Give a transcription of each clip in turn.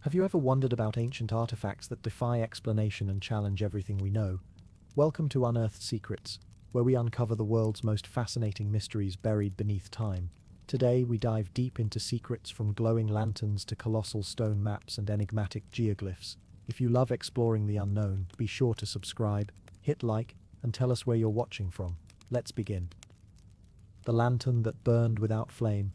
Have you ever wondered about ancient artifacts that defy explanation and challenge everything we know? Welcome to Unearthed Secrets, where we uncover the world's most fascinating mysteries buried beneath time. Today we dive deep into secrets from glowing lanterns to colossal stone maps and enigmatic geoglyphs. If you love exploring the unknown, be sure to subscribe, hit like, and tell us where you're watching from. Let's begin. The lantern that burned without flame.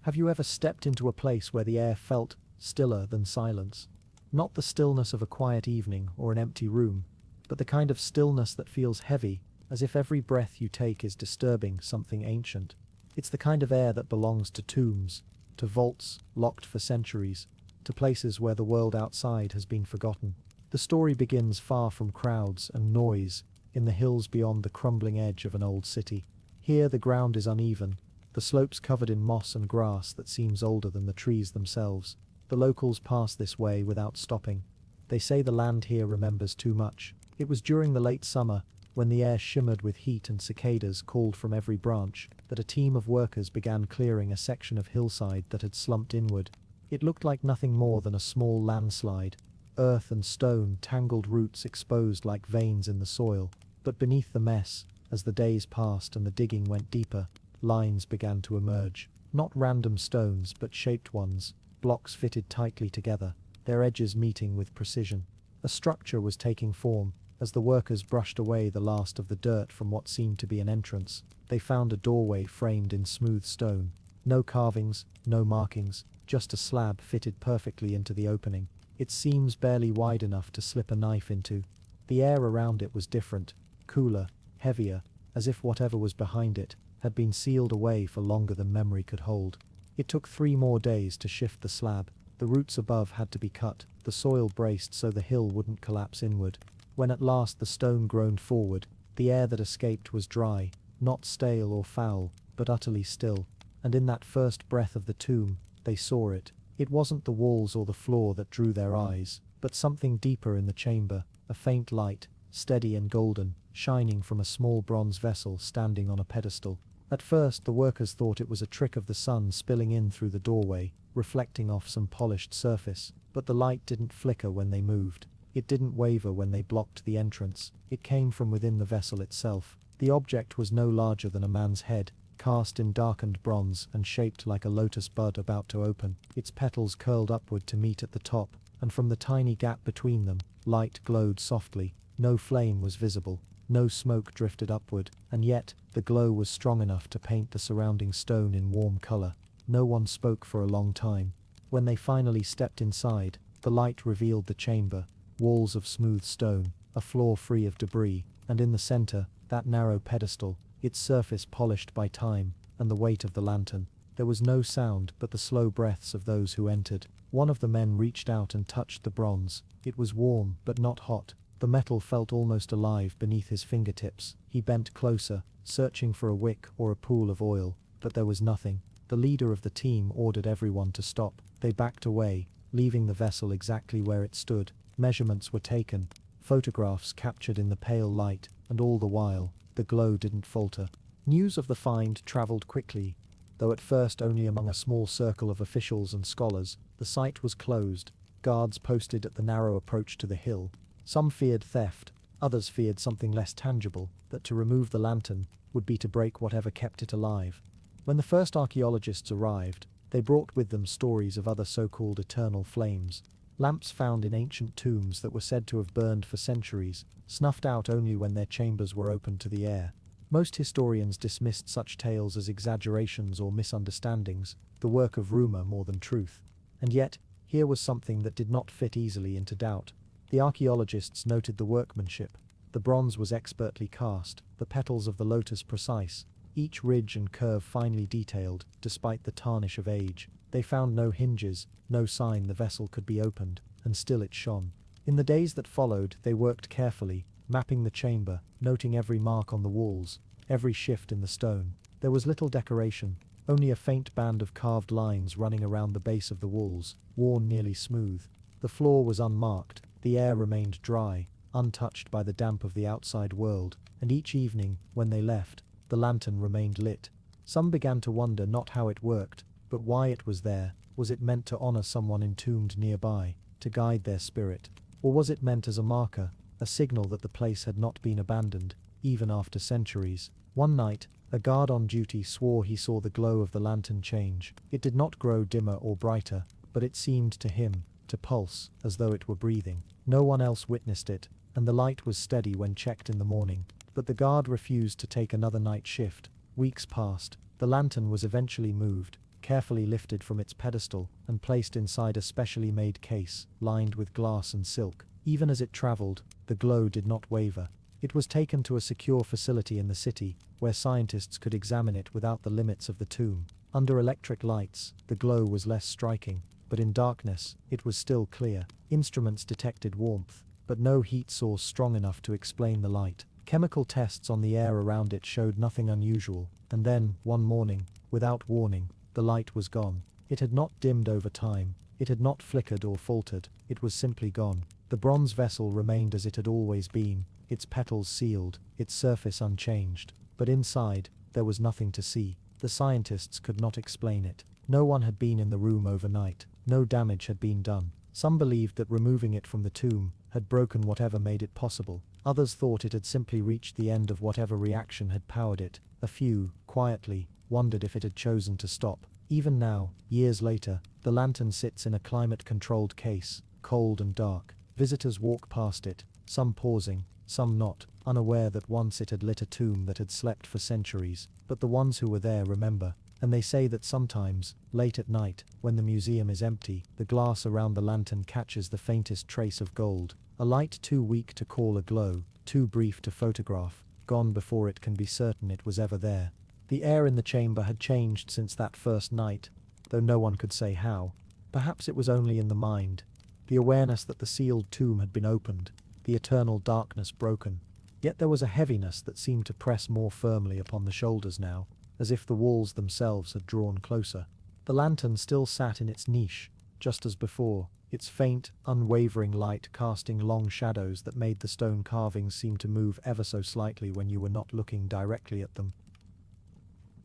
Have you ever stepped into a place where the air felt stiller than silence? Not the stillness of a quiet evening or an empty room, but the kind of stillness that feels heavy, as if every breath you take is disturbing something ancient. It's the kind of air that belongs to tombs, to vaults locked for centuries, to places where the world outside has been forgotten. The story begins far from crowds and noise, in the hills beyond the crumbling edge of an old city. Here the ground is uneven, the slopes covered in moss and grass that seems older than the trees themselves. The locals pass this way without stopping. They say the land here remembers too much. It was during the late summer, when the air shimmered with heat and cicadas called from every branch, that a team of workers began clearing a section of hillside that had slumped inward. It looked like nothing more than a small landslide. Earth and stone, tangled roots exposed like veins in the soil. But beneath the mess, as the days passed and the digging went deeper, lines began to emerge. Not random stones, but shaped ones. Blocks fitted tightly together, their edges meeting with precision. A structure was taking form. As the workers brushed away the last of the dirt from what seemed to be an entrance, they found a doorway framed in smooth stone. No carvings, no markings, just a slab fitted perfectly into the opening, its seams barely wide enough to slip a knife into. The air around it was different, cooler, heavier, as if whatever was behind it had been sealed away for longer than memory could hold. It took 3 more days to shift the slab. The roots above had to be cut, the soil braced so the hill wouldn't collapse inward. When at last the stone groaned forward, the air that escaped was dry, not stale or foul, but utterly still. And in that first breath of the tomb, they saw it. It wasn't the walls or the floor that drew their eyes, but something deeper in the chamber, a faint light, steady and golden, shining from a small bronze vessel standing on a pedestal. At first the workers thought it was a trick of the sun spilling in through the doorway, reflecting off some polished surface, but the light didn't flicker when they moved. It didn't waver when they blocked the entrance. It came from within the vessel itself. The object was no larger than a man's head, cast in darkened bronze and shaped like a lotus bud about to open. Its petals curled upward to meet at the top, and from the tiny gap between them, light glowed softly. No flame was visible. No smoke drifted upward, and yet the glow was strong enough to paint the surrounding stone in warm color. No one spoke for a long time. When they finally stepped inside, the light revealed the chamber. Walls of smooth stone, a floor free of debris, and in the center, that narrow pedestal, its surface polished by time and the weight of the lantern. There was no sound but the slow breaths of those who entered. One of the men reached out and touched the bronze. It was warm, but not hot. The metal felt almost alive beneath his fingertips. He bent closer, searching for a wick or a pool of oil, but there was nothing. The leader of the team ordered everyone to stop. They backed away, leaving the vessel exactly where it stood. Measurements were taken, photographs captured in the pale light, and all the while, the glow didn't falter. News of the find traveled quickly. Though at first only among a small circle of officials and scholars, the site was closed. Guards posted at the narrow approach to the hill. Some feared theft, others feared something less tangible, that to remove the lantern would be to break whatever kept it alive. When the first archaeologists arrived, they brought with them stories of other so-called eternal flames. Lamps found in ancient tombs that were said to have burned for centuries, snuffed out only when their chambers were opened to the air. Most historians dismissed such tales as exaggerations or misunderstandings, the work of rumor more than truth. And yet, here was something that did not fit easily into doubt. The archaeologists noted the workmanship. The bronze was expertly cast, the petals of the lotus precise, each ridge and curve finely detailed, despite the tarnish of age. They found no hinges, no sign the vessel could be opened, and still it shone. In the days that followed, they worked carefully, mapping the chamber, noting every mark on the walls, every shift in the stone. There was little decoration, only a faint band of carved lines running around the base of the walls, worn nearly smooth. The floor was unmarked. The air remained dry, untouched by the damp of the outside world, and each evening, when they left, the lantern remained lit. Some began to wonder not how it worked, but why it was there, Was it meant to honor someone entombed nearby, to guide their spirit? Or was it meant as a marker, a signal that the place had not been abandoned, even after centuries? One night, a guard on duty swore he saw the glow of the lantern change. It did not grow dimmer or brighter, but it seemed to him to pulse, as though it were breathing. No one else witnessed it, and the light was steady when checked in the morning. But the guard refused to take another night shift. Weeks passed. The lantern was eventually moved, carefully lifted from its pedestal, and placed inside a specially made case, lined with glass and silk. Even as it traveled, the glow did not waver. It was taken to a secure facility in the city, where scientists could examine it without the limits of the tomb. Under electric lights, the glow was less striking, but in darkness, it was still clear. Instruments detected warmth, but no heat source strong enough to explain the light. Chemical tests on the air around it showed nothing unusual, and then, one morning, without warning, the light was gone. It had not dimmed over time, it had not flickered or faltered, it was simply gone. The bronze vessel remained as it had always been, its petals sealed, its surface unchanged. But inside, there was nothing to see. The scientists could not explain it. No one had been in the room overnight. No damage had been done. Some believed that removing it from the tomb had broken whatever made it possible. Others thought it had simply reached the end of whatever reaction had powered it. A few, quietly, wondered if it had chosen to stop. Even now, years later, the lantern sits in a climate-controlled case, cold and dark. Visitors walk past it, some pausing, some not, unaware that once it had lit a tomb that had slept for centuries. But the ones who were there remember, and they say that sometimes, late at night, when the museum is empty, the glass around the lantern catches the faintest trace of gold, a light too weak to call a glow, too brief to photograph, gone before it can be certain it was ever there. The air in the chamber had changed since that first night, though no one could say how. Perhaps it was only in the mind. The awareness that the sealed tomb had been opened, the eternal darkness broken. Yet there was a heaviness that seemed to press more firmly upon the shoulders now, as if the walls themselves had drawn closer. The lantern still sat in its niche, just as before, its faint, unwavering light casting long shadows that made the stone carvings seem to move ever so slightly when you were not looking directly at them.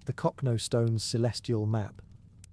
The Cocknow Stone's celestial map.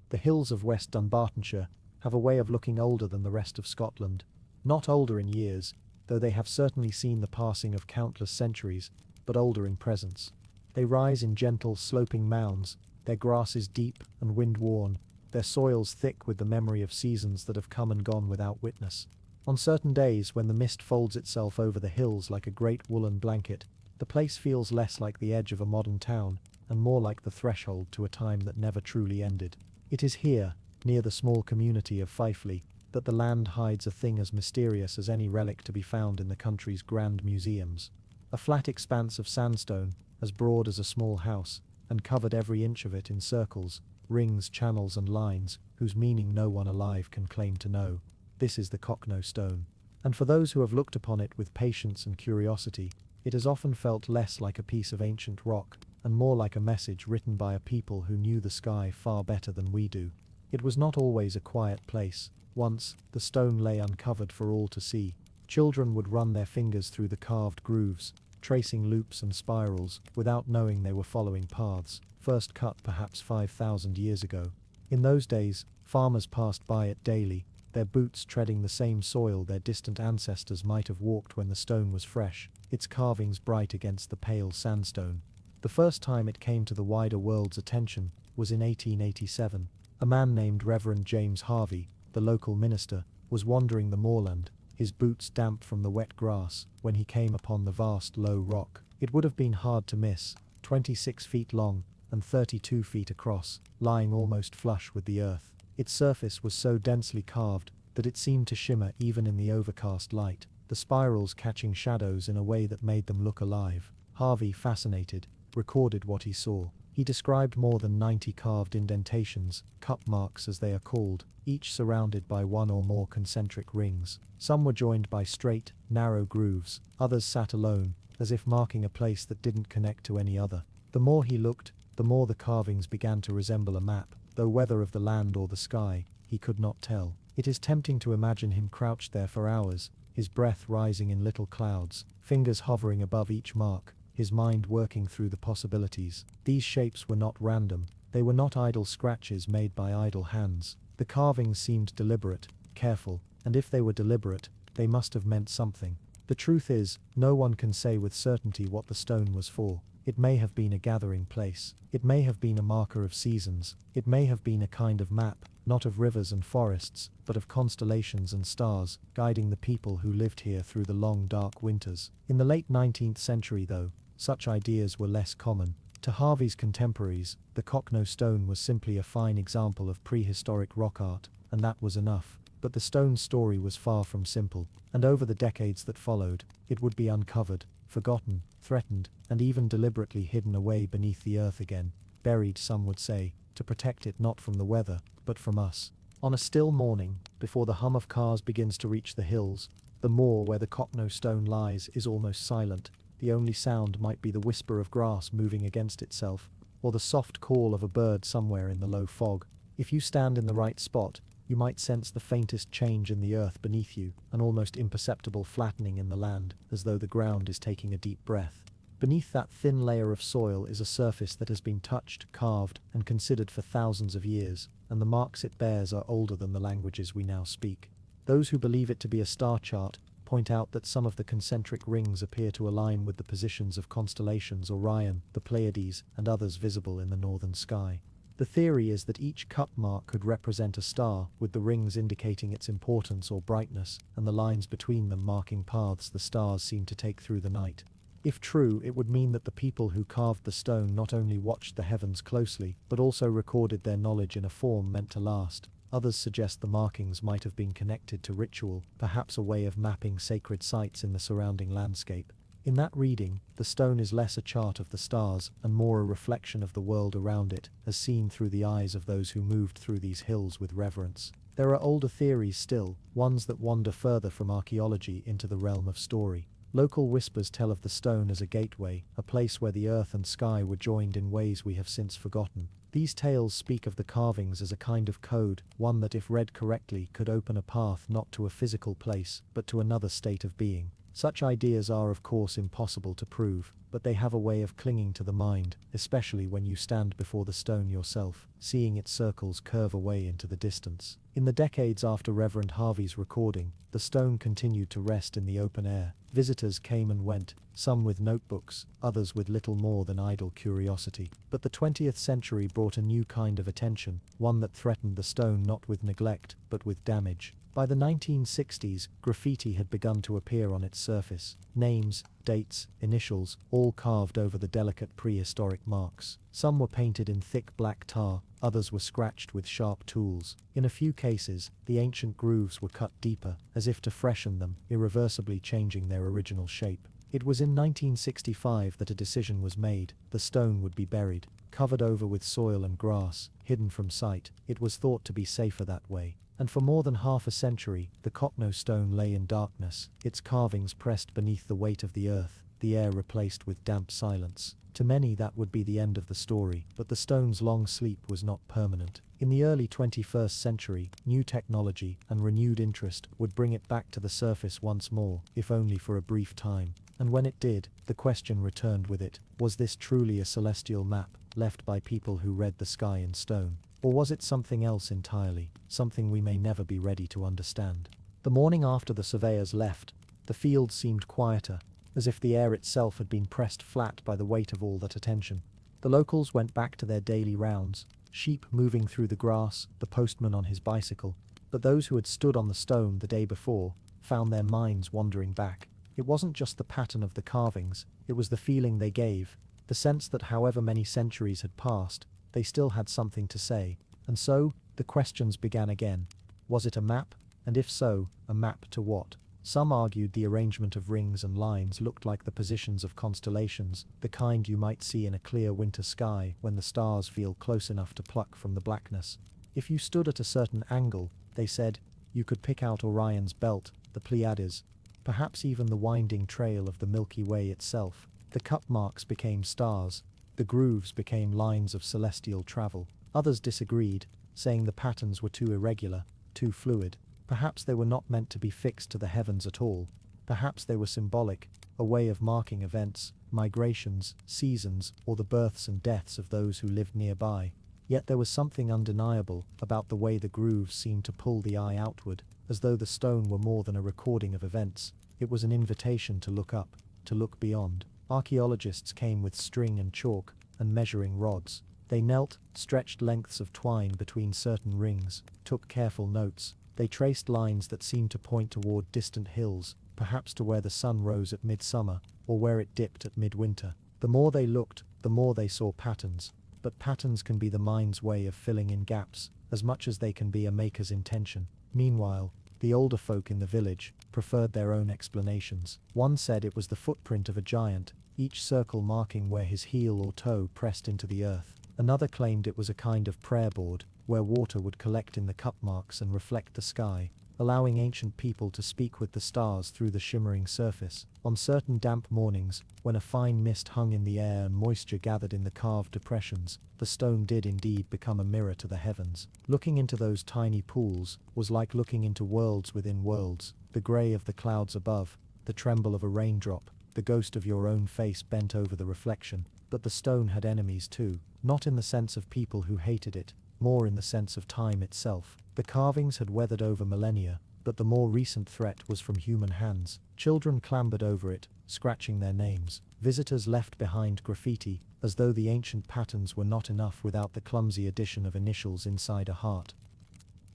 The hills of West Dunbartonshire have a way of looking older than the rest of Scotland. Not older in years, though they have certainly seen the passing of countless centuries, but older in presence. They rise in gentle, sloping mounds, their grasses deep and wind-worn, their soils thick with the memory of seasons that have come and gone without witness. On certain days when the mist folds itself over the hills like a great woolen blanket, the place feels less like the edge of a modern town, and more like the threshold to a time that never truly ended. It is here, near the small community of Fifely, that the land hides a thing as mysterious as any relic to be found in the country's grand museums. A flat expanse of sandstone, as broad as a small house, and covered every inch of it in circles, rings, channels and lines, whose meaning no one alive can claim to know. This is the Cocknow Stone. And for those who have looked upon it with patience and curiosity, it has often felt less like a piece of ancient rock, and more like a message written by a people who knew the sky far better than we do. It was not always a quiet place. Once, the stone lay uncovered for all to see. Children would run their fingers through the carved grooves, tracing loops and spirals, without knowing they were following paths, first cut perhaps 5,000 years ago. In those days, farmers passed by it daily, their boots treading the same soil their distant ancestors might have walked when the stone was fresh, its carvings bright against the pale sandstone. The first time it came to the wider world's attention was in 1887. A man named Reverend James Harvey, the local minister, was wandering the moorland, his boots damp from the wet grass, when he came upon the vast low rock. It would have been hard to miss, 26 feet long and 32 feet across, lying almost flush with the earth. Its surface was so densely carved that it seemed to shimmer even in the overcast light, the spirals catching shadows in a way that made them look alive. Harvey, fascinated, recorded what he saw. He described more than 90 carved indentations, cup marks as they are called, each surrounded by one or more concentric rings. Some were joined by straight, narrow grooves, others sat alone, as if marking a place that didn't connect to any other. The more he looked, the more the carvings began to resemble a map, though whether of the land or the sky, he could not tell. It is tempting to imagine him crouched there for hours, his breath rising in little clouds, fingers hovering above each mark, his mind working through the possibilities. These shapes were not random, they were not idle scratches made by idle hands. The carvings seemed deliberate, careful, and if they were deliberate, they must have meant something. The truth is, no one can say with certainty what the stone was for. It may have been a gathering place. It may have been a marker of seasons. It may have been a kind of map, not of rivers and forests, but of constellations and stars, guiding the people who lived here through the long dark winters. In the late 19th century, though, such ideas were less common. To Harvey's contemporaries, the Cockno stone was simply a fine example of prehistoric rock art, and that was enough. But the stone's story was far from simple, and over the decades that followed, it would be uncovered, forgotten, threatened, and even deliberately hidden away beneath the earth again, buried, some would say, to protect it not from the weather, but from us. On a still morning, before the hum of cars begins to reach the hills, the moor where the Cockno stone lies is almost silent. The only sound might be the whisper of grass moving against itself, or the soft call of a bird somewhere in the low fog. If you stand in the right spot, you might sense the faintest change in the earth beneath you, an almost imperceptible flattening in the land, as though the ground is taking a deep breath. Beneath that thin layer of soil is a surface that has been touched, carved, and considered for thousands of years, and the marks it bears are older than the languages we now speak. Those who believe it to be a star chart point out that some of the concentric rings appear to align with the positions of constellations Orion, the Pleiades, and others visible in the northern sky. The theory is that each cup mark could represent a star, with the rings indicating its importance or brightness, and the lines between them marking paths the stars seem to take through the night. If true, it would mean that the people who carved the stone not only watched the heavens closely, but also recorded their knowledge in a form meant to last. Others suggest the markings might have been connected to ritual, perhaps a way of mapping sacred sites in the surrounding landscape. In that reading, the stone is less a chart of the stars and more a reflection of the world around it, as seen through the eyes of those who moved through these hills with reverence. There are older theories still, ones that wander further from archaeology into the realm of story. Local whispers tell of the stone as a gateway, a place where the earth and sky were joined in ways we have since forgotten. These tales speak of the carvings as a kind of code, one that if read correctly could open a path not to a physical place, but to another state of being. Such ideas are of course impossible to prove, but they have a way of clinging to the mind, especially when you stand before the stone yourself, seeing its circles curve away into the distance. In the decades after Reverend Harvey's recording, the stone continued to rest in the open air. Visitors came and went, some with notebooks, others with little more than idle curiosity. But the 20th century brought a new kind of attention, one that threatened the stone not with neglect, but with damage. By the 1960s, graffiti had begun to appear on its surface. Names, dates, initials, all carved over the delicate prehistoric marks. Some were painted in thick black tar, others were scratched with sharp tools. In a few cases, the ancient grooves were cut deeper, as if to freshen them, irreversibly changing their original shape. It was in 1965 that a decision was made. The stone would be buried, covered over with soil and grass, hidden from sight. It was thought to be safer that way. And for more than half a century, the Cockno stone lay in darkness, its carvings pressed beneath the weight of the earth, the air replaced with damp silence. To many that would be the end of the story, but the stone's long sleep was not permanent. In the early 21st century, new technology and renewed interest would bring it back to the surface once more, if only for a brief time. And when it did, the question returned with it: was this truly a celestial map, left by people who read the sky in stone? Or was it something else entirely, something we may never be ready to understand? The morning after the surveyors left, the field seemed quieter, as if the air itself had been pressed flat by the weight of all that attention. The locals went back to their daily rounds, sheep moving through the grass, the postman on his bicycle. But those who had stood on the stone the day before found their minds wandering back. It wasn't just the pattern of the carvings, it was the feeling they gave, the sense that however many centuries had passed, they still had something to say. And so, the questions began again. Was it a map? And if so, a map to what? Some argued the arrangement of rings and lines looked like the positions of constellations, the kind you might see in a clear winter sky when the stars feel close enough to pluck from the blackness. If you stood at a certain angle, they said, you could pick out Orion's belt, the Pleiades, perhaps even the winding trail of the Milky Way itself. The cup marks became stars, the grooves became lines of celestial travel. Others disagreed, saying the patterns were too irregular, too fluid. Perhaps they were not meant to be fixed to the heavens at all. Perhaps they were symbolic, a way of marking events, migrations, seasons, or the births and deaths of those who lived nearby. Yet there was something undeniable about the way the grooves seemed to pull the eye outward, as though the stone were more than a recording of events. It was an invitation to look up, to look beyond. Archaeologists came with string and chalk, and measuring rods. They knelt, stretched lengths of twine between certain rings, took careful notes. They traced lines that seemed to point toward distant hills, perhaps to where the sun rose at midsummer, or where it dipped at midwinter. The more they looked, the more they saw patterns. But patterns can be the mind's way of filling in gaps, as much as they can be a maker's intention. Meanwhile, the older folk in the village preferred their own explanations. One said it was the footprint of a giant, each circle marking where his heel or toe pressed into the earth. Another claimed it was a kind of prayer board, where water would collect in the cup marks and reflect the sky, allowing ancient people to speak with the stars through the shimmering surface. On certain damp mornings, when a fine mist hung in the air and moisture gathered in the carved depressions, the stone did indeed become a mirror to the heavens. Looking into those tiny pools was like looking into worlds within worlds, the grey of the clouds above, the tremble of a raindrop, the ghost of your own face bent over the reflection. But the stone had enemies too, not in the sense of people who hated it, more in the sense of time itself. The carvings had weathered over millennia, but the more recent threat was from human hands. Children clambered over it, scratching their names. Visitors left behind graffiti, as though the ancient patterns were not enough without the clumsy addition of initials inside a heart.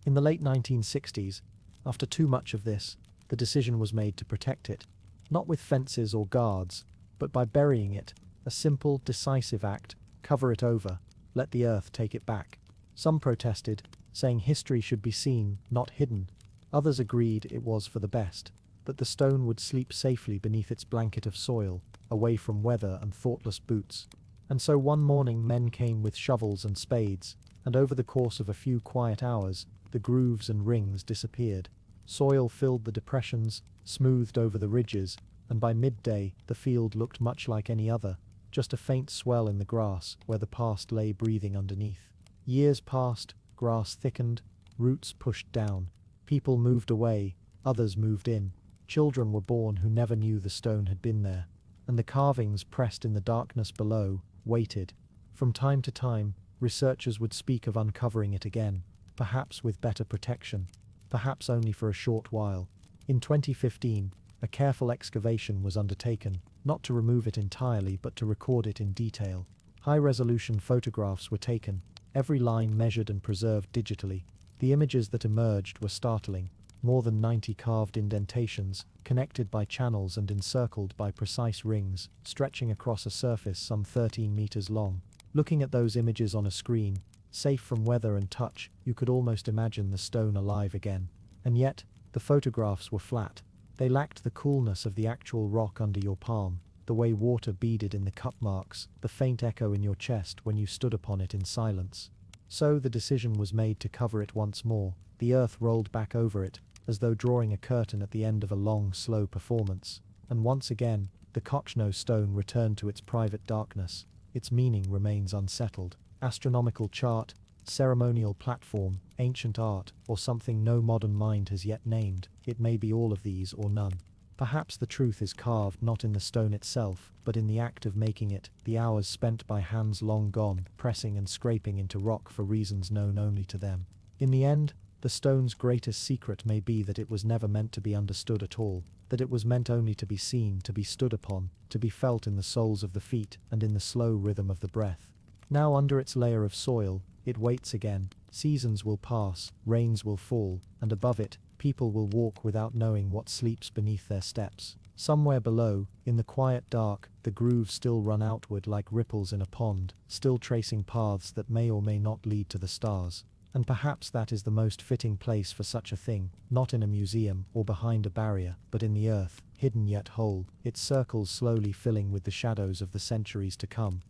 In the late 1960s, after too much of this, the decision was made to protect it, not with fences or guards, but by burying it, a simple, decisive act, cover it over, let the earth take it back. Some protested, saying history should be seen, not hidden. Others agreed it was for the best, that the stone would sleep safely beneath its blanket of soil, away from weather and thoughtless boots. And so one morning men came with shovels and spades, and over the course of a few quiet hours, the grooves and rings disappeared. Soil filled the depressions, smoothed over the ridges, and by midday the field looked much like any other, just a faint swell in the grass where the past lay breathing underneath. Years passed, grass thickened, roots pushed down. People moved away, others moved in. Children were born who never knew the stone had been there. And the carvings pressed in the darkness below waited. From time to time, researchers would speak of uncovering it again, perhaps with better protection, perhaps only for a short while. In 2015, a careful excavation was undertaken, not to remove it entirely but to record it in detail. High-resolution photographs were taken, every line measured and preserved digitally. The images that emerged were startling. More than 90 carved indentations, connected by channels and encircled by precise rings, stretching across a surface some 13 meters long. Looking at those images on a screen, safe from weather and touch, you could almost imagine the stone alive again. And yet, the photographs were flat. They lacked the coolness of the actual rock under your palm, the way water beaded in the cup marks, the faint echo in your chest when you stood upon it in silence. So the decision was made to cover it once more. The earth rolled back over it, as though drawing a curtain at the end of a long, slow performance. And once again, the Kochno stone returned to its private darkness. Its meaning remains unsettled. Astronomical chart, ceremonial platform, ancient art, or something no modern mind has yet named. It may be all of these or none. Perhaps the truth is carved not in the stone itself, but in the act of making it, the hours spent by hands long gone, pressing and scraping into rock for reasons known only to them. In the end, the stone's greatest secret may be that it was never meant to be understood at all, that it was meant only to be seen, to be stood upon, to be felt in the soles of the feet and in the slow rhythm of the breath. Now under its layer of soil, it waits again. Seasons will pass, rains will fall, and above it, people will walk without knowing what sleeps beneath their steps. Somewhere below, in the quiet dark, the grooves still run outward like ripples in a pond, still tracing paths that may or may not lead to the stars. And perhaps that is the most fitting place for such a thing, not in a museum or behind a barrier, but in the earth, hidden yet whole, its circles slowly filling with the shadows of the centuries to come.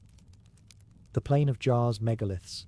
The Plain of Jars Megaliths.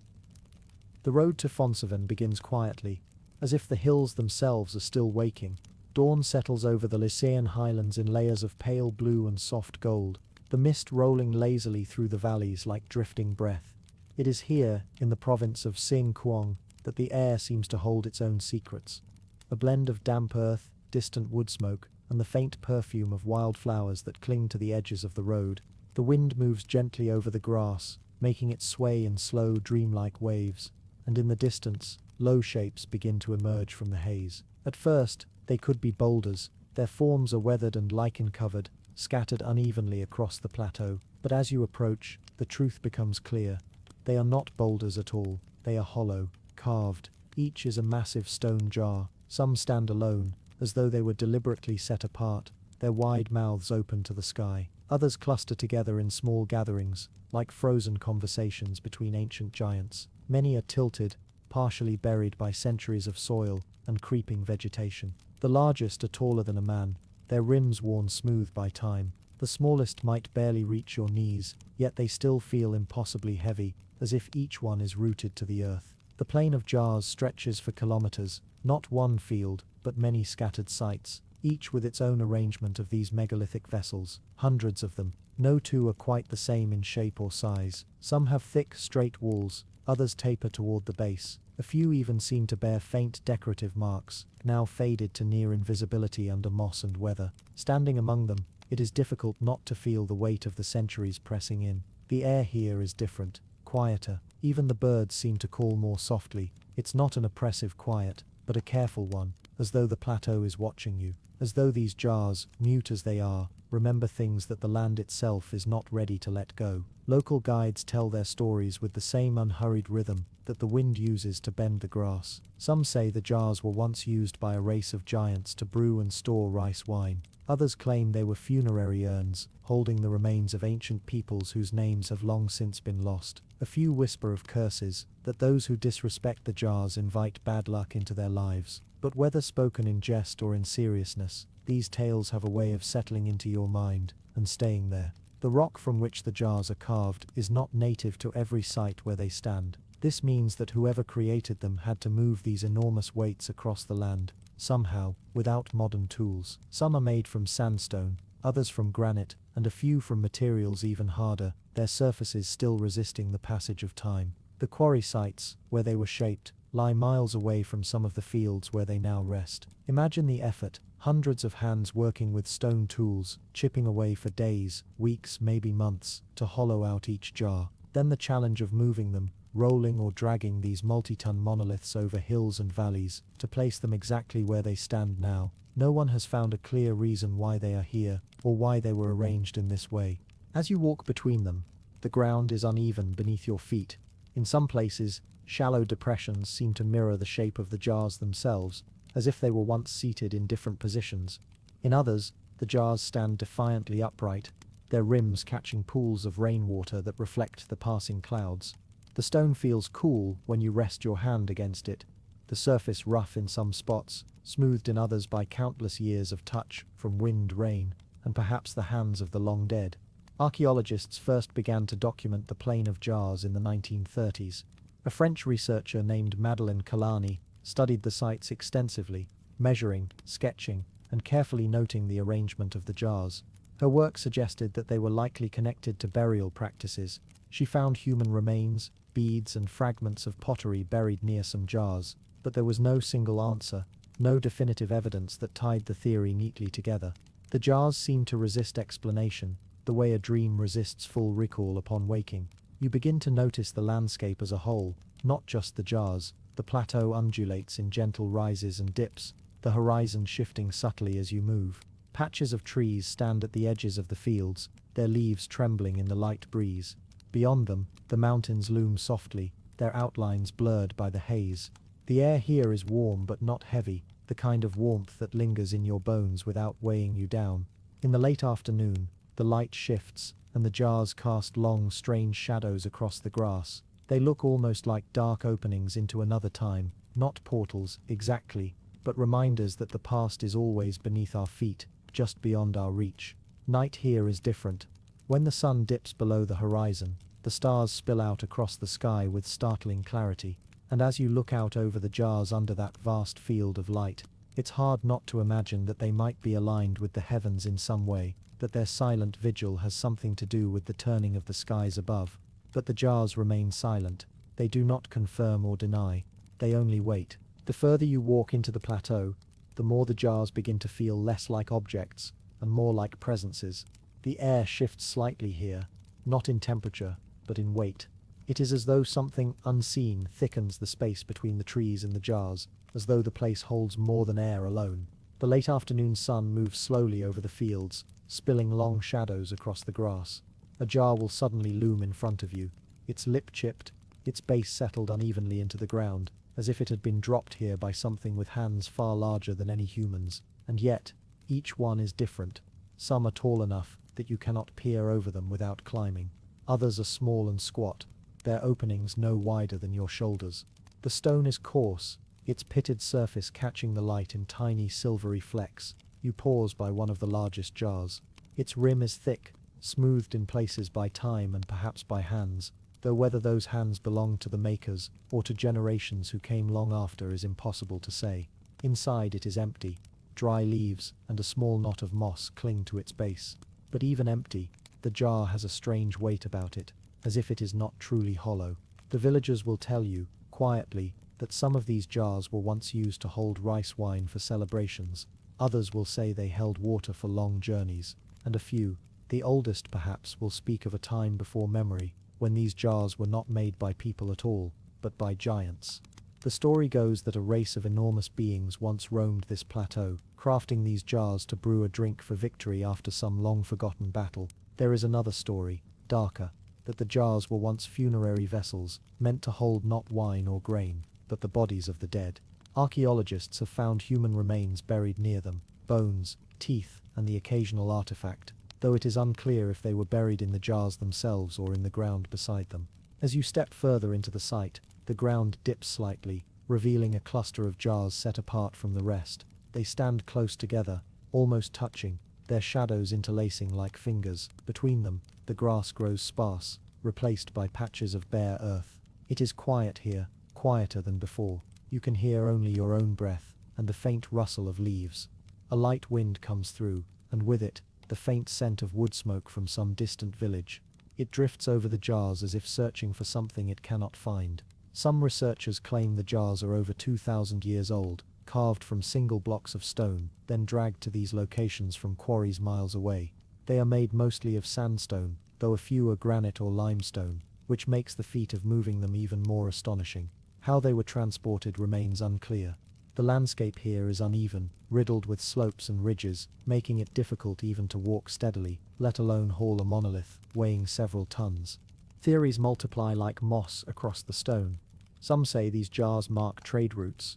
The road to Fonsavan begins quietly, as if the hills themselves are still waking. Dawn settles over the Lycian highlands in layers of pale blue and soft gold, the mist rolling lazily through the valleys like drifting breath. It is here, in the province of Sing Kuong, that the air seems to hold its own secrets. A blend of damp earth, distant wood smoke, and the faint perfume of wildflowers that cling to the edges of the road. The wind moves gently over the grass, making it sway in slow, dreamlike waves, and in the distance, low shapes begin to emerge from the haze. At first, they could be boulders. Their forms are weathered and lichen-covered, scattered unevenly across the plateau, but as you approach, the truth becomes clear. They are not boulders at all. They are hollow, carved. Each is a massive stone jar. Some stand alone, as though they were deliberately set apart, their wide mouths open to the sky. Others cluster together in small gatherings, like frozen conversations between ancient giants. Many are tilted, partially buried by centuries of soil and creeping vegetation. The largest are taller than a man, their rims worn smooth by time. The smallest might barely reach your knees, yet they still feel impossibly heavy, as if each one is rooted to the earth. The plain of jars stretches for kilometers, not one field, but many scattered sites, each with its own arrangement of these megalithic vessels, hundreds of them. No two are quite the same in shape or size. Some have thick, straight walls, others taper toward the base. A few even seem to bear faint decorative marks, now faded to near invisibility under moss and weather. Standing among them, it is difficult not to feel the weight of the centuries pressing in. The air here is different, quieter. Even the birds seem to call more softly. It's not an oppressive quiet, but a careful one, as though the plateau is watching you. As though these jars, mute as they are, remember things that the land itself is not ready to let go. Local guides tell their stories with the same unhurried rhythm that the wind uses to bend the grass. Some say the jars were once used by a race of giants to brew and store rice wine. Others claim they were funerary urns, holding the remains of ancient peoples whose names have long since been lost. A few whisper of curses, that those who disrespect the jars invite bad luck into their lives. But whether spoken in jest or in seriousness, these tales have a way of settling into your mind and staying there. The rock from which the jars are carved is not native to every site where they stand. This means that whoever created them had to move these enormous weights across the land, somehow, without modern tools. Some are made from sandstone, others from granite, and a few from materials even harder, their surfaces still resisting the passage of time. The quarry sites, where they were shaped, lie miles away from some of the fields where they now rest. Imagine the effort, hundreds of hands working with stone tools, chipping away for days, weeks, maybe months, to hollow out each jar. Then the challenge of moving them, rolling or dragging these multi-ton monoliths over hills and valleys, to place them exactly where they stand now. No one has found a clear reason why they are here, or why they were arranged in this way. As you walk between them, the ground is uneven beneath your feet. In some places, shallow depressions seem to mirror the shape of the jars themselves, as if they were once seated in different positions. In others, the jars stand defiantly upright, their rims catching pools of rainwater that reflect the passing clouds. The stone feels cool when you rest your hand against it, the surface rough in some spots, smoothed in others by countless years of touch from wind, rain, and perhaps the hands of the long dead. Archaeologists first began to document the plain of jars in the 1930s. A French researcher named Madeleine Kalani studied the sites extensively, measuring, sketching, and carefully noting the arrangement of the jars. Her work suggested that they were likely connected to burial practices. She found human remains, beads, and fragments of pottery buried near some jars, but there was no single answer, no definitive evidence that tied the theory neatly together. The jars seemed to resist explanation, the way a dream resists full recall upon waking. You begin to notice the landscape as a whole, not just the jars. The plateau undulates in gentle rises and dips, the horizon shifting subtly as you move. Patches of trees stand at the edges of the fields, their leaves trembling in the light breeze. Beyond them, the mountains loom softly, their outlines blurred by the haze. The air here is warm but not heavy, the kind of warmth that lingers in your bones without weighing you down. In the late afternoon, the light shifts, and the jars cast long, strange shadows across the grass. They look almost like dark openings into another time, not portals, exactly, but reminders that the past is always beneath our feet, just beyond our reach. Night here is different. When the sun dips below the horizon, the stars spill out across the sky with startling clarity, and as you look out over the jars under that vast field of light, it's hard not to imagine that they might be aligned with the heavens in some way, that their silent vigil has something to do with the turning of the skies above. But the jars remain silent. They do not confirm or deny. They only wait. The further you walk into the plateau, the more the jars begin to feel less like objects and more like presences. The air shifts slightly here, not in temperature, but in weight. It is as though something unseen thickens the space between the trees and the jars, as though the place holds more than air alone. The late afternoon sun moves slowly over the fields, spilling long shadows across the grass. A jar will suddenly loom in front of you, its lip chipped, its base settled unevenly into the ground, as if it had been dropped here by something with hands far larger than any human's. And yet, each one is different. Some are tall enough that you cannot peer over them without climbing. Others are small and squat, their openings no wider than your shoulders. The stone is coarse, its pitted surface catching the light in tiny silvery flecks. You pause by one of the largest jars. Its rim is thick, smoothed in places by time and perhaps by hands, though whether those hands belong to the makers or to generations who came long after is impossible to say. Inside it is empty. Dry leaves and a small knot of moss cling to its base. But even empty, the jar has a strange weight about it, as if it is not truly hollow. The villagers will tell you, quietly, that some of these jars were once used to hold rice wine for celebrations. Others will say they held water for long journeys. And a few, the oldest perhaps, will speak of a time before memory, when these jars were not made by people at all, but by giants. The story goes that a race of enormous beings once roamed this plateau, crafting these jars to brew a drink for victory after some long-forgotten battle. There is another story, darker, that the jars were once funerary vessels, meant to hold not wine or grain, but the bodies of the dead. Archaeologists have found human remains buried near them, bones, teeth, and the occasional artifact, though it is unclear if they were buried in the jars themselves or in the ground beside them. As you step further into the site, the ground dips slightly, revealing a cluster of jars set apart from the rest. They stand close together, almost touching, their shadows interlacing like fingers. Between them, the grass grows sparse, replaced by patches of bare earth. It is quiet here, quieter than before. You can hear only your own breath, and the faint rustle of leaves. A light wind comes through, and with it, the faint scent of wood smoke from some distant village. It drifts over the jars as if searching for something it cannot find. Some researchers claim the jars are over 2,000 years old, carved from single blocks of stone, then dragged to these locations from quarries miles away. They are made mostly of sandstone, though a few are granite or limestone, which makes the feat of moving them even more astonishing. How they were transported remains unclear. The landscape here is uneven, riddled with slopes and ridges, making it difficult even to walk steadily, let alone haul a monolith, weighing several tons. Theories multiply like moss across the stone. Some say these jars mark trade routes,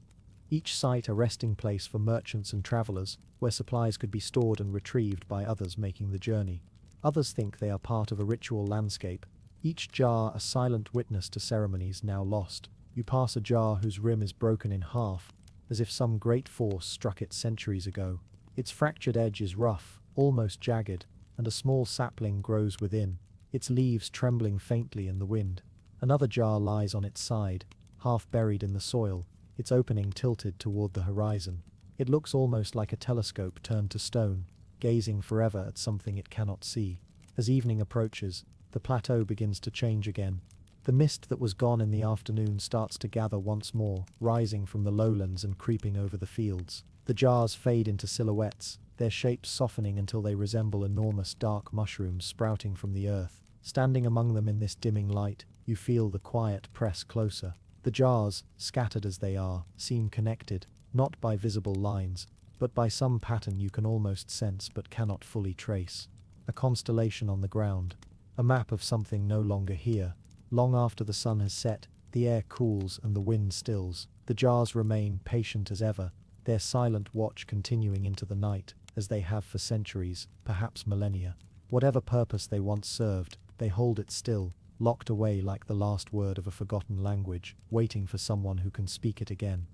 each site a resting place for merchants and travelers, where supplies could be stored and retrieved by others making the journey. Others think they are part of a ritual landscape, each jar a silent witness to ceremonies now lost. You pass a jar whose rim is broken in half, as if some great force struck it centuries ago. Its fractured edge is rough, almost jagged, and a small sapling grows within, its leaves trembling faintly in the wind. Another jar lies on its side, half buried in the soil, its opening tilted toward the horizon. It looks almost like a telescope turned to stone, gazing forever at something it cannot see. As evening approaches, the plateau begins to change again. The mist that was gone in the afternoon starts to gather once more, rising from the lowlands and creeping over the fields. The jars fade into silhouettes, their shapes softening until they resemble enormous dark mushrooms sprouting from the earth. Standing among them in this dimming light, you feel the quiet press closer. The jars, scattered as they are, seem connected, not by visible lines, but by some pattern you can almost sense but cannot fully trace. A constellation on the ground, a map of something no longer here. Long after the sun has set, the air cools and the wind stills. The jars remain patient as ever, their silent watch continuing into the night, as they have for centuries, perhaps millennia. Whatever purpose they once served, they hold it still, locked away like the last word of a forgotten language, waiting for someone who can speak it again.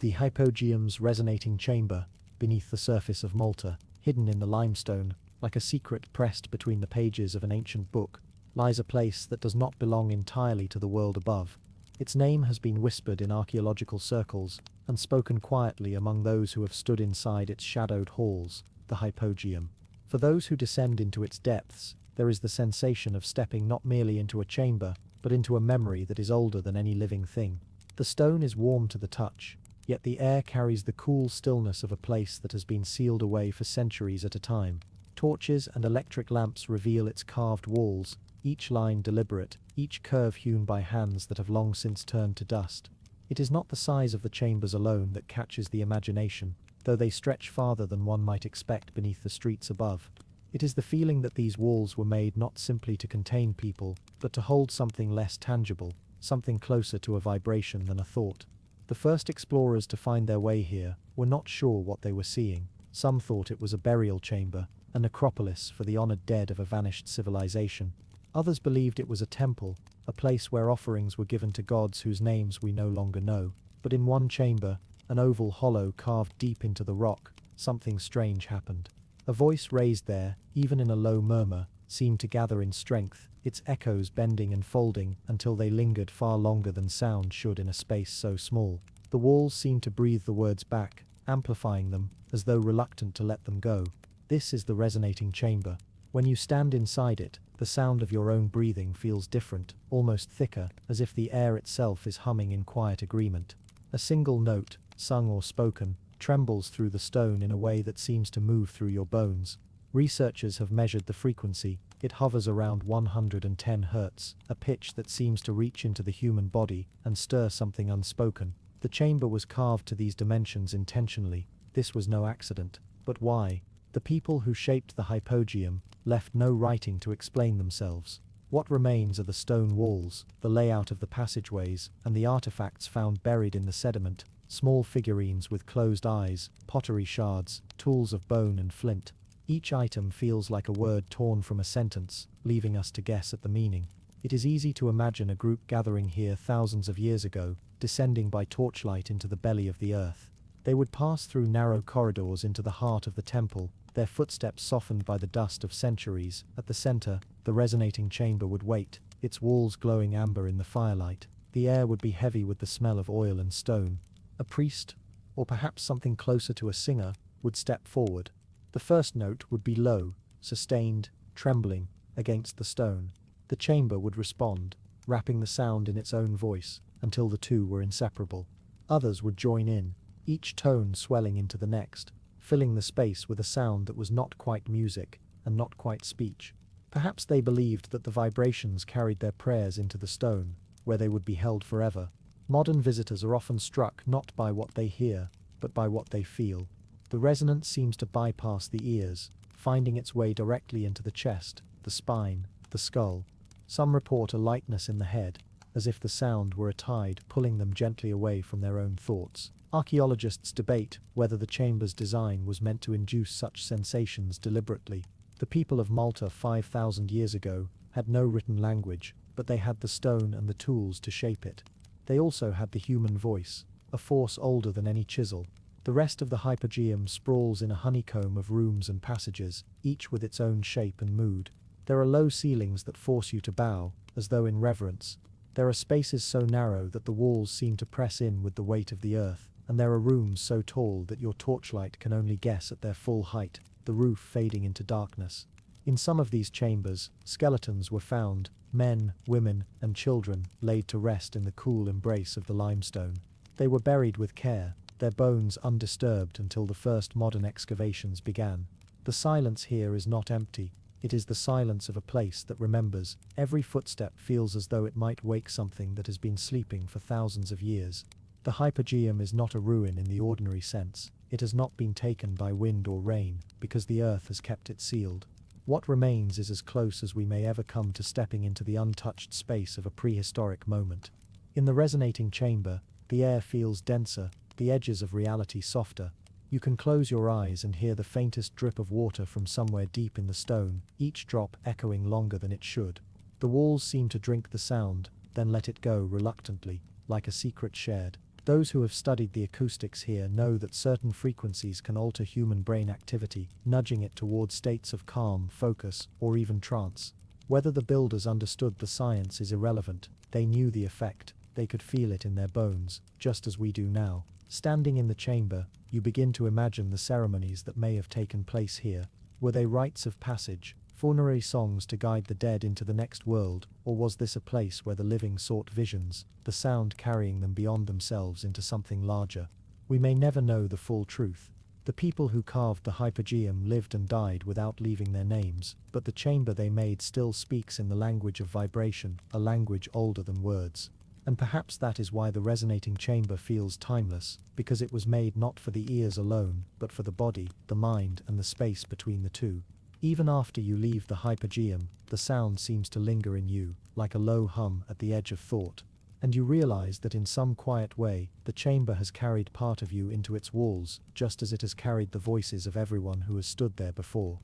The hypogeum's resonating chamber, beneath the surface of Malta, hidden in the limestone, like a secret pressed between the pages of an ancient book, lies a place that does not belong entirely to the world above. Its name has been whispered in archaeological circles and spoken quietly among those who have stood inside its shadowed halls, the hypogeum. For those who descend into its depths, there is the sensation of stepping not merely into a chamber, but into a memory that is older than any living thing. The stone is warm to the touch, yet the air carries the cool stillness of a place that has been sealed away for centuries at a time. Torches and electric lamps reveal its carved walls, each line deliberate, each curve hewn by hands that have long since turned to dust. It is not the size of the chambers alone that catches the imagination, though they stretch farther than one might expect beneath the streets above. It is the feeling that these walls were made not simply to contain people, but to hold something less tangible, something closer to a vibration than a thought. The first explorers to find their way here were not sure what they were seeing. Some thought it was a burial chamber, a necropolis for the honored dead of a vanished civilization. Others believed it was a temple, a place where offerings were given to gods whose names we no longer know. But in one chamber, an oval hollow carved deep into the rock, something strange happened. A voice raised there, even in a low murmur, seemed to gather in strength, its echoes bending and folding until they lingered far longer than sound should in a space so small. The walls seemed to breathe the words back, amplifying them, as though reluctant to let them go. This is the resonating chamber. When you stand inside it, the sound of your own breathing feels different, almost thicker, as if the air itself is humming in quiet agreement. A single note, sung or spoken, trembles through the stone in a way that seems to move through your bones. Researchers have measured the frequency. It hovers around 110 Hz, a pitch that seems to reach into the human body and stir something unspoken. The chamber was carved to these dimensions intentionally. This was no accident. But why? The people who shaped the hypogeum left no writing to explain themselves. What remains are the stone walls, the layout of the passageways, and the artifacts found buried in the sediment. Small figurines with closed eyes, pottery shards, tools of bone and flint. Each item feels like a word torn from a sentence, leaving us to guess at the meaning. It is easy to imagine a group gathering here thousands of years ago, descending by torchlight into the belly of the earth. They would pass through narrow corridors into the heart of the temple, their footsteps softened by the dust of centuries. At the center, the resonating chamber would wait, its walls glowing amber in the firelight. The air would be heavy with the smell of oil and stone. A priest, or perhaps something closer to a singer, would step forward. The first note would be low, sustained, trembling, against the stone. The chamber would respond, wrapping the sound in its own voice, until the two were inseparable. Others would join in, each tone swelling into the next, filling the space with a sound that was not quite music, and not quite speech. Perhaps they believed that the vibrations carried their prayers into the stone, where they would be held forever. Modern visitors are often struck not by what they hear, but by what they feel. The resonance seems to bypass the ears, finding its way directly into the chest, the spine, the skull. Some report a lightness in the head, as if the sound were a tide pulling them gently away from their own thoughts. Archaeologists debate whether the chamber's design was meant to induce such sensations deliberately. The people of Malta 5,000 years ago had no written language, but they had the stone and the tools to shape it. They also had the human voice, a force older than any chisel. The rest of the hypogeum sprawls in a honeycomb of rooms and passages, each with its own shape and mood. There are low ceilings that force you to bow, as though in reverence. There are spaces so narrow that the walls seem to press in with the weight of the earth, and there are rooms so tall that your torchlight can only guess at their full height, the roof fading into darkness. In some of these chambers, skeletons were found, men, women, and children laid to rest in the cool embrace of the limestone. They were buried with care, their bones undisturbed until the first modern excavations began. The silence here is not empty. It is the silence of a place that remembers. Every footstep feels as though it might wake something that has been sleeping for thousands of years. The hypogeum is not a ruin in the ordinary sense. It has not been taken by wind or rain, because the earth has kept it sealed. What remains is as close as we may ever come to stepping into the untouched space of a prehistoric moment. In the resonating chamber, the air feels denser, the edges of reality softer. You can close your eyes and hear the faintest drip of water from somewhere deep in the stone, each drop echoing longer than it should. The walls seem to drink the sound, then let it go reluctantly, like a secret shared. Those who have studied the acoustics here know that certain frequencies can alter human brain activity, nudging it towards states of calm, focus, or even trance. Whether the builders understood the science is irrelevant. They knew the effect. They could feel it in their bones, just as we do now. Standing in the chamber, you begin to imagine the ceremonies that may have taken place here. Were they rites of passage, funerary songs to guide the dead into the next world, or was this a place where the living sought visions, the sound carrying them beyond themselves into something larger? We may never know the full truth. The people who carved the hypogeum lived and died without leaving their names, but the chamber they made still speaks in the language of vibration, a language older than words. And perhaps that is why the resonating chamber feels timeless, because it was made not for the ears alone, but for the body, the mind, and the space between the two. Even after you leave the hypogeum, the sound seems to linger in you, like a low hum at the edge of thought. And you realize that in some quiet way, the chamber has carried part of you into its walls, just as it has carried the voices of everyone who has stood there before.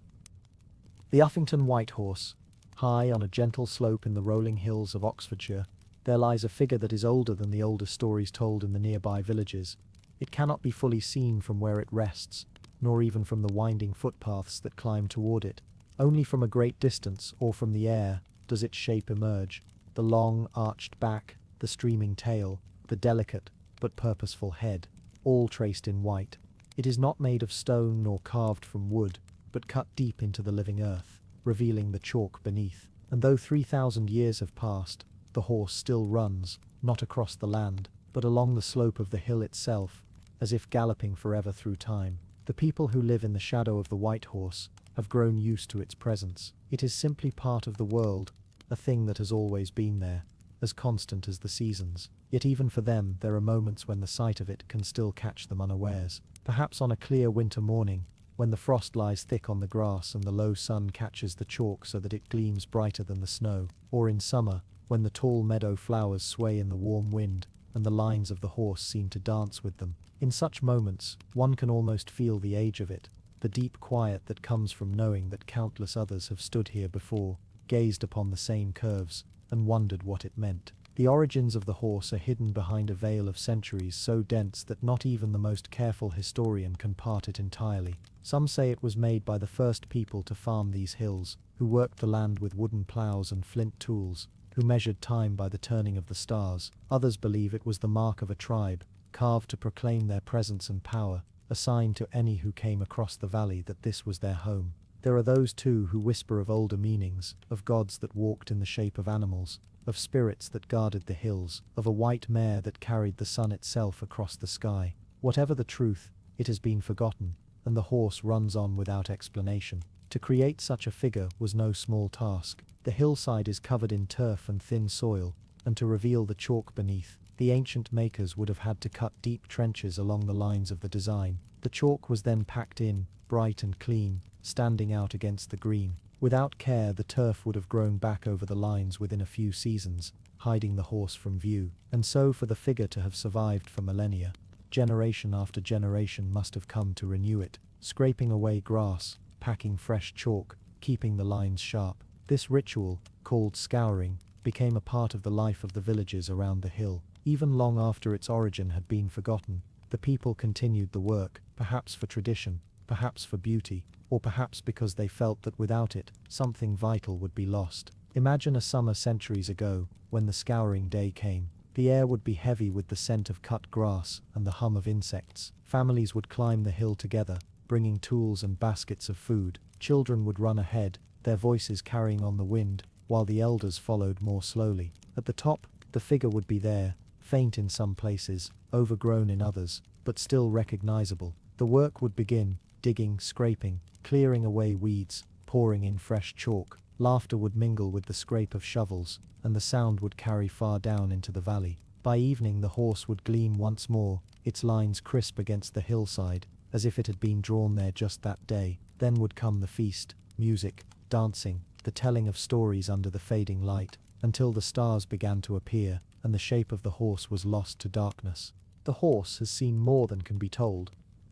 The Uffington White Horse. High on a gentle slope in the rolling hills of Oxfordshire, there lies a figure that is older than the older stories told in the nearby villages. It cannot be fully seen from where it rests, nor even from the winding footpaths that climb toward it. Only from a great distance, or from the air, does its shape emerge. The long, arched back, the streaming tail, the delicate but purposeful head, all traced in white. It is not made of stone nor carved from wood, but cut deep into the living earth, revealing the chalk beneath. And though 3,000 years have passed, the horse still runs, not across the land, but along the slope of the hill itself, as if galloping forever through time. The people who live in the shadow of the white horse have grown used to its presence. It is simply part of the world, a thing that has always been there, as constant as the seasons. Yet even for them, there are moments when the sight of it can still catch them unawares. Perhaps on a clear winter morning, when the frost lies thick on the grass and the low sun catches the chalk so that it gleams brighter than the snow, or in summer, when the tall meadow flowers sway in the warm wind and the lines of the horse seem to dance with them. In such moments, one can almost feel the age of it, the deep quiet that comes from knowing that countless others have stood here before, gazed upon the same curves, and wondered what it meant. The origins of the horse are hidden behind a veil of centuries so dense that not even the most careful historian can part it entirely. Some say it was made by the first people to farm these hills, who worked the land with wooden plows and flint tools, who measured time by the turning of the stars. Others believe it was the mark of a tribe, carved to proclaim their presence and power, a sign to any who came across the valley that this was their home. There are those too who whisper of older meanings, of gods that walked in the shape of animals, of spirits that guarded the hills, of a white mare that carried the sun itself across the sky. Whatever the truth, it has been forgotten, and the horse runs on without explanation. To create such a figure was no small task. The hillside is covered in turf and thin soil, and to reveal the chalk beneath, the ancient makers would have had to cut deep trenches along the lines of the design. The chalk was then packed in, bright and clean, standing out against the green. Without care, the turf would have grown back over the lines within a few seasons, hiding the horse from view. And so for the figure to have survived for millennia, generation after generation must have come to renew it, scraping away grass, packing fresh chalk, keeping the lines sharp. This ritual, called scouring, became a part of the life of the villages around the hill. Even long after its origin had been forgotten, the people continued the work, perhaps for tradition, perhaps for beauty, or perhaps because they felt that without it, something vital would be lost. Imagine a summer centuries ago, when the scouring day came. The air would be heavy with the scent of cut grass and the hum of insects. Families would climb the hill together, bringing tools and baskets of food. Children would run ahead, their voices carrying on the wind, while the elders followed more slowly. At the top, the figure would be there, faint in some places, overgrown in others, but still recognizable. The work would begin, digging, scraping, clearing away weeds, pouring in fresh chalk. Laughter would mingle with the scrape of shovels, and the sound would carry far down into the valley. By evening the horse would gleam once more, its lines crisp against the hillside, as if it had been drawn there just that day. Then would come the feast, music, dancing, the telling of stories under the fading light, until the stars began to appear, and the shape of the horse was lost to darkness. The horse has seen more than can be told.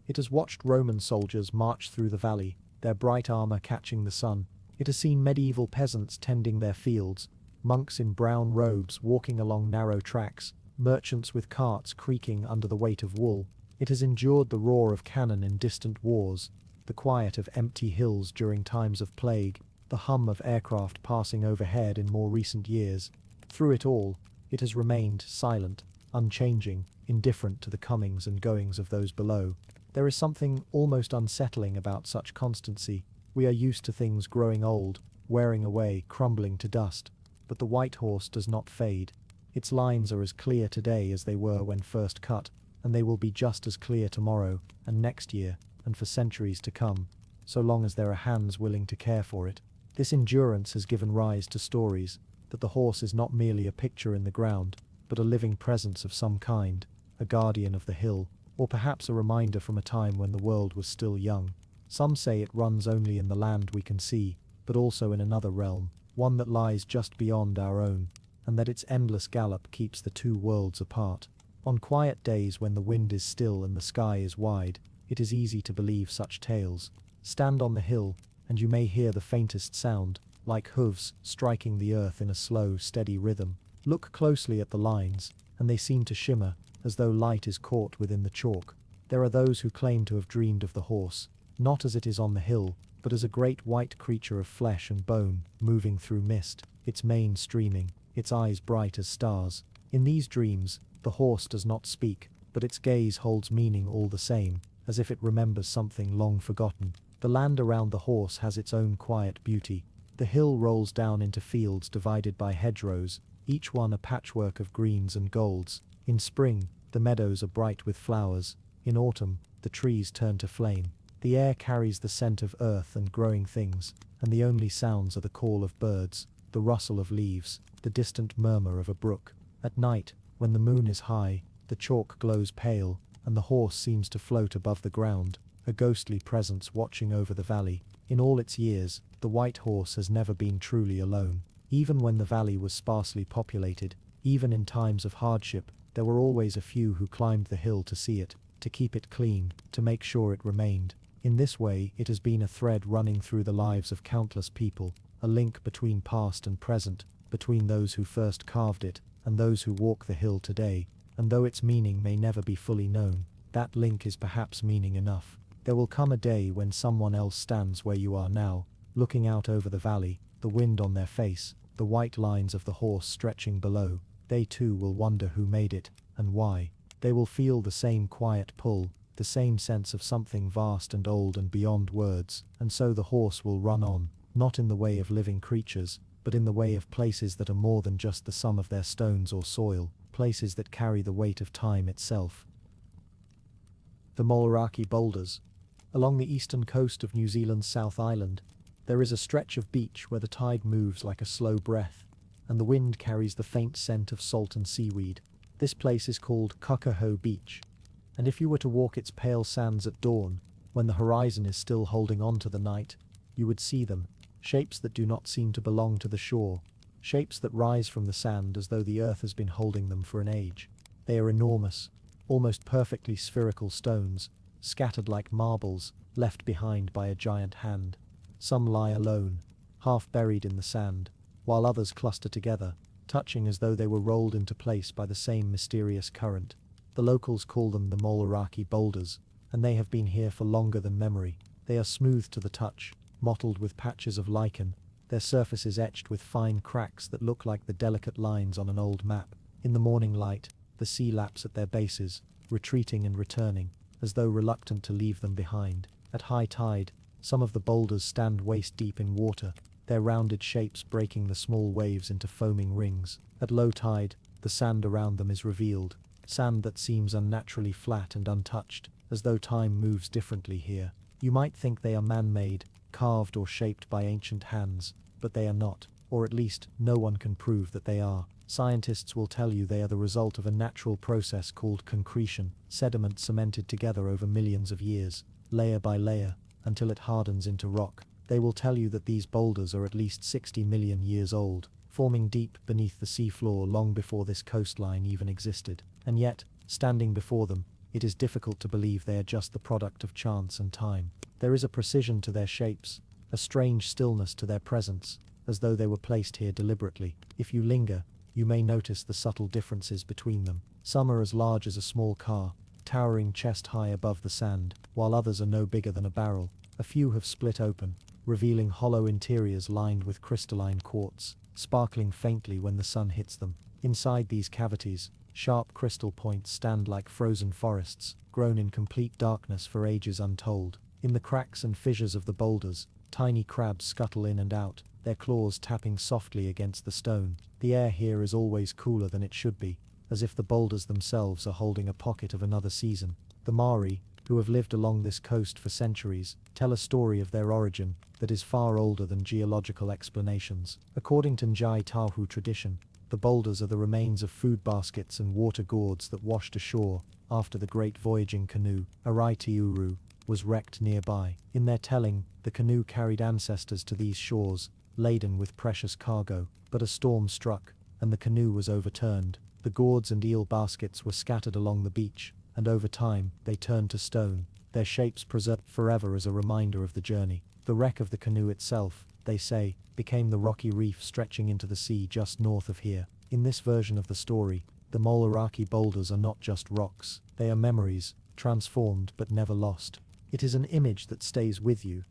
It has watched Roman soldiers march through the valley, their bright armor catching the sun. It has seen medieval peasants tending their fields, monks in brown robes walking along narrow tracks, merchants with carts creaking under the weight of wool. It has endured the roar of cannon in distant wars, the quiet of empty hills during times of plague, the hum of aircraft passing overhead in more recent years. Through it all, it has remained silent, unchanging, indifferent to the comings and goings of those below. There is something almost unsettling about such constancy. We are used to things growing old, wearing away, crumbling to dust. But the white horse does not fade. Its lines are as clear today as they were when first cut, and they will be just as clear tomorrow, and next year, and for centuries to come, so long as there are hands willing to care for it. This endurance has given rise to stories that the horse is not merely a picture in the ground, but a living presence of some kind, a guardian of the hill, or perhaps a reminder from a time when the world was still young. Some say it runs only in the land we can see, but also in another realm, one that lies just beyond our own, and that its endless gallop keeps the two worlds apart. On quiet days when the wind is still and the sky is wide, it is easy to believe such tales. Stand on the hill, and you may hear the faintest sound, like hooves striking the earth in a slow, steady rhythm. Look closely at the lines, and they seem to shimmer, as though light is caught within the chalk. There are those who claim to have dreamed of the horse, not as it is on the hill, but as a great white creature of flesh and bone, moving through mist, its mane streaming, its eyes bright as stars. In these dreams, the horse does not speak, but its gaze holds meaning all the same, as if it remembers something long forgotten. The land around the horse has its own quiet beauty. The hill rolls down into fields divided by hedgerows, each one a patchwork of greens and golds. In spring, the meadows are bright with flowers. In autumn, the trees turn to flame. The air carries the scent of earth and growing things, and the only sounds are the call of birds, the rustle of leaves, the distant murmur of a brook. At night, when the moon is high, the chalk glows pale, and the horse seems to float above the ground, a ghostly presence watching over the valley. In all its years, the white horse has never been truly alone. Even when the valley was sparsely populated, even in times of hardship, there were always a few who climbed the hill to see it, to keep it clean, to make sure it remained. In this way, it has been a thread running through the lives of countless people, a link between past and present, between those who first carved it, and those who walk the hill today. And though its meaning may never be fully known, that link is perhaps meaning enough. There will come a day when someone else stands where you are now, looking out over the valley, the wind on their face, the white lines of the horse stretching below. They too will wonder who made it, and why. They will feel the same quiet pull, the same sense of something vast and old and beyond words, and so the horse will run on, not in the way of living creatures, but in the way of places that are more than just the sum of their stones or soil, places that carry the weight of time itself. The Mullaraki Boulders. Along the eastern coast of New Zealand's South Island, there is a stretch of beach where the tide moves like a slow breath, and the wind carries the faint scent of salt and seaweed. This place is called Kakaho Beach, and if you were to walk its pale sands at dawn, when the horizon is still holding on to the night, you would see them, shapes that do not seem to belong to the shore, shapes that rise from the sand as though the earth has been holding them for an age. They are enormous, almost perfectly spherical stones, scattered like marbles, left behind by a giant hand. Some lie alone, half buried in the sand, while others cluster together, touching as though they were rolled into place by the same mysterious current. The locals call them the Mullaraki Boulders, and they have been here for longer than memory. They are smooth to the touch, mottled with patches of lichen, their surfaces etched with fine cracks that look like the delicate lines on an old map. In the morning light, the sea laps at their bases, retreating and returning, as though reluctant to leave them behind. At high tide, some of the boulders stand waist-deep in water, their rounded shapes breaking the small waves into foaming rings. At low tide, the sand around them is revealed, sand that seems unnaturally flat and untouched, as though time moves differently here. You might think they are man-made, carved or shaped by ancient hands, but they are not, or at least no one can prove that they are. Scientists will tell you they are the result of a natural process called concretion, sediment cemented together over millions of years, layer by layer, until it hardens into rock. They will tell you that these boulders are at least 60 million years old, forming deep beneath the seafloor long before this coastline even existed. And yet, standing before them, it is difficult to believe they are just the product of chance and time. There is a precision to their shapes, a strange stillness to their presence, as though they were placed here deliberately. If you linger, you may notice the subtle differences between them. Some are as large as a small car, towering chest-high above the sand, while others are no bigger than a barrel. A few have split open, revealing hollow interiors lined with crystalline quartz, sparkling faintly when the sun hits them. Inside these cavities, sharp crystal points stand like frozen forests, grown in complete darkness for ages untold. In the cracks and fissures of the boulders, tiny crabs scuttle in and out, their claws tapping softly against the stone. The air here is always cooler than it should be, as if the boulders themselves are holding a pocket of another season. The Maori, who have lived along this coast for centuries, tell a story of their origin that is far older than geological explanations. According to Njai Tahu tradition, the boulders are the remains of food baskets and water gourds that washed ashore after the great voyaging canoe, Araitiuru, was wrecked nearby. In their telling, the canoe carried ancestors to these shores, laden with precious cargo, but a storm struck, and the canoe was overturned. The gourds and eel baskets were scattered along the beach, and over time, they turned to stone, their shapes preserved forever as a reminder of the journey. The wreck of the canoe itself, they say, became the rocky reef stretching into the sea just north of here. In this version of the story, the Molaraki boulders are not just rocks, they are memories, transformed but never lost. It is an image that stays with you.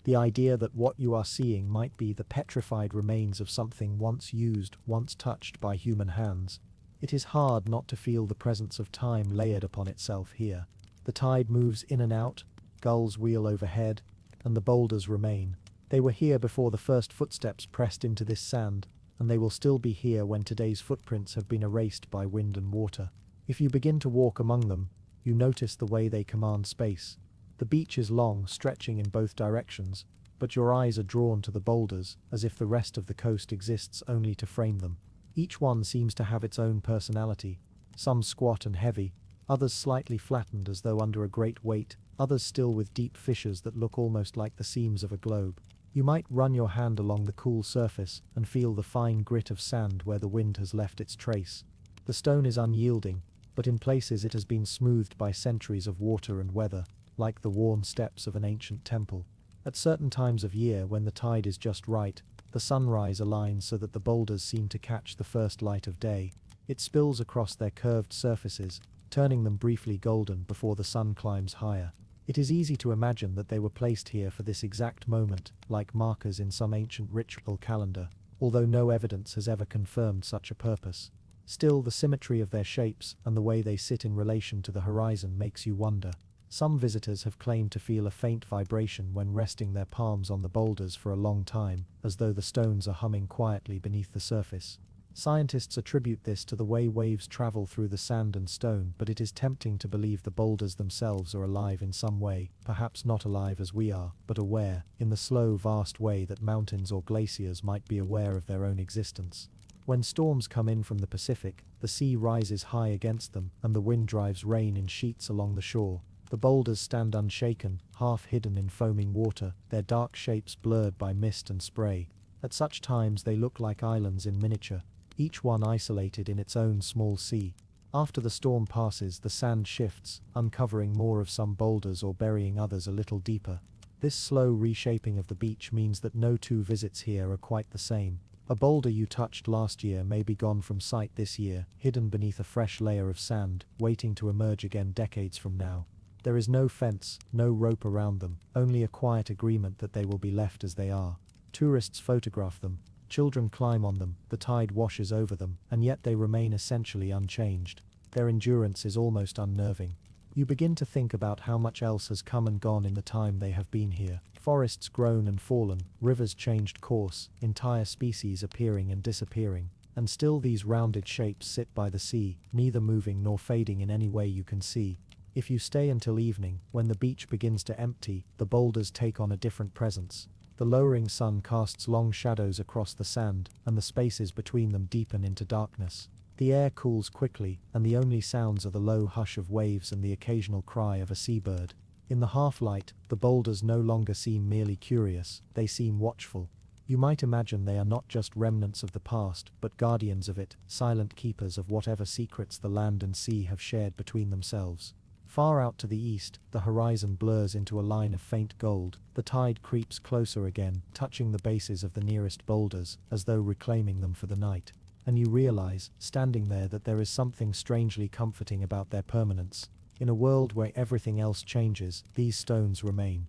The idea that what you are seeing might be the petrified remains of something once used, once touched by human hands. It is hard not to feel the presence of time layered upon itself here. The tide moves in and out, gulls wheel overhead, and the boulders remain. They were here before the first footsteps pressed into this sand, and they will still be here when today's footprints have been erased by wind and water. If you begin to walk among them, you notice the way they command space. The beach is long, stretching in both directions, but your eyes are drawn to the boulders, as if the rest of the coast exists only to frame them. Each one seems to have its own personality, some squat and heavy, others slightly flattened as though under a great weight, others still with deep fissures that look almost like the seams of a globe. You might run your hand along the cool surface and feel the fine grit of sand where the wind has left its trace. The stone is unyielding, but in places it has been smoothed by centuries of water and weather, like the worn steps of an ancient temple. At certain times of year, when the tide is just right, the sunrise aligns so that the boulders seem to catch the first light of day. It spills across their curved surfaces, turning them briefly golden before the sun climbs higher. It is easy to imagine that they were placed here for this exact moment, like markers in some ancient ritual calendar, although no evidence has ever confirmed such a purpose. Still, the symmetry of their shapes and the way they sit in relation to the horizon makes you wonder. Some visitors have claimed to feel a faint vibration when resting their palms on the boulders for a long time, as though the stones are humming quietly beneath the surface. Scientists attribute this to the way waves travel through the sand and stone, but it is tempting to believe the boulders themselves are alive in some way, perhaps not alive as we are, but aware, in the slow, vast way that mountains or glaciers might be aware of their own existence. When storms come in from the Pacific, the sea rises high against them, and the wind drives rain in sheets along the shore. The boulders stand unshaken, half hidden in foaming water, their dark shapes blurred by mist and spray. At such times they look like islands in miniature, each one isolated in its own small sea. After the storm passes, the sand shifts, uncovering more of some boulders or burying others a little deeper. This slow reshaping of the beach means that no two visits here are quite the same. A boulder you touched last year may be gone from sight this year, hidden beneath a fresh layer of sand, waiting to emerge again decades from now. There is no fence, no rope around them, only a quiet agreement that they will be left as they are. Tourists photograph them, children climb on them, the tide washes over them, and yet they remain essentially unchanged. Their endurance is almost unnerving. You begin to think about how much else has come and gone in the time they have been here. Forests grown and fallen, rivers changed course, entire species appearing and disappearing. And still these rounded shapes sit by the sea, neither moving nor fading in any way you can see. If you stay until evening, when the beach begins to empty, the boulders take on a different presence. The lowering sun casts long shadows across the sand, and the spaces between them deepen into darkness. The air cools quickly, and the only sounds are the low hush of waves and the occasional cry of a seabird. In the half-light, the boulders no longer seem merely curious, they seem watchful. You might imagine they are not just remnants of the past, but guardians of it, silent keepers of whatever secrets the land and sea have shared between themselves. Far out to the east, the horizon blurs into a line of faint gold. The tide creeps closer again, touching the bases of the nearest boulders, as though reclaiming them for the night. And you realize, standing there, that there is something strangely comforting about their permanence. In a world where everything else changes, these stones remain.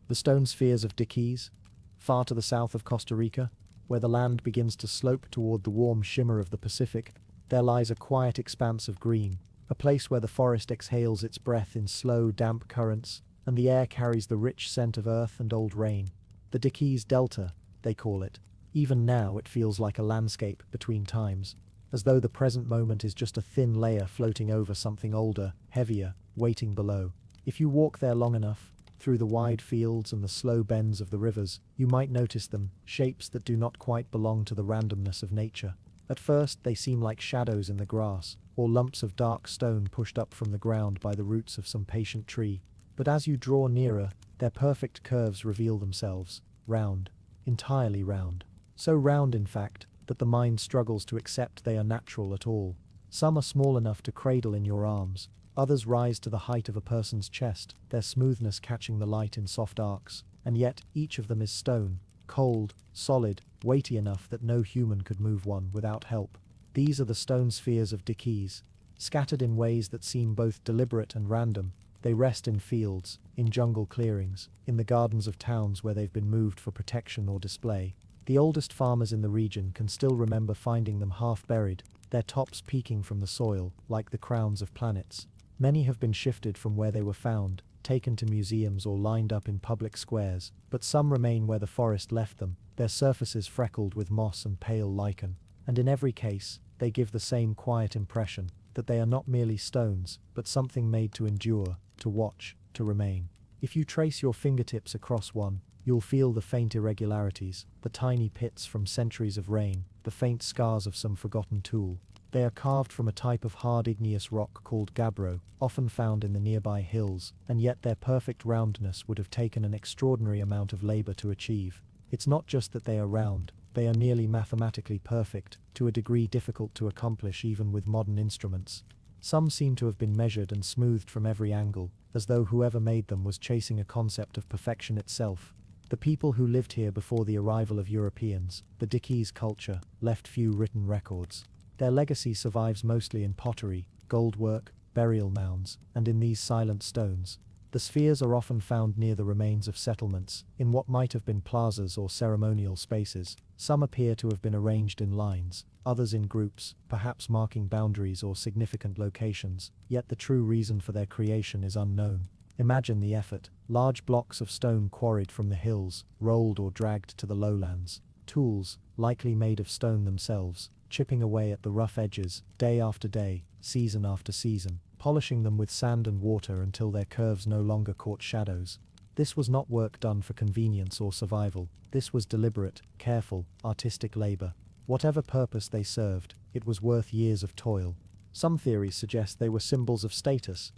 The stone spheres of Diquís, far to the south of Costa Rica, where the land begins to slope toward the warm shimmer of the Pacific, there lies a quiet expanse of green. A place where the forest exhales its breath in slow, damp currents, and the air carries the rich scent of earth and old rain. The Diquís Delta, they call it. Even now it feels like a landscape between times. as though the present moment is just a thin layer floating over something older, heavier, waiting below. If you walk there long enough, through the wide fields and the slow bends of the rivers, you might notice them, shapes that do not quite belong to the randomness of nature. At first they seem like shadows in the grass, or lumps of dark stone pushed up from the ground by the roots of some patient tree. But as you draw nearer, their perfect curves reveal themselves, round, entirely round. So round, in fact, that the mind struggles to accept they are natural at all. Some are small enough to cradle in your arms, others rise to the height of a person's chest, their smoothness catching the light in soft arcs, and yet each of them is stone, cold, solid, weighty enough that no human could move one without help. These are the stone spheres of Dickies. Scattered in ways that seem both deliberate and random, they rest in fields, in jungle clearings, in the gardens of towns where they've been moved for protection or display. The oldest farmers in the region can still remember finding them half buried, their tops peeking from the soil, like the crowns of planets. Many have been shifted from where they were found, taken to museums or lined up in public squares, but some remain where the forest left them, their surfaces freckled with moss and pale lichen. And in every case, they give the same quiet impression, that they are not merely stones, but something made to endure, to watch, to remain. If you trace your fingertips across one, you'll feel the faint irregularities, the tiny pits from centuries of rain, the faint scars of some forgotten tool. They are carved from a type of hard igneous rock called gabbro, often found in the nearby hills, and yet their perfect roundness would have taken an extraordinary amount of labor to achieve. It's not just that they are round, they are nearly mathematically perfect, to a degree difficult to accomplish even with modern instruments. Some seem to have been measured and smoothed from every angle, as though whoever made them was chasing a concept of perfection itself. The people who lived here before the arrival of Europeans, the Dickies culture, left few written records. Their legacy survives mostly in pottery, goldwork, burial mounds, and in these silent stones. The spheres are often found near the remains of settlements, in what might have been plazas or ceremonial spaces. Some appear to have been arranged in lines, others in groups, perhaps marking boundaries or significant locations, yet the true reason for their creation is unknown. Imagine the effort: large blocks of stone quarried from the hills, rolled or dragged to the lowlands. Tools, likely made of stone themselves, chipping away at the rough edges, day after day, season after season, polishing them with sand and water until their curves no longer caught shadows. This was not work done for convenience or survival. This was deliberate, careful, artistic labor. Whatever purpose they served, it was worth years of toil. Some theories suggest they were symbols of status,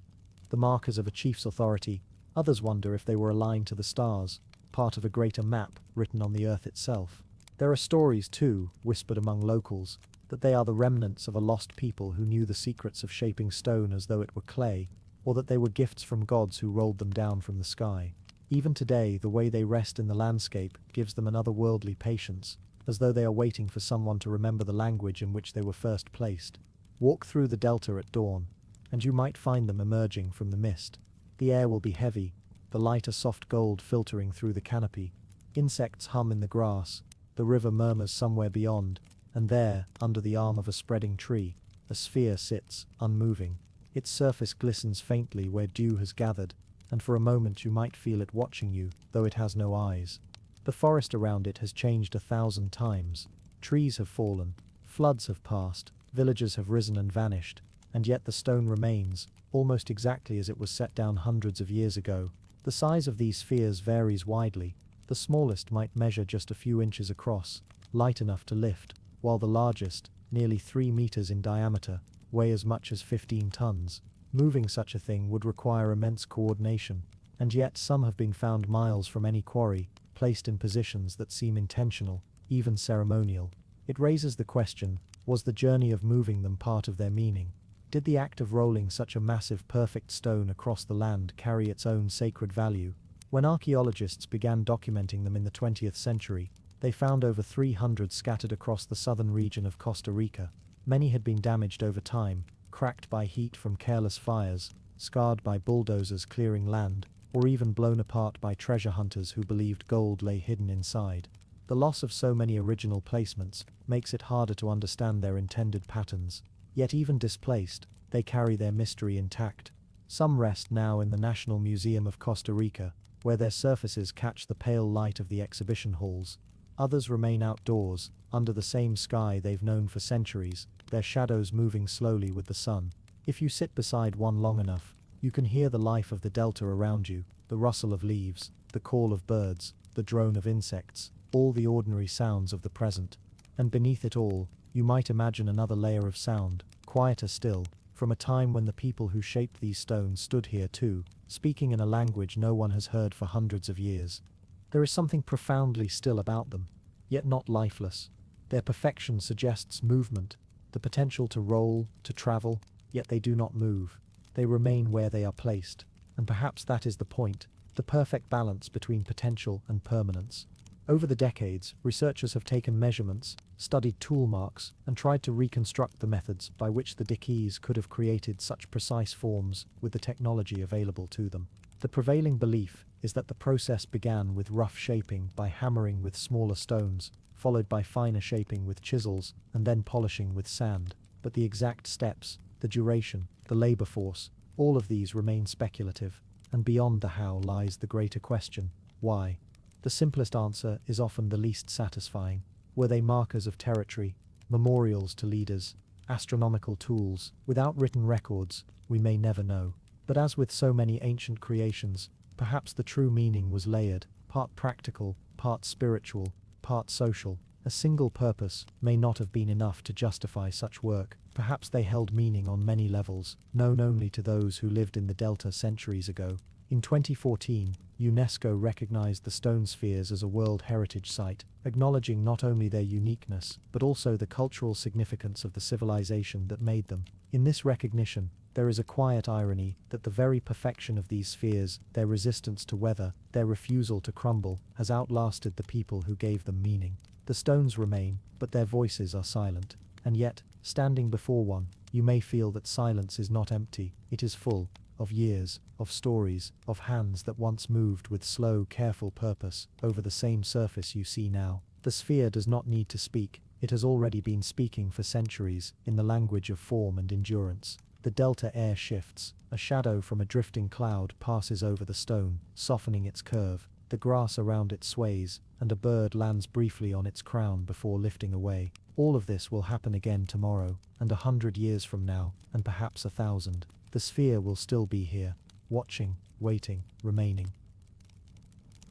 the markers of a chief's authority. Others wonder if they were aligned to the stars, part of a greater map written on the earth itself. There are stories, too, whispered among locals, that they are the remnants of a lost people who knew the secrets of shaping stone as though it were clay, or that they were gifts from gods who rolled them down from the sky. Even today, the way they rest in the landscape gives them an otherworldly patience, as though they are waiting for someone to remember the language in which they were first placed. Walk through the delta at dawn, and you might find them emerging from the mist. The air will be heavy, the light a soft gold filtering through the canopy. Insects hum in the grass, the river murmurs somewhere beyond, and there, under the arm of a spreading tree, a sphere sits, unmoving. Its surface glistens faintly where dew has gathered, and for a moment you might feel it watching you, though it has no eyes. The forest around it has changed 1,000 times. Trees have fallen, floods have passed, villages have risen and vanished, and yet the stone remains, almost exactly as it was set down hundreds of years ago. The size of these spheres varies widely. The smallest might measure just a few inches across, light enough to lift, while the largest, nearly 3 meters in diameter, weigh as much as 15 tons. Moving such a thing would require immense coordination, and yet some have been found miles from any quarry, placed in positions that seem intentional, even ceremonial. It raises the question, was the journey of moving them part of their meaning? Did the act of rolling such a massive perfect stone across the land carry its own sacred value? When archaeologists began documenting them in the 20th century, they found over 300 scattered across the southern region of Costa Rica. Many had been damaged over time, cracked by heat from careless fires, scarred by bulldozers clearing land, or even blown apart by treasure hunters who believed gold lay hidden inside. The loss of so many original placements makes it harder to understand their intended patterns. Yet even displaced, they carry their mystery intact. Some rest now in the National Museum of Costa Rica, where their surfaces catch the pale light of the exhibition halls. Others remain outdoors, under the same sky they've known for centuries, their shadows moving slowly with the sun. If you sit beside one long enough, you can hear the life of the delta around you, the rustle of leaves, the call of birds, the drone of insects, all the ordinary sounds of the present. And beneath it all, you might imagine another layer of sound, quieter still, from a time when the people who shaped these stones stood here too, speaking in a language no one has heard for hundreds of years. There is something profoundly still about them, yet not lifeless. Their perfection suggests movement, the potential to roll, to travel, yet they do not move. They remain where they are placed, and perhaps that is the point, the perfect balance between potential and permanence. Over the decades, researchers have taken measurements, studied tool marks, and tried to reconstruct the methods by which the Dickees could have created such precise forms with the technology available to them. The prevailing belief is that the process began with rough shaping by hammering with smaller stones, followed by finer shaping with chisels, and then polishing with sand. But the exact steps, the duration, the labor force, all of these remain speculative, and beyond the how lies the greater question: why? The simplest answer is often the least satisfying. Were they markers of territory, memorials to leaders, astronomical tools? Without written records, we may never know. But as with so many ancient creations, perhaps the true meaning was layered, part practical, part spiritual, part social. A single purpose may not have been enough to justify such work. Perhaps they held meaning on many levels, known only to those who lived in the Delta centuries ago. In 2014, UNESCO recognized the stone spheres as a World Heritage Site, acknowledging not only their uniqueness, but also the cultural significance of the civilization that made them. In this recognition, there is a quiet irony that the very perfection of these spheres, their resistance to weather, their refusal to crumble, has outlasted the people who gave them meaning. The stones remain, but their voices are silent. And yet, standing before one, you may feel that silence is not empty, it is full of years, of stories, of hands that once moved with slow, careful purpose over the same surface you see now. The sphere does not need to speak, it has already been speaking for centuries, in the language of form and endurance. The delta air shifts, a shadow from a drifting cloud passes over the stone, softening its curve. The grass around it sways, and a bird lands briefly on its crown before lifting away. All of this will happen again tomorrow, and 100 years from now, and perhaps 1,000. The sphere will still be here, watching, waiting, remaining.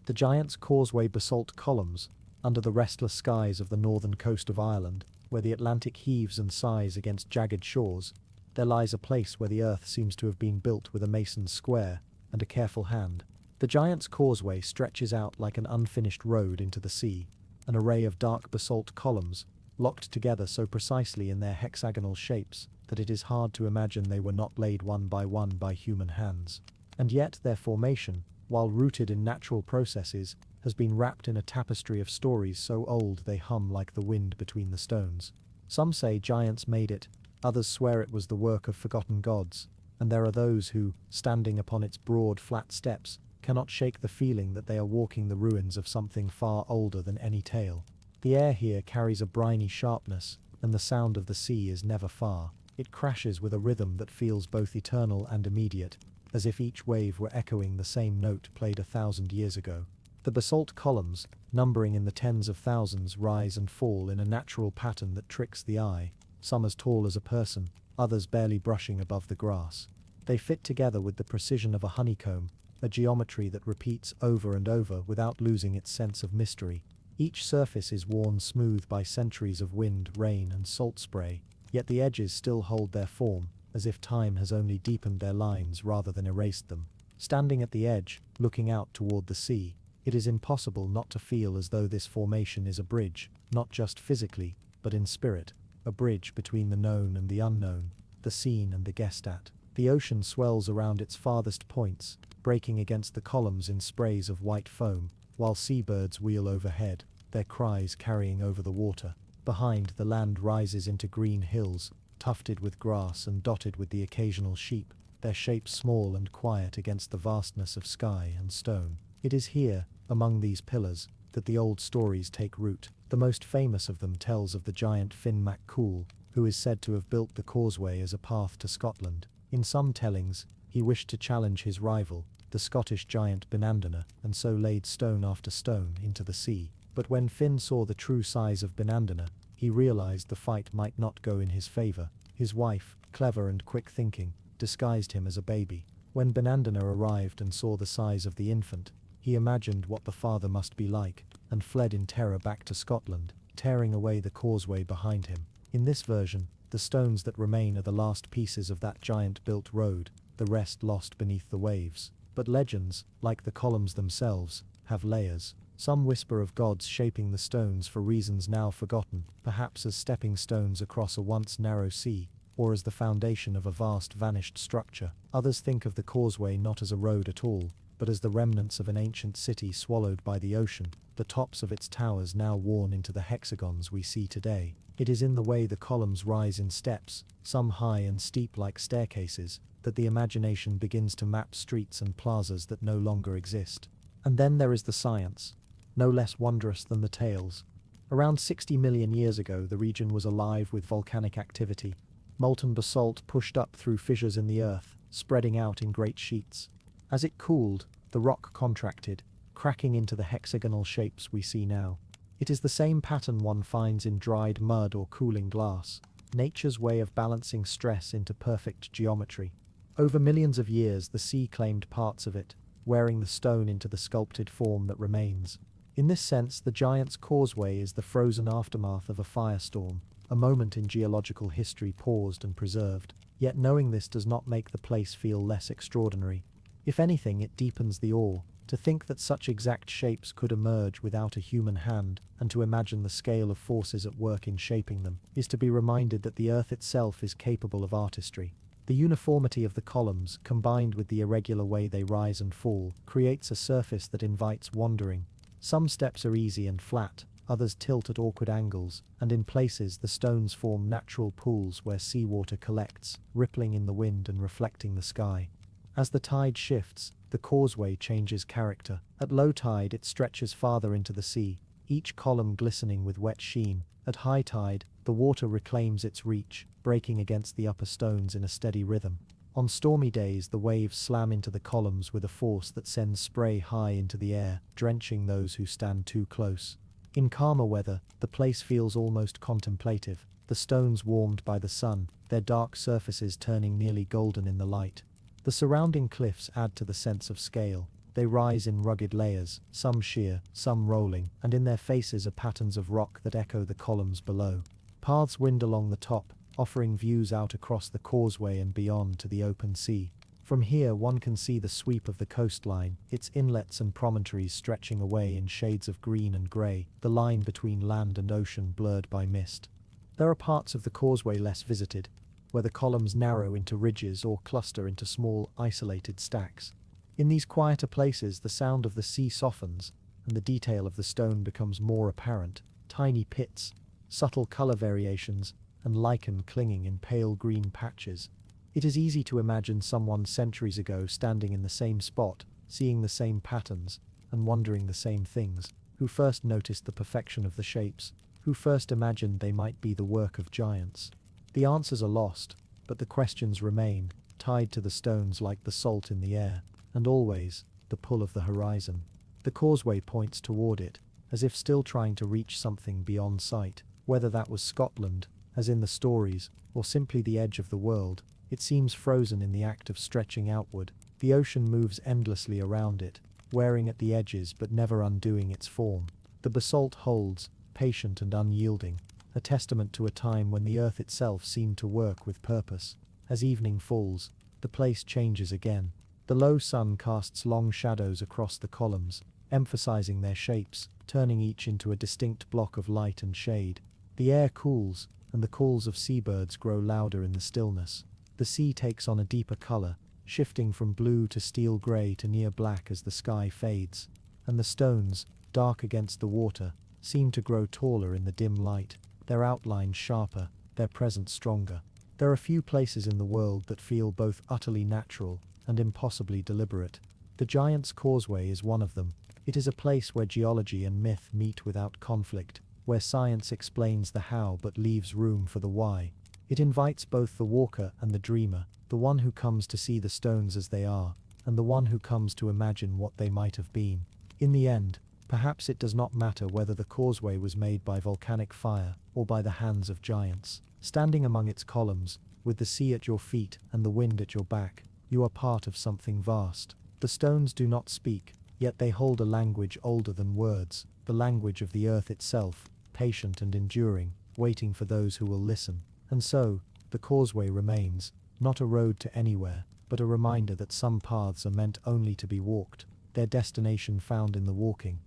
The Giant's Causeway basalt columns, under the restless skies of the northern coast of Ireland, where the Atlantic heaves and sighs against jagged shores, there lies a place where the earth seems to have been built with a mason's square and a careful hand. The Giant's Causeway stretches out like an unfinished road into the sea, an array of dark basalt columns, locked together so precisely in their hexagonal shapes that it is hard to imagine they were not laid one by human hands. And yet their formation, while rooted in natural processes, has been wrapped in a tapestry of stories so old they hum like the wind between the stones. Some say giants made it, others swear it was the work of forgotten gods, and there are those who, standing upon its broad flat steps, cannot shake the feeling that they are walking the ruins of something far older than any tale. The air here carries a briny sharpness, and the sound of the sea is never far. It crashes with a rhythm that feels both eternal and immediate, as if each wave were echoing the same note played 1,000 years ago. The basalt columns, numbering in the tens of thousands, rise and fall in a natural pattern that tricks the eye, some as tall as a person, others barely brushing above the grass. They fit together with the precision of a honeycomb, a geometry that repeats over and over without losing its sense of mystery. Each surface is worn smooth by centuries of wind, rain, and salt spray, yet the edges still hold their form, as if time has only deepened their lines rather than erased them. Standing at the edge, looking out toward the sea, it is impossible not to feel as though this formation is a bridge, not just physically, but in spirit, a bridge between the known and the unknown, the seen and the guessed at. The ocean swells around its farthest points, breaking against the columns in sprays of white foam, while seabirds wheel overhead, their cries carrying over the water. Behind, the land rises into green hills, tufted with grass and dotted with the occasional sheep, their shapes small and quiet against the vastness of sky and stone. It is here, among these pillars, that the old stories take root. The most famous of them tells of the giant Finn mac Cool, who is said to have built the causeway as a path to Scotland. In some tellings, he wished to challenge his rival, the Scottish giant Benandana, and so laid stone after stone into the sea. But when Finn saw the true size of Benandana, he he realized the fight might not go in his favor. His wife, clever and quick-thinking, disguised him as a baby. When Benandana arrived and saw the size of the infant, he imagined what the father must be like, and fled in terror back to Scotland, tearing away the causeway behind him. In this version, the stones that remain are the last pieces of that giant-built road, the rest lost beneath the waves. But legends, like the columns themselves, have layers. Some whisper of gods shaping the stones for reasons now forgotten, perhaps as stepping stones across a once narrow sea, or as the foundation of a vast vanished structure. Others think of the causeway not as a road at all, but as the remnants of an ancient city swallowed by the ocean, the tops of its towers now worn into the hexagons we see today. It is in the way the columns rise in steps, some high and steep like staircases, that the imagination begins to map streets and plazas that no longer exist. And then there is the science, no less wondrous than the tales. Around 60 million years ago, the region was alive with volcanic activity. Molten basalt pushed up through fissures in the earth, spreading out in great sheets. As it cooled, the rock contracted, cracking into the hexagonal shapes we see now. It is the same pattern one finds in dried mud or cooling glass, nature's way of balancing stress into perfect geometry. Over millions of years, the sea claimed parts of it, wearing the stone into the sculpted form that remains. In this sense, the Giant's Causeway is the frozen aftermath of a firestorm, a moment in geological history paused and preserved. Yet knowing this does not make the place feel less extraordinary. If anything, it deepens the awe. To think that such exact shapes could emerge without a human hand, and to imagine the scale of forces at work in shaping them, is to be reminded that the earth itself is capable of artistry. The uniformity of the columns, combined with the irregular way they rise and fall, creates a surface that invites wandering. Some steps are easy and flat, others tilt at awkward angles, and in places the stones form natural pools where seawater collects, rippling in the wind and reflecting the sky. As the tide shifts, the causeway changes character. At low tide it stretches farther into the sea, each column glistening with wet sheen. At high tide, the water reclaims its reach, breaking against the upper stones in a steady rhythm. On stormy days, the waves slam into the columns with a force that sends spray high into the air, drenching those who stand too close. In calmer weather, the place feels almost contemplative, the stones warmed by the sun, their dark surfaces turning nearly golden in the light. The surrounding cliffs add to the sense of scale. They rise in rugged layers, some sheer, some rolling, and in their faces are patterns of rock that echo the columns below. Paths wind along the top, offering views out across the causeway and beyond to the open sea. From here one can see the sweep of the coastline, its inlets and promontories stretching away in shades of green and grey, the line between land and ocean blurred by mist. There are parts of the causeway less visited, where the columns narrow into ridges or cluster into small, isolated stacks. In these quieter places, the sound of the sea softens, and the detail of the stone becomes more apparent. Tiny pits, subtle color variations, and lichen clinging in pale green patches. It is easy to imagine someone centuries ago standing in the same spot, seeing the same patterns, and wondering the same things. Who first noticed the perfection of the shapes? Who first imagined they might be the work of giants? The answers are lost, but the questions remain, tied to the stones like the salt in the air, and always, the pull of the horizon. The causeway points toward it, as if still trying to reach something beyond sight. Whether that was Scotland, as in the stories, or simply the edge of the world, it seems frozen in the act of stretching outward. The ocean moves endlessly around it, wearing at the edges but never undoing its form. The basalt holds, patient and unyielding, a testament to a time when the earth itself seemed to work with purpose. As evening falls, the place changes again. The low sun casts long shadows across the columns, emphasizing their shapes, turning each into a distinct block of light and shade. The air cools, and the calls of seabirds grow louder in the stillness. The sea takes on a deeper color, shifting from blue to steel gray to near black as the sky fades, and the stones, dark against the water, seem to grow taller in the dim light, their outlines sharper, their presence stronger. There are few places in the world that feel both utterly natural and impossibly deliberate. The Giant's Causeway is one of them. It is a place where geology and myth meet without conflict, where science explains the how but leaves room for the why. It invites both the walker and the dreamer, the one who comes to see the stones as they are, and the one who comes to imagine what they might have been. In the end, Perhaps it does not matter whether the causeway was made by volcanic fire or by the hands of giants. Standing among its columns, with the sea at your feet and the wind at your back, you are part of something vast. The stones do not speak, yet they hold a language older than words, the language of the earth itself, patient and enduring, waiting for those who will listen. And so, the causeway remains, not a road to anywhere, but a reminder that some paths are meant only to be walked, their destination found in the walking.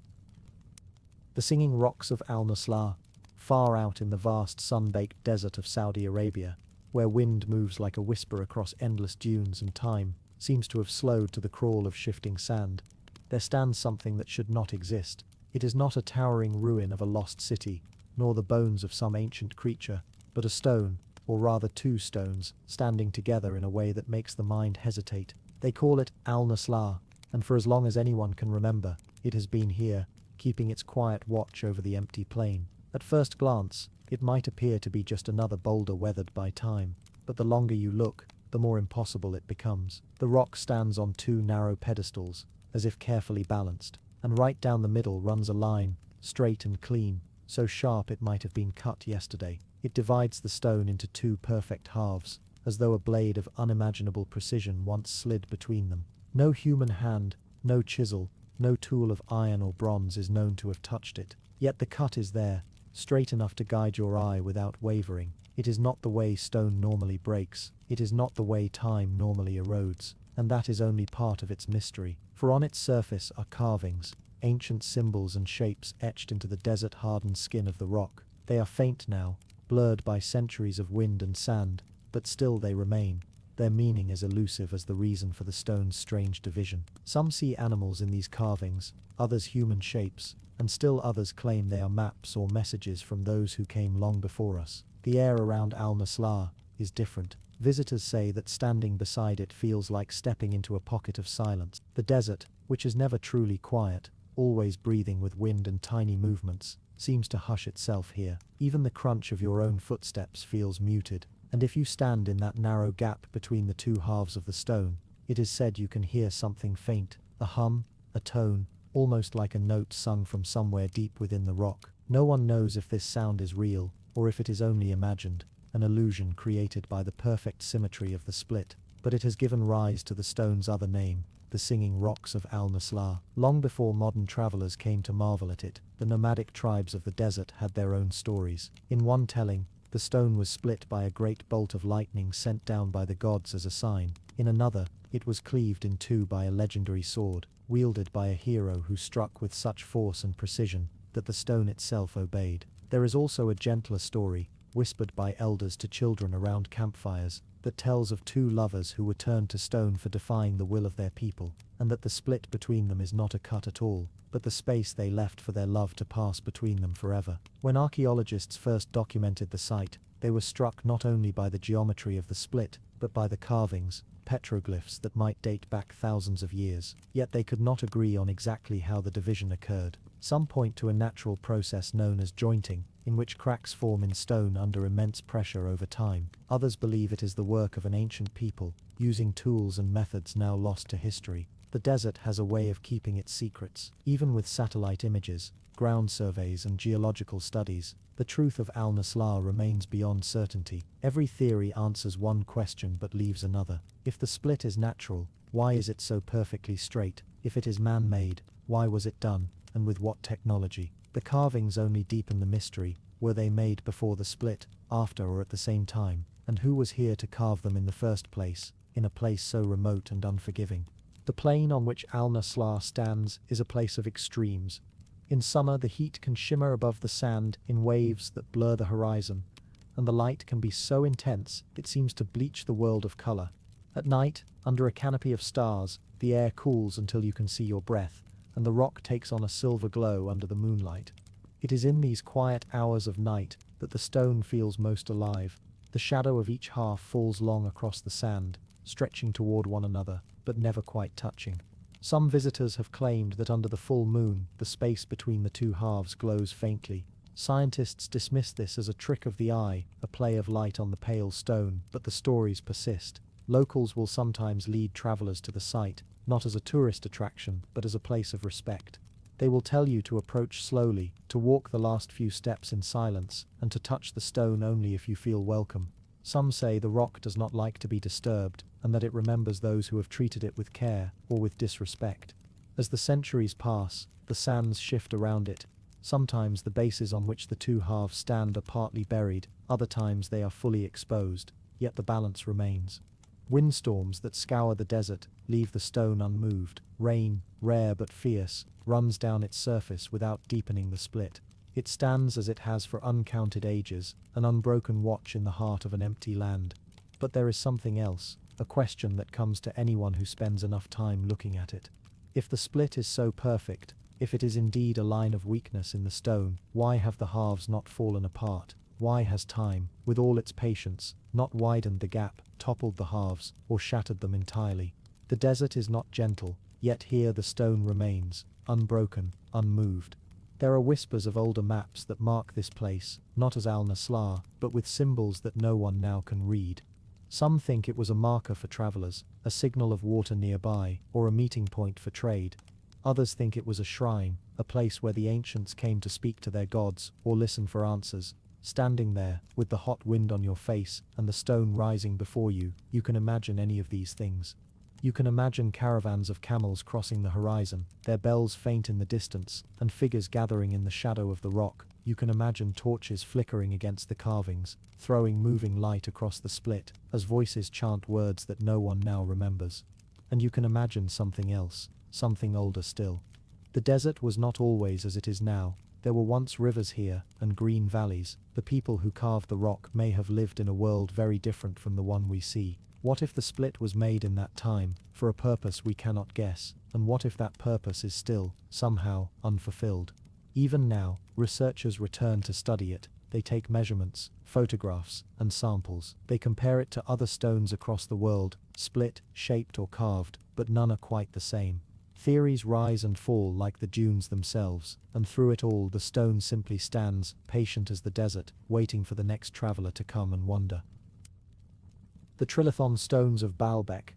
The singing rocks of Al-Nasla, far out in the vast sun-baked desert of Saudi Arabia, where wind moves like a whisper across endless dunes and time seems to have slowed to the crawl of shifting sand, there stands something that should not exist. It is not a towering ruin of a lost city, nor the bones of some ancient creature, but a stone, or rather two stones, standing together in a way that makes the mind hesitate. They call it Al-Nasla, and for as long as anyone can remember, it has been here, keeping its quiet watch over the empty plain. At first glance, it might appear to be just another boulder weathered by time, but the longer you look, the more impossible it becomes. The rock stands on two narrow pedestals, as if carefully balanced, and right down the middle runs a line, straight and clean, so sharp it might have been cut yesterday. It divides the stone into two perfect halves, as though a blade of unimaginable precision once slid between them. No human hand, no chisel, no tool of iron or bronze is known to have touched it. Yet the cut is there, straight enough to guide your eye without wavering. It is not the way stone normally breaks, it is not the way time normally erodes, and that is only part of its mystery. For on its surface are carvings, ancient symbols and shapes etched into the desert-hardened skin of the rock. They are faint now, blurred by centuries of wind and sand, but still they remain. Their meaning is elusive as the reason for the stone's strange division. Some see animals in these carvings, others human shapes, and still others claim they are maps or messages from those who came long before us. The air around Al-Nasla is different. Visitors say that standing beside it feels like stepping into a pocket of silence. The desert, which is never truly quiet, always breathing with wind and tiny movements, seems to hush itself here. Even the crunch of your own footsteps feels muted, and if you stand in that narrow gap between the two halves of the stone, it is said you can hear something faint, a hum, a tone, almost like a note sung from somewhere deep within the rock. No one knows if this sound is real, or if it is only imagined, an illusion created by the perfect symmetry of the split, but it has given rise to the stone's other name, the singing rocks of Al-Nasla. Long before modern travelers came to marvel at it, the nomadic tribes of the desert had their own stories. In one telling, the stone was split by a great bolt of lightning sent down by the gods as a sign. In another, it was cleaved in two by a legendary sword, wielded by a hero who struck with such force and precision that the stone itself obeyed. There is also a gentler story, whispered by elders to children around campfires, that tells of two lovers who were turned to stone for defying the will of their people, and that the split between them is not a cut at all, but the space they left for their love to pass between them forever. When archaeologists first documented the site, they were struck not only by the geometry of the split, but by the carvings, petroglyphs that might date back thousands of years. Yet they could not agree on exactly how the division occurred. Some point to a natural process known as jointing, in which cracks form in stone under immense pressure over time. Others believe it is the work of an ancient people, using tools and methods now lost to history. The desert has a way of keeping its secrets. Even with satellite images, ground surveys and geological studies, the truth of Al-Nasla remains beyond certainty. Every theory answers one question but leaves another. If the split is natural, why is it so perfectly straight? If it is man-made, why was it done, and with what technology? The carvings only deepen the mystery. Were they made before the split, after, or at the same time? And who was here to carve them in the first place, in a place so remote and unforgiving? The plain on which Al-Nasla stands is a place of extremes. In summer, the heat can shimmer above the sand in waves that blur the horizon, and the light can be so intense it seems to bleach the world of color. At night, under a canopy of stars, the air cools until you can see your breath, and the rock takes on a silver glow under the moonlight. It is in these quiet hours of night that the stone feels most alive. The shadow of each half falls long across the sand, stretching toward one another, but never quite touching. Some visitors have claimed that under the full moon, the space between the two halves glows faintly. Scientists dismiss this as a trick of the eye, a play of light on the pale stone, but the stories persist. Locals will sometimes lead travelers to the site, not as a tourist attraction, but as a place of respect. They will tell you to approach slowly, to walk the last few steps in silence, and to touch the stone only if you feel welcome. Some say the rock does not like to be disturbed, and that it remembers those who have treated it with care, or with disrespect. As the centuries pass, the sands shift around it. Sometimes the bases on which the two halves stand are partly buried, other times they are fully exposed, yet the balance remains. Windstorms that scour the desert leave the stone unmoved. Rain, rare but fierce, runs down its surface without deepening the split. It stands as it has for uncounted ages, an unbroken watch in the heart of an empty land. But there is something else, a question that comes to anyone who spends enough time looking at it. If the split is so perfect, if it is indeed a line of weakness in the stone, why have the halves not fallen apart? Why has time, with all its patience, not widened the gap, toppled the halves, or shattered them entirely? The desert is not gentle, yet here the stone remains, unbroken, unmoved. There are whispers of older maps that mark this place, not as Al-Naslar, but with symbols that no one now can read. Some think it was a marker for travelers, a signal of water nearby, or a meeting point for trade. Others think it was a shrine, a place where the ancients came to speak to their gods, or listen for answers. Standing there, with the hot wind on your face, and the stone rising before you, you can imagine any of these things. You can imagine caravans of camels crossing the horizon, their bells faint in the distance, and figures gathering in the shadow of the rock. You can imagine torches flickering against the carvings, throwing moving light across the split, as voices chant words that no one now remembers. And you can imagine something else, something older still. The desert was not always as it is now. There were once rivers here, and green valleys. The people who carved the rock may have lived in a world very different from the one we see. What if the split was made in that time, for a purpose we cannot guess, and what if that purpose is still, somehow, unfulfilled? Even now, researchers return to study it. They take measurements, photographs, and samples. They compare it to other stones across the world, split, shaped or carved, but none are quite the same. Theories rise and fall like the dunes themselves, and through it all the stone simply stands, patient as the desert, waiting for the next traveler to come and wonder. The Trilithon stones of Baalbek,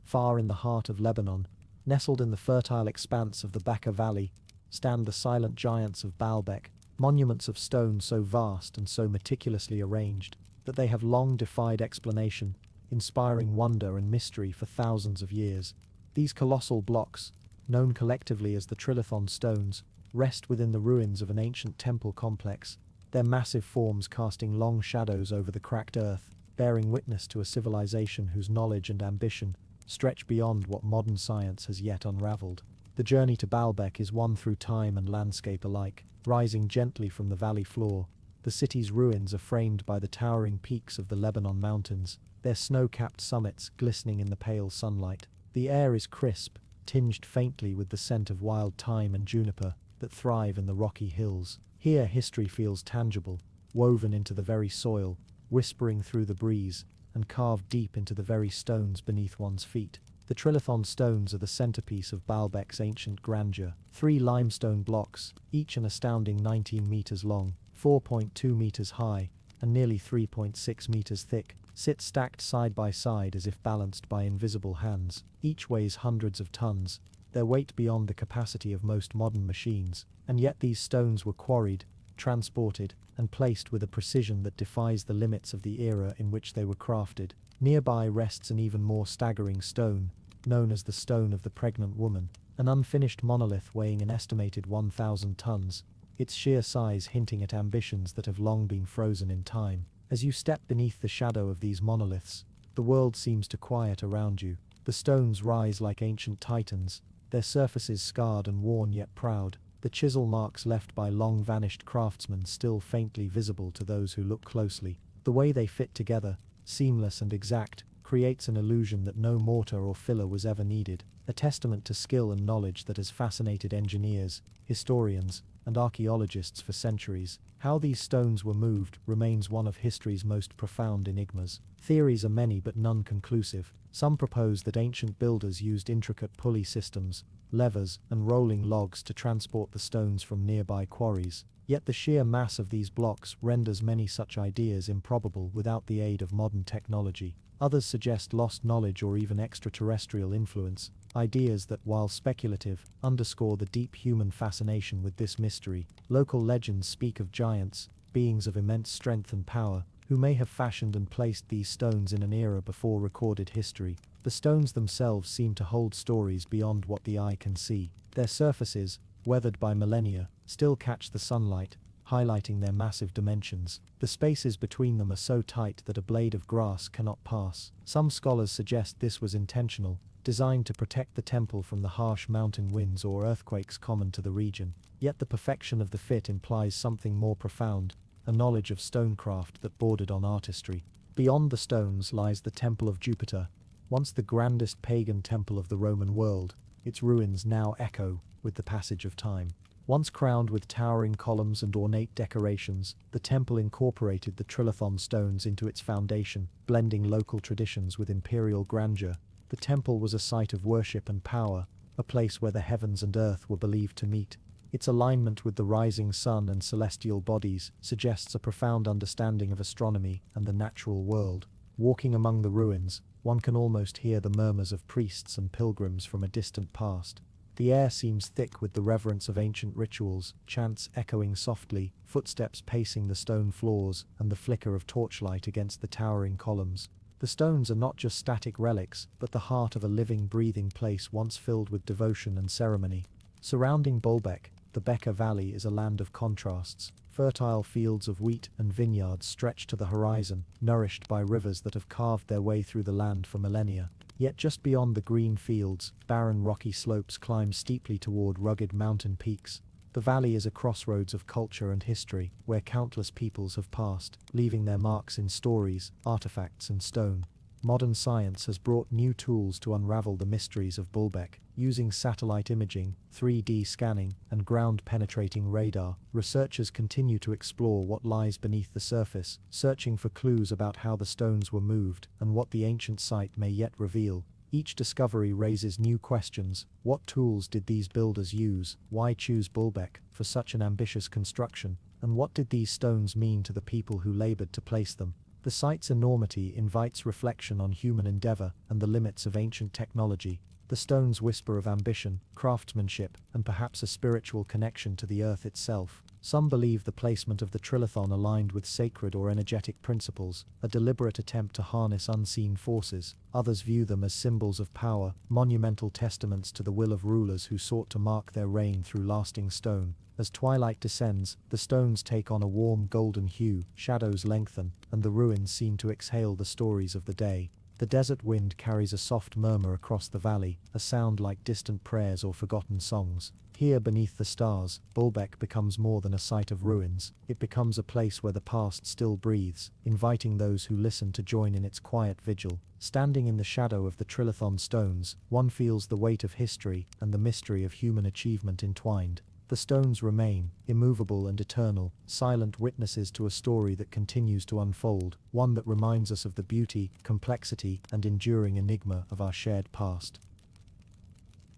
far in the heart of Lebanon, nestled in the fertile expanse of the Bekaa Valley, stand the silent giants of Baalbek, monuments of stone so vast and so meticulously arranged that they have long defied explanation, inspiring wonder and mystery for thousands of years. These colossal blocks, known collectively as the Trilithon stones, rest within the ruins of an ancient temple complex, their massive forms casting long shadows over the cracked earth, bearing witness to a civilization whose knowledge and ambition stretch beyond what modern science has yet unraveled. The journey to Baalbek is one through time and landscape alike. Rising gently from the valley floor, the city's ruins are framed by the towering peaks of the Lebanon mountains, their snow-capped summits glistening in the pale sunlight. The air is crisp, tinged faintly with the scent of wild thyme and juniper that thrive in the rocky hills. Here history feels tangible, woven into the very soil, whispering through the breeze, and carved deep into the very stones beneath one's feet. The Trilithon stones are the centerpiece of Baalbek's ancient grandeur. 3 limestone blocks, each an astounding 19 meters long, 4.2 meters high, and nearly 3.6 meters thick, sit stacked side by side as if balanced by invisible hands. Each weighs hundreds of tons, their weight beyond the capacity of most modern machines, and yet these stones were quarried, transported, and placed with a precision that defies the limits of the era in which they were crafted. Nearby rests an even more staggering stone, known as the Stone of the Pregnant Woman, an unfinished monolith weighing an estimated 1,000 tons, its sheer size hinting at ambitions that have long been frozen in time. As you step beneath the shadow of these monoliths, the world seems to quiet around you. The stones rise like ancient titans, their surfaces scarred and worn yet proud, the chisel marks left by long-vanished craftsmen still faintly visible to those who look closely. The way they fit together, seamless and exact, creates an illusion that no mortar or filler was ever needed, a testament to skill and knowledge that has fascinated engineers, historians, and archaeologists for centuries. How these stones were moved remains one of history's most profound enigmas. Theories are many but none conclusive. Some propose that ancient builders used intricate pulley systems, levers, and rolling logs to transport the stones from nearby quarries. Yet the sheer mass of these blocks renders many such ideas improbable without the aid of modern technology. Others suggest lost knowledge or even extraterrestrial influence, ideas that, while speculative, underscore the deep human fascination with this mystery. Local legends speak of giants, beings of immense strength and power, who may have fashioned and placed these stones in an era before recorded history. The stones themselves seem to hold stories beyond what the eye can see. Their surfaces, weathered by millennia, still catch the sunlight, highlighting their massive dimensions. The spaces between them are so tight that a blade of grass cannot pass. Some scholars suggest this was intentional, designed to protect the temple from the harsh mountain winds or earthquakes common to the region. Yet the perfection of the fit implies something more profound, a knowledge of stonecraft that bordered on artistry. Beyond the stones lies the Temple of Jupiter, once the grandest pagan temple of the Roman world. Its ruins now echo with the passage of time. Once crowned with towering columns and ornate decorations, the temple incorporated the trilithon stones into its foundation, blending local traditions with imperial grandeur. The temple was a site of worship and power, a place where the heavens and earth were believed to meet. Its alignment with the rising sun and celestial bodies suggests a profound understanding of astronomy and the natural world. Walking among the ruins, one can almost hear the murmurs of priests and pilgrims from a distant past. The air seems thick with the reverence of ancient rituals, chants echoing softly, footsteps pacing the stone floors, and the flicker of torchlight against the towering columns. The stones are not just static relics, but the heart of a living, breathing place once filled with devotion and ceremony. Surrounding Baalbek, the Bekaa Valley is a land of contrasts. Fertile fields of wheat and vineyards stretch to the horizon, nourished by rivers that have carved their way through the land for millennia. Yet just beyond the green fields, barren rocky slopes climb steeply toward rugged mountain peaks. The valley is a crossroads of culture and history, where countless peoples have passed, leaving their marks in stories, artifacts, and stone. Modern science has brought new tools to unravel the mysteries of Baalbek. Using satellite imaging, 3D scanning, and ground-penetrating radar, researchers continue to explore what lies beneath the surface, searching for clues about how the stones were moved and what the ancient site may yet reveal. Each discovery raises new questions. What tools did these builders use? Why choose Baalbek for such an ambitious construction? And what did these stones mean to the people who labored to place them? The site's enormity invites reflection on human endeavor and the limits of ancient technology. The stones whisper of ambition, craftsmanship, and perhaps a spiritual connection to the earth itself. Some believe the placement of the trilithon aligned with sacred or energetic principles, a deliberate attempt to harness unseen forces. Others view them as symbols of power, monumental testaments to the will of rulers who sought to mark their reign through lasting stone. As twilight descends, the stones take on a warm golden hue, shadows lengthen, and the ruins seem to exhale the stories of the day. The desert wind carries a soft murmur across the valley, a sound like distant prayers or forgotten songs. Here beneath the stars, Baalbek becomes more than a site of ruins. It becomes a place where the past still breathes, inviting those who listen to join in its quiet vigil. Standing in the shadow of the trilithon stones, one feels the weight of history and the mystery of human achievement entwined. The stones remain, immovable and eternal, silent witnesses to a story that continues to unfold, one that reminds us of the beauty, complexity, and enduring enigma of our shared past.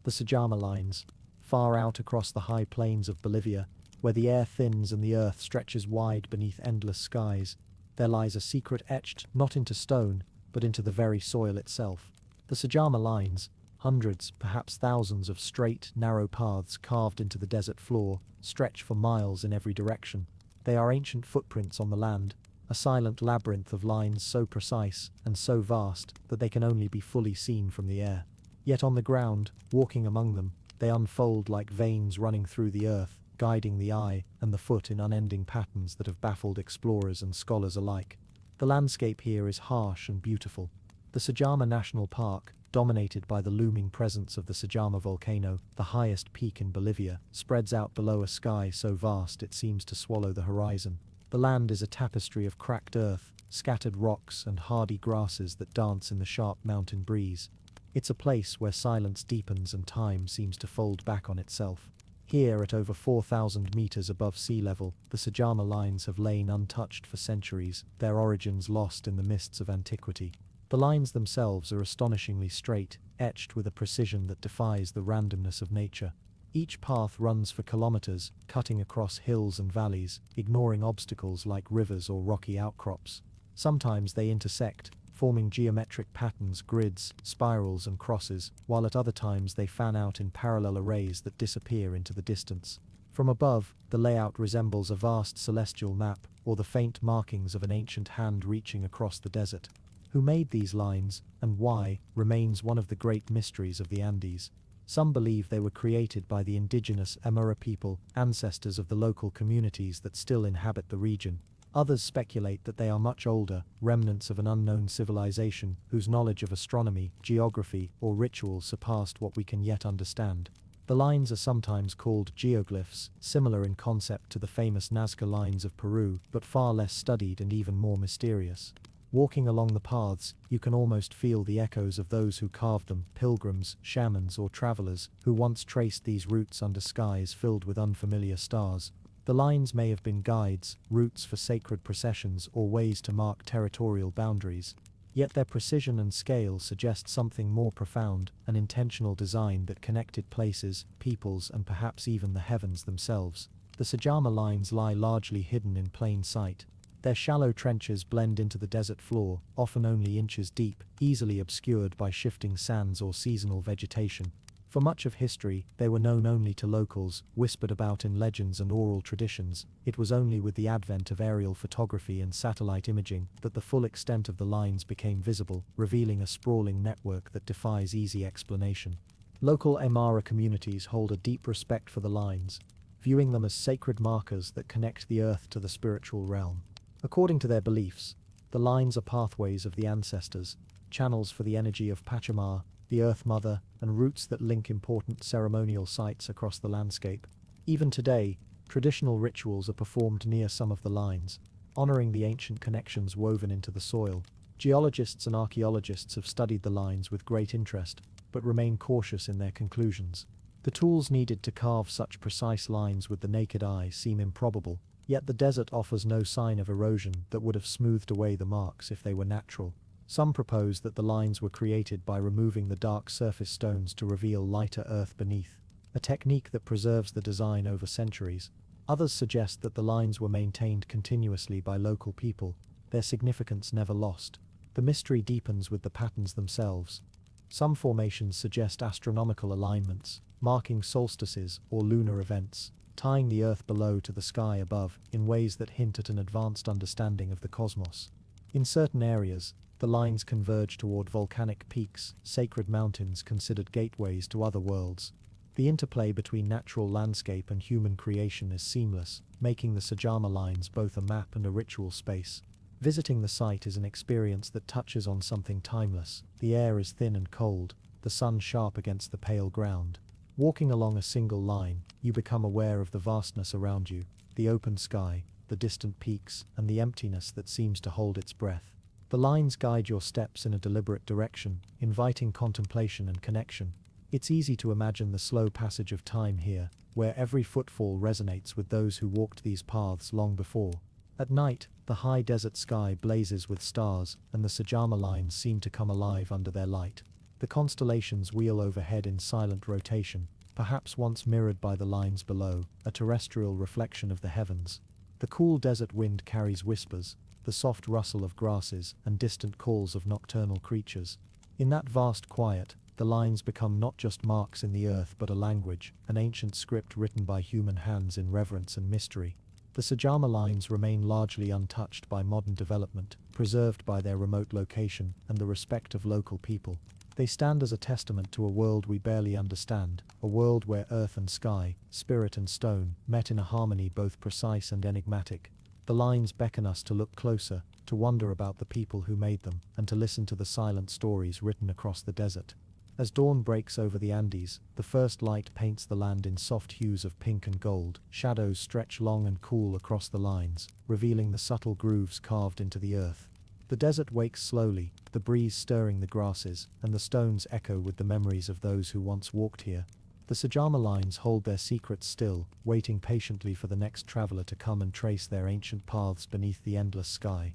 The Sajama Lines. Far out across the high plains of Bolivia, where the air thins and the earth stretches wide beneath endless skies, there lies a secret etched not into stone, but into the very soil itself. The Sajama Lines, hundreds, perhaps thousands of straight, narrow paths carved into the desert floor, stretch for miles in every direction. They are ancient footprints on the land, a silent labyrinth of lines so precise and so vast that they can only be fully seen from the air. Yet on the ground, walking among them, they unfold like veins running through the earth, guiding the eye and the foot in unending patterns that have baffled explorers and scholars alike. The landscape here is harsh and beautiful. The Sajama National Park, dominated by the looming presence of the Sajama volcano, the highest peak in Bolivia, spreads out below a sky so vast it seems to swallow the horizon. The land is a tapestry of cracked earth, scattered rocks, and hardy grasses that dance in the sharp mountain breeze. It's a place where silence deepens and time seems to fold back on itself. Here, at over 4,000 meters above sea level, the Sajama Lines have lain untouched for centuries, their origins lost in the mists of antiquity. The lines themselves are astonishingly straight, etched with a precision that defies the randomness of nature. Each path runs for kilometers, cutting across hills and valleys, ignoring obstacles like rivers or rocky outcrops. Sometimes they intersect, forming geometric patterns, grids, spirals and crosses, while at other times they fan out in parallel arrays that disappear into the distance. From above, the layout resembles a vast celestial map, or the faint markings of an ancient hand reaching across the desert. Who made these lines, and why, remains one of the great mysteries of the Andes. Some believe they were created by the indigenous Aymara people, ancestors of the local communities that still inhabit the region. Others speculate that they are much older, remnants of an unknown civilization whose knowledge of astronomy, geography, or ritual surpassed what we can yet understand. The lines are sometimes called geoglyphs, similar in concept to the famous Nazca lines of Peru, but far less studied and even more mysterious. Walking along the paths, you can almost feel the echoes of those who carved them, pilgrims, shamans, or travelers, who once traced these routes under skies filled with unfamiliar stars. The lines may have been guides, routes for sacred processions, or ways to mark territorial boundaries. Yet their precision and scale suggest something more profound, an intentional design that connected places, peoples, and perhaps even the heavens themselves. The Sajama lines lie largely hidden in plain sight. Their shallow trenches blend into the desert floor, often only inches deep, easily obscured by shifting sands or seasonal vegetation. For much of history, they were known only to locals, whispered about in legends and oral traditions. It was only with the advent of aerial photography and satellite imaging that the full extent of the lines became visible, revealing a sprawling network that defies easy explanation. Local Aymara communities hold a deep respect for the lines, viewing them as sacred markers that connect the earth to the spiritual realm. According to their beliefs, the lines are pathways of the ancestors, channels for the energy of Pachamama, the Earth Mother, and routes that link important ceremonial sites across the landscape. Even today, traditional rituals are performed near some of the lines, honoring the ancient connections woven into the soil. Geologists and archaeologists have studied the lines with great interest, but remain cautious in their conclusions. The tools needed to carve such precise lines with the naked eye seem improbable, yet the desert offers no sign of erosion that would have smoothed away the marks if they were natural. Some propose that the lines were created by removing the dark surface stones to reveal lighter earth beneath, a technique that preserves the design over centuries. Others suggest that the lines were maintained continuously by local people, their significance never lost. The mystery deepens with the patterns themselves. Some formations suggest astronomical alignments, marking solstices or lunar events, tying the earth below to the sky above in ways that hint at an advanced understanding of the cosmos. In certain areas, the lines converge toward volcanic peaks, sacred mountains considered gateways to other worlds. The interplay between natural landscape and human creation is seamless, making the Sajama lines both a map and a ritual space. Visiting the site is an experience that touches on something timeless. The air is thin and cold, the sun sharp against the pale ground. Walking along a single line, you become aware of the vastness around you, the open sky, the distant peaks, and the emptiness that seems to hold its breath. The lines guide your steps in a deliberate direction, inviting contemplation and connection. It's easy to imagine the slow passage of time here, where every footfall resonates with those who walked these paths long before. At night, the high desert sky blazes with stars, and the Sajama lines seem to come alive under their light. The constellations wheel overhead in silent rotation, perhaps once mirrored by the lines below, a terrestrial reflection of the heavens. The cool desert wind carries whispers, the soft rustle of grasses, and distant calls of nocturnal creatures. In that vast quiet, the lines become not just marks in the earth but a language, an ancient script written by human hands in reverence and mystery. The Sajama lines remain largely untouched by modern development, preserved by their remote location and the respect of local people. They stand as a testament to a world we barely understand, a world where earth and sky, spirit and stone, met in a harmony both precise and enigmatic. The lines beckon us to look closer, to wonder about the people who made them, and to listen to the silent stories written across the desert. As dawn breaks over the Andes, the first light paints the land in soft hues of pink and gold. Shadows stretch long and cool across the lines, revealing the subtle grooves carved into the earth. The desert wakes slowly, the breeze stirring the grasses, and the stones echo with the memories of those who once walked here. The Sajama lines hold their secrets still, waiting patiently for the next traveler to come and trace their ancient paths beneath the endless sky.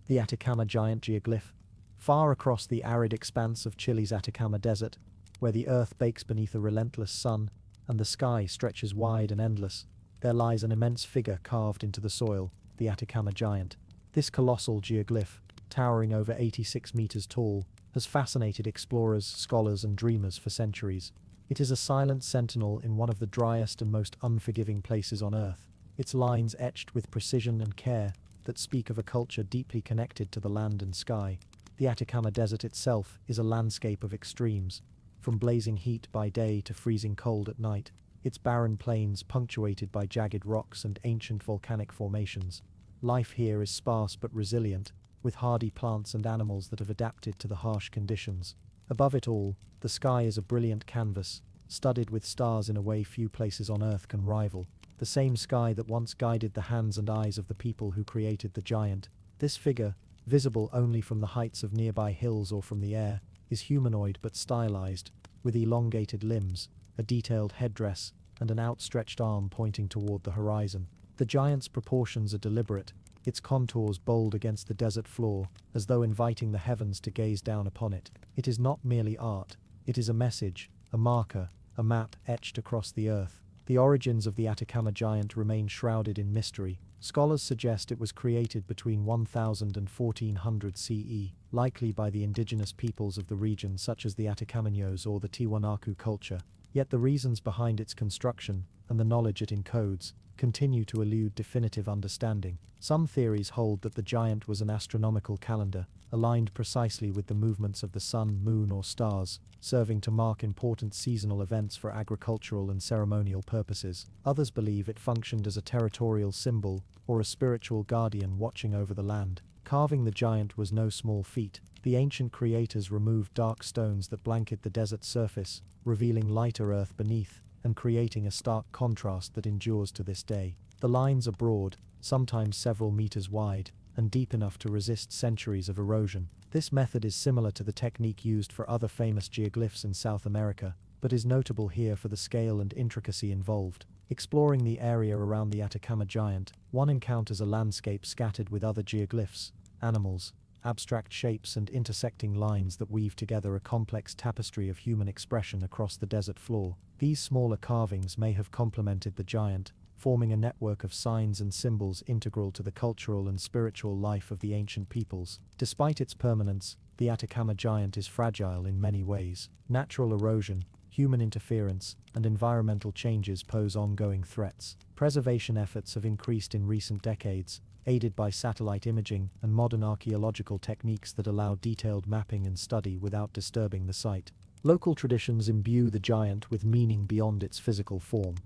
The Atacama Giant Geoglyph. Far across the arid expanse of Chile's Atacama Desert, where the earth bakes beneath a relentless sun, and the sky stretches wide and endless, there lies an immense figure carved into the soil, the Atacama Giant. This colossal geoglyph, towering over 86 meters tall, has fascinated explorers, scholars, and dreamers for centuries. It is a silent sentinel in one of the driest and most unforgiving places on Earth, its lines etched with precision and care that speak of a culture deeply connected to the land and sky. The Atacama Desert itself is a landscape of extremes, from blazing heat by day to freezing cold at night, its barren plains punctuated by jagged rocks and ancient volcanic formations. Life here is sparse but resilient, with hardy plants and animals that have adapted to the harsh conditions. Above it all, the sky is a brilliant canvas, studded with stars in a way few places on Earth can rival. The same sky that once guided the hands and eyes of the people who created the giant. This figure, visible only from the heights of nearby hills or from the air, is humanoid but stylized, with elongated limbs, a detailed headdress, and an outstretched arm pointing toward the horizon. The giant's proportions are deliberate, its contours bold against the desert floor, as though inviting the heavens to gaze down upon it. It is not merely art, it is a message, a marker, a map etched across the earth. The origins of the Atacama giant remain shrouded in mystery. Scholars suggest it was created between 1000 and 1400 CE, likely by the indigenous peoples of the region such as the Atacameños or the Tiwanaku culture. Yet the reasons behind its construction, and the knowledge it encodes, continue to elude definitive understanding. Some theories hold that the giant was an astronomical calendar, aligned precisely with the movements of the sun, moon, or stars, serving to mark important seasonal events for agricultural and ceremonial purposes. Others believe it functioned as a territorial symbol, or a spiritual guardian watching over the land. Carving the giant was no small feat. The ancient creators removed dark stones that blanket the desert surface, revealing lighter earth beneath, and creating a stark contrast that endures to this day. The lines are broad, sometimes several meters wide, and deep enough to resist centuries of erosion. This method is similar to the technique used for other famous geoglyphs in South America, but is notable here for the scale and intricacy involved. Exploring the area around the Atacama giant, one encounters a landscape scattered with other geoglyphs, animals, abstract shapes, and intersecting lines that weave together a complex tapestry of human expression across the desert floor. These smaller carvings may have complemented the giant, forming a network of signs and symbols integral to the cultural and spiritual life of the ancient peoples. Despite its permanence, the Atacama giant is fragile in many ways. Natural erosion, human interference, and environmental changes pose ongoing threats. Preservation efforts have increased in recent decades, aided by satellite imaging and modern archaeological techniques that allow detailed mapping and study without disturbing the site. Local traditions imbue the giant with meaning beyond its physical form.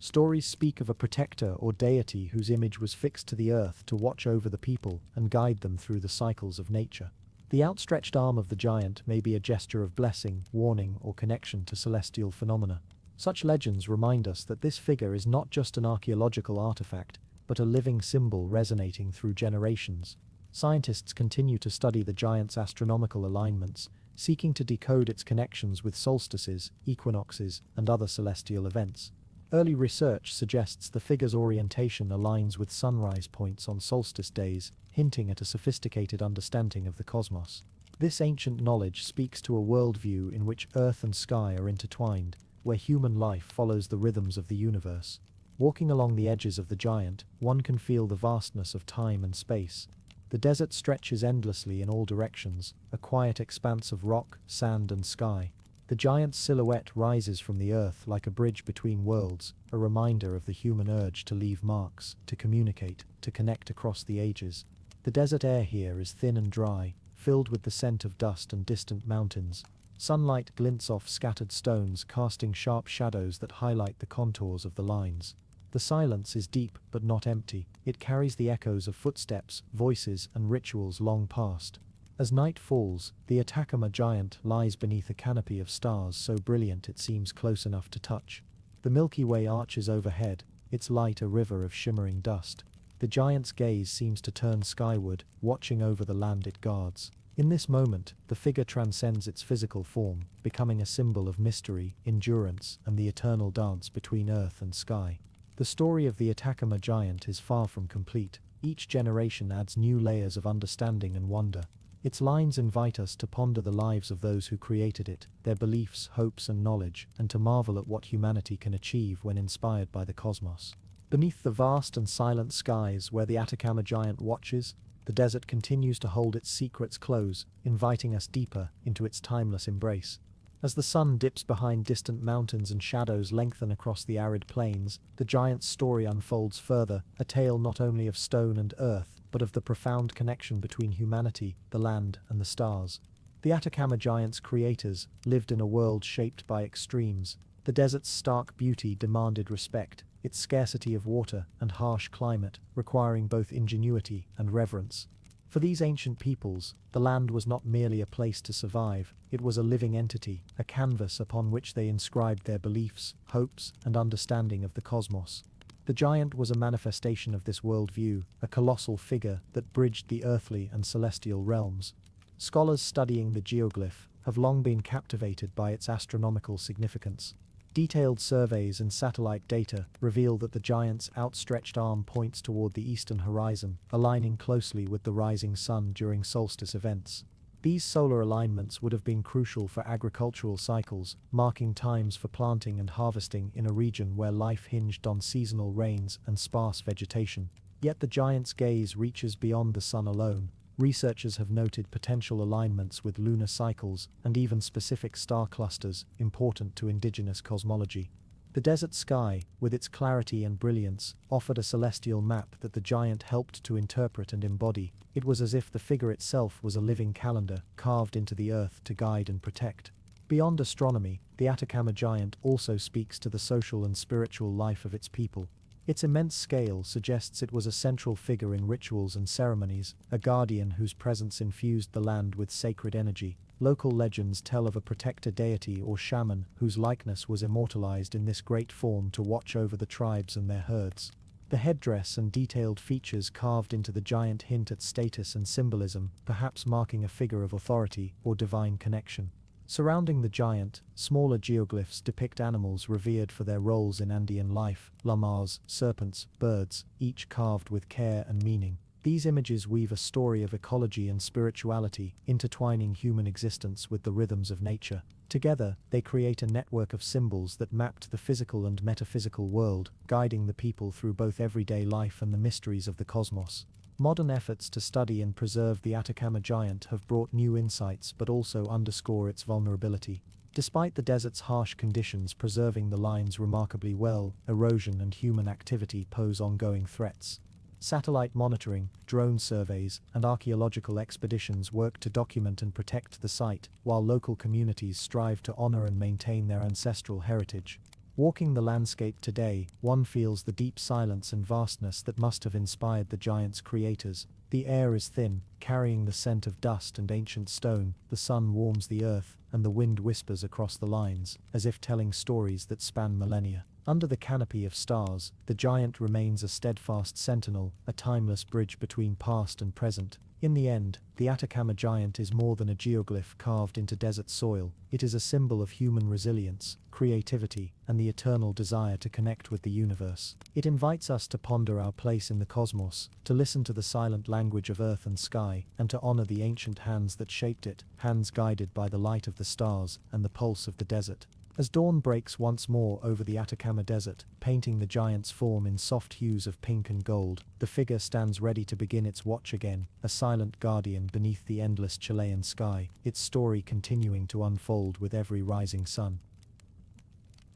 Stories speak of a protector or deity whose image was fixed to the earth to watch over the people and guide them through the cycles of nature. The outstretched arm of the giant may be a gesture of blessing, warning, or connection to celestial phenomena. Such legends remind us that this figure is not just an archaeological artifact, but a living symbol resonating through generations. Scientists continue to study the giant's astronomical alignments, seeking to decode its connections with solstices, equinoxes, and other celestial events. Early research suggests the figure's orientation aligns with sunrise points on solstice days, hinting at a sophisticated understanding of the cosmos. This ancient knowledge speaks to a worldview in which earth and sky are intertwined, where human life follows the rhythms of the universe. Walking along the edges of the giant, one can feel the vastness of time and space. The desert stretches endlessly in all directions, a quiet expanse of rock, sand, and sky. The giant's silhouette rises from the earth like a bridge between worlds, a reminder of the human urge to leave marks, to communicate, to connect across the ages. The desert air here is thin and dry, filled with the scent of dust and distant mountains. Sunlight glints off scattered stones, casting sharp shadows that highlight the contours of the lines. The silence is deep but not empty. It carries the echoes of footsteps, voices, and rituals long past. As night falls, the Atacama giant lies beneath a canopy of stars so brilliant it seems close enough to touch. The Milky Way arches overhead, its light a river of shimmering dust. The giant's gaze seems to turn skyward, watching over the land it guards. In this moment, the figure transcends its physical form, becoming a symbol of mystery, endurance, and the eternal dance between earth and sky. The story of the Atacama giant is far from complete. Each generation adds new layers of understanding and wonder. Its lines invite us to ponder the lives of those who created it, their beliefs, hopes, and knowledge, and to marvel at what humanity can achieve when inspired by the cosmos. Beneath the vast and silent skies where the Atacama giant watches, the desert continues to hold its secrets close, inviting us deeper into its timeless embrace. As the sun dips behind distant mountains and shadows lengthen across the arid plains, the giant's story unfolds further, a tale not only of stone and earth, but of the profound connection between humanity, the land, and the stars. The Atacama Giant's creators lived in a world shaped by extremes. The desert's stark beauty demanded respect, its scarcity of water and harsh climate requiring both ingenuity and reverence. For these ancient peoples, the land was not merely a place to survive, it was a living entity, a canvas upon which they inscribed their beliefs, hopes, and understanding of the cosmos. The giant was a manifestation of this worldview, a colossal figure that bridged the earthly and celestial realms. Scholars studying the geoglyph have long been captivated by its astronomical significance. Detailed surveys and satellite data reveal that the giant's outstretched arm points toward the eastern horizon, aligning closely with the rising sun during solstice events. These solar alignments would have been crucial for agricultural cycles, marking times for planting and harvesting in a region where life hinged on seasonal rains and sparse vegetation. Yet the giant's gaze reaches beyond the sun alone. Researchers have noted potential alignments with lunar cycles and even specific star clusters important to indigenous cosmology. The desert sky, with its clarity and brilliance, offered a celestial map that the giant helped to interpret and embody. It was as if the figure itself was a living calendar, carved into the earth to guide and protect. Beyond astronomy, the Atacama Giant also speaks to the social and spiritual life of its people. Its immense scale suggests it was a central figure in rituals and ceremonies, a guardian whose presence infused the land with sacred energy. Local legends tell of a protector deity or shaman whose likeness was immortalized in this great form to watch over the tribes and their herds. The headdress and detailed features carved into the giant hint at status and symbolism, perhaps marking a figure of authority or divine connection. Surrounding the giant, smaller geoglyphs depict animals revered for their roles in Andean life, llamas, serpents, birds, each carved with care and meaning. These images weave a story of ecology and spirituality, intertwining human existence with the rhythms of nature. Together, they create a network of symbols that mapped the physical and metaphysical world, guiding the people through both everyday life and the mysteries of the cosmos. Modern efforts to study and preserve the Atacama Giant have brought new insights but also underscore its vulnerability. Despite the desert's harsh conditions preserving the lines remarkably well, erosion and human activity pose ongoing threats. Satellite monitoring, drone surveys, and archaeological expeditions work to document and protect the site, while local communities strive to honor and maintain their ancestral heritage. Walking the landscape today, one feels the deep silence and vastness that must have inspired the giant's creators. The air is thin, carrying the scent of dust and ancient stone, the sun warms the earth, and the wind whispers across the lines, as if telling stories that span millennia. Under the canopy of stars, the giant remains a steadfast sentinel, a timeless bridge between past and present. In the end, the Atacama Giant is more than a geoglyph carved into desert soil. It is a symbol of human resilience, creativity, and the eternal desire to connect with the universe. It invites us to ponder our place in the cosmos, to listen to the silent language of earth and sky, and to honor the ancient hands that shaped it, hands guided by the light of the stars and the pulse of the desert. As dawn breaks once more over the Atacama Desert, painting the giant's form in soft hues of pink and gold, the figure stands ready to begin its watch again, a silent guardian beneath the endless Chilean sky, its story continuing to unfold with every rising sun.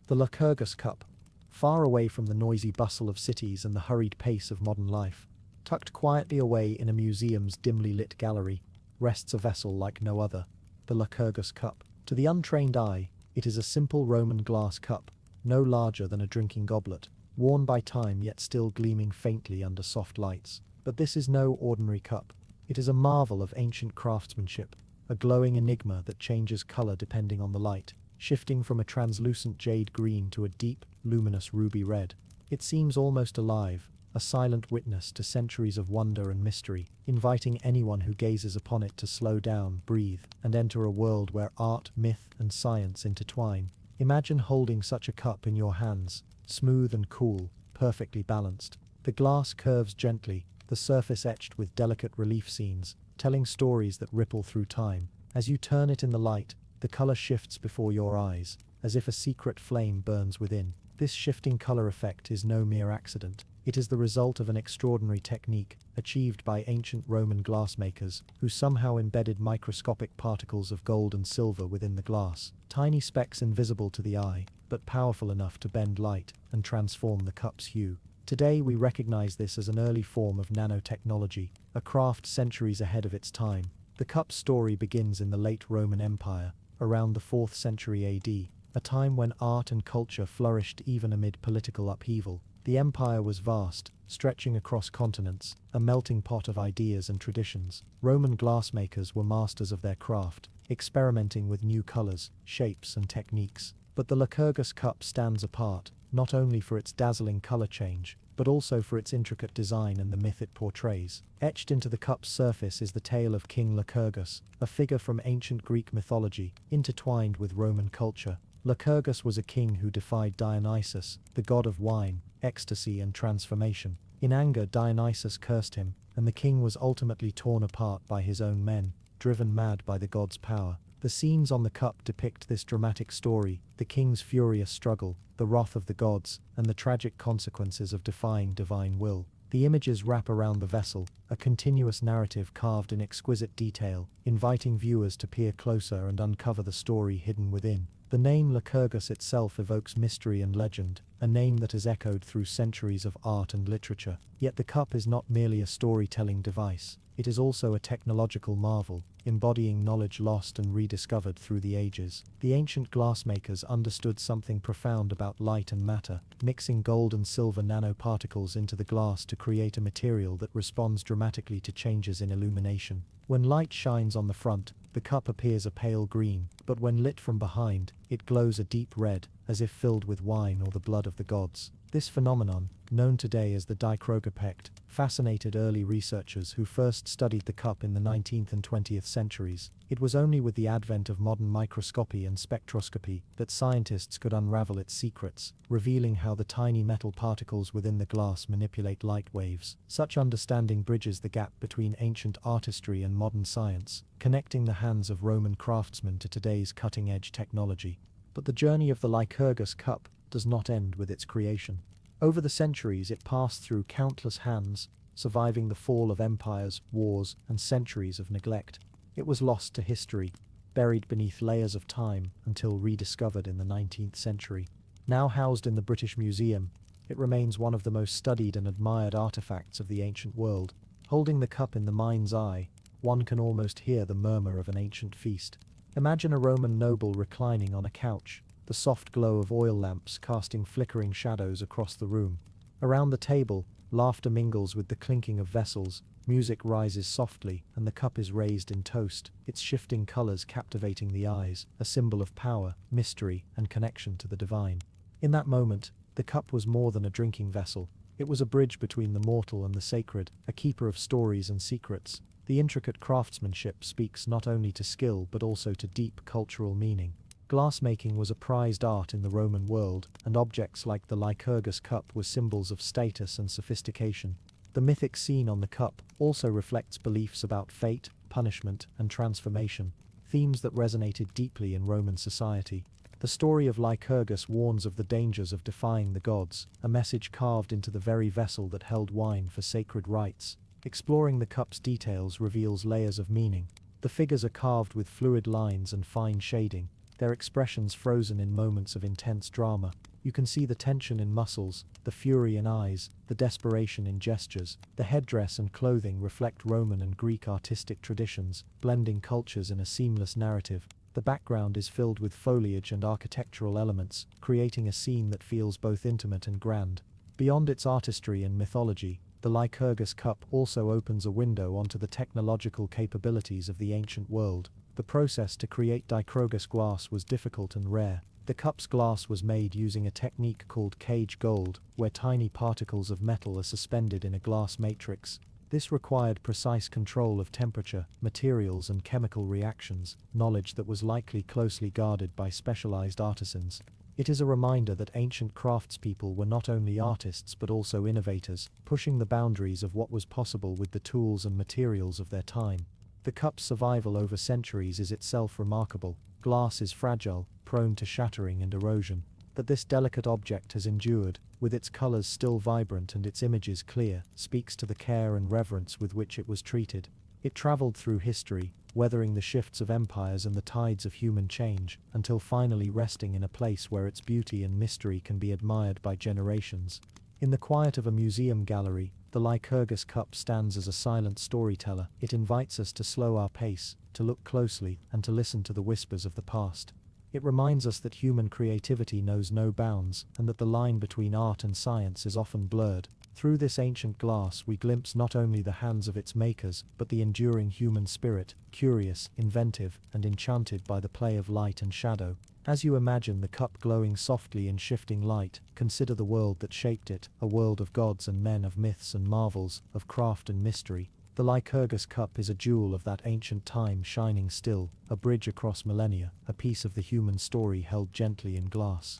The Lycurgus Cup. Far away from the noisy bustle of cities and the hurried pace of modern life, tucked quietly away in a museum's dimly lit gallery, rests a vessel like no other, the Lycurgus Cup. To the untrained eye, it is a simple Roman glass cup, no larger than a drinking goblet, worn by time yet still gleaming faintly under soft lights. But this is no ordinary cup. It is a marvel of ancient craftsmanship, a glowing enigma that changes color depending on the light, shifting from a translucent jade green to a deep, luminous ruby red. It seems almost alive, a silent witness to centuries of wonder and mystery, inviting anyone who gazes upon it to slow down, breathe, and enter a world where art, myth, and science intertwine. Imagine holding such a cup in your hands, smooth and cool, perfectly balanced. The glass curves gently, the surface etched with delicate relief scenes, telling stories that ripple through time. As you turn it in the light, the color shifts before your eyes, as if a secret flame burns within. This shifting color effect is no mere accident. It is the result of an extraordinary technique achieved by ancient Roman glassmakers who somehow embedded microscopic particles of gold and silver within the glass, tiny specks invisible to the eye, but powerful enough to bend light and transform the cup's hue. Today we recognize this as an early form of nanotechnology, a craft centuries ahead of its time. The cup's story begins in the late Roman Empire, around the 4th century AD, a time when art and culture flourished even amid political upheaval. The empire was vast, stretching across continents, a melting pot of ideas and traditions. Roman glassmakers were masters of their craft, experimenting with new colors, shapes, and techniques. But the Lycurgus cup stands apart, not only for its dazzling color change, but also for its intricate design and the myth it portrays. Etched into the cup's surface is the tale of King Lycurgus, a figure from ancient Greek mythology, intertwined with Roman culture. Lycurgus was a king who defied Dionysus, the god of wine, ecstasy, and transformation. In anger, Dionysus cursed him, and the king was ultimately torn apart by his own men, driven mad by the god's power. The scenes on the cup depict this dramatic story, the king's furious struggle, the wrath of the gods, and the tragic consequences of defying divine will. The images wrap around the vessel, a continuous narrative carved in exquisite detail, inviting viewers to peer closer and uncover the story hidden within. The name Lycurgus itself evokes mystery and legend, a name that has echoed through centuries of art and literature. Yet the cup is not merely a storytelling device, it is also a technological marvel, embodying knowledge lost and rediscovered through the ages. The ancient glassmakers understood something profound about light and matter, mixing gold and silver nanoparticles into the glass to create a material that responds dramatically to changes in illumination. When light shines on the front, the cup appears a pale green, but when lit from behind, it glows a deep red, as if filled with wine or the blood of the gods. This phenomenon, known today as the dichrogopecht, fascinated early researchers who first studied the cup in the 19th and 20th centuries. It was only with the advent of modern microscopy and spectroscopy that scientists could unravel its secrets, revealing how the tiny metal particles within the glass manipulate light waves. Such understanding bridges the gap between ancient artistry and modern science, connecting the hands of Roman craftsmen to today's cutting-edge technology. But the journey of the Lycurgus cup does not end with its creation. Over the centuries, it passed through countless hands, surviving the fall of empires, wars, and centuries of neglect. It was lost to history, buried beneath layers of time until rediscovered in the 19th century. Now housed in the British Museum, it remains one of the most studied and admired artifacts of the ancient world. Holding the cup in the mind's eye, one can almost hear the murmur of an ancient feast. Imagine a Roman noble reclining on a couch, the soft glow of oil lamps casting flickering shadows across the room. Around the table, laughter mingles with the clinking of vessels, music rises softly, and the cup is raised in toast, its shifting colors captivating the eyes, a symbol of power, mystery, and connection to the divine. In that moment, the cup was more than a drinking vessel. It was a bridge between the mortal and the sacred, a keeper of stories and secrets. The intricate craftsmanship speaks not only to skill but also to deep cultural meaning. Glassmaking was a prized art in the Roman world, and objects like the Lycurgus cup were symbols of status and sophistication. The mythic scene on the cup also reflects beliefs about fate, punishment, and transformation, themes that resonated deeply in Roman society. The story of Lycurgus warns of the dangers of defying the gods, a message carved into the very vessel that held wine for sacred rites. Exploring the cup's details reveals layers of meaning. The figures are carved with fluid lines and fine shading, their expressions frozen in moments of intense drama. You can see the tension in muscles, the fury in eyes, the desperation in gestures. The headdress and clothing reflect Roman and Greek artistic traditions, blending cultures in a seamless narrative. The background is filled with foliage and architectural elements, creating a scene that feels both intimate and grand. Beyond its artistry and mythology, the Lycurgus cup also opens a window onto the technological capabilities of the ancient world. The process to create dichrogus glass was difficult and rare. The cup's glass was made using a technique called cage gold, where tiny particles of metal are suspended in a glass matrix. This required precise control of temperature, materials, and chemical reactions, knowledge that was likely closely guarded by specialized artisans. It is a reminder that ancient craftspeople were not only artists but also innovators, pushing the boundaries of what was possible with the tools and materials of their time. The cup's survival over centuries is itself remarkable. Glass is fragile, prone to shattering and erosion. That this delicate object has endured, with its colors still vibrant and its images clear, speaks to the care and reverence with which it was treated. It traveled through history, weathering the shifts of empires and the tides of human change, until finally resting in a place where its beauty and mystery can be admired by generations. In the quiet of a museum gallery, the Lycurgus cup stands as a silent storyteller. It invites us to slow our pace, to look closely, and to listen to the whispers of the past. It reminds us that human creativity knows no bounds, and that the line between art and science is often blurred. Through this ancient glass we glimpse not only the hands of its makers, but the enduring human spirit, curious, inventive, and enchanted by the play of light and shadow. As you imagine the cup glowing softly in shifting light, consider the world that shaped it, a world of gods and men, of myths and marvels, of craft and mystery. The Lycurgus cup is a jewel of that ancient time, shining still, a bridge across millennia, a piece of the human story held gently in glass.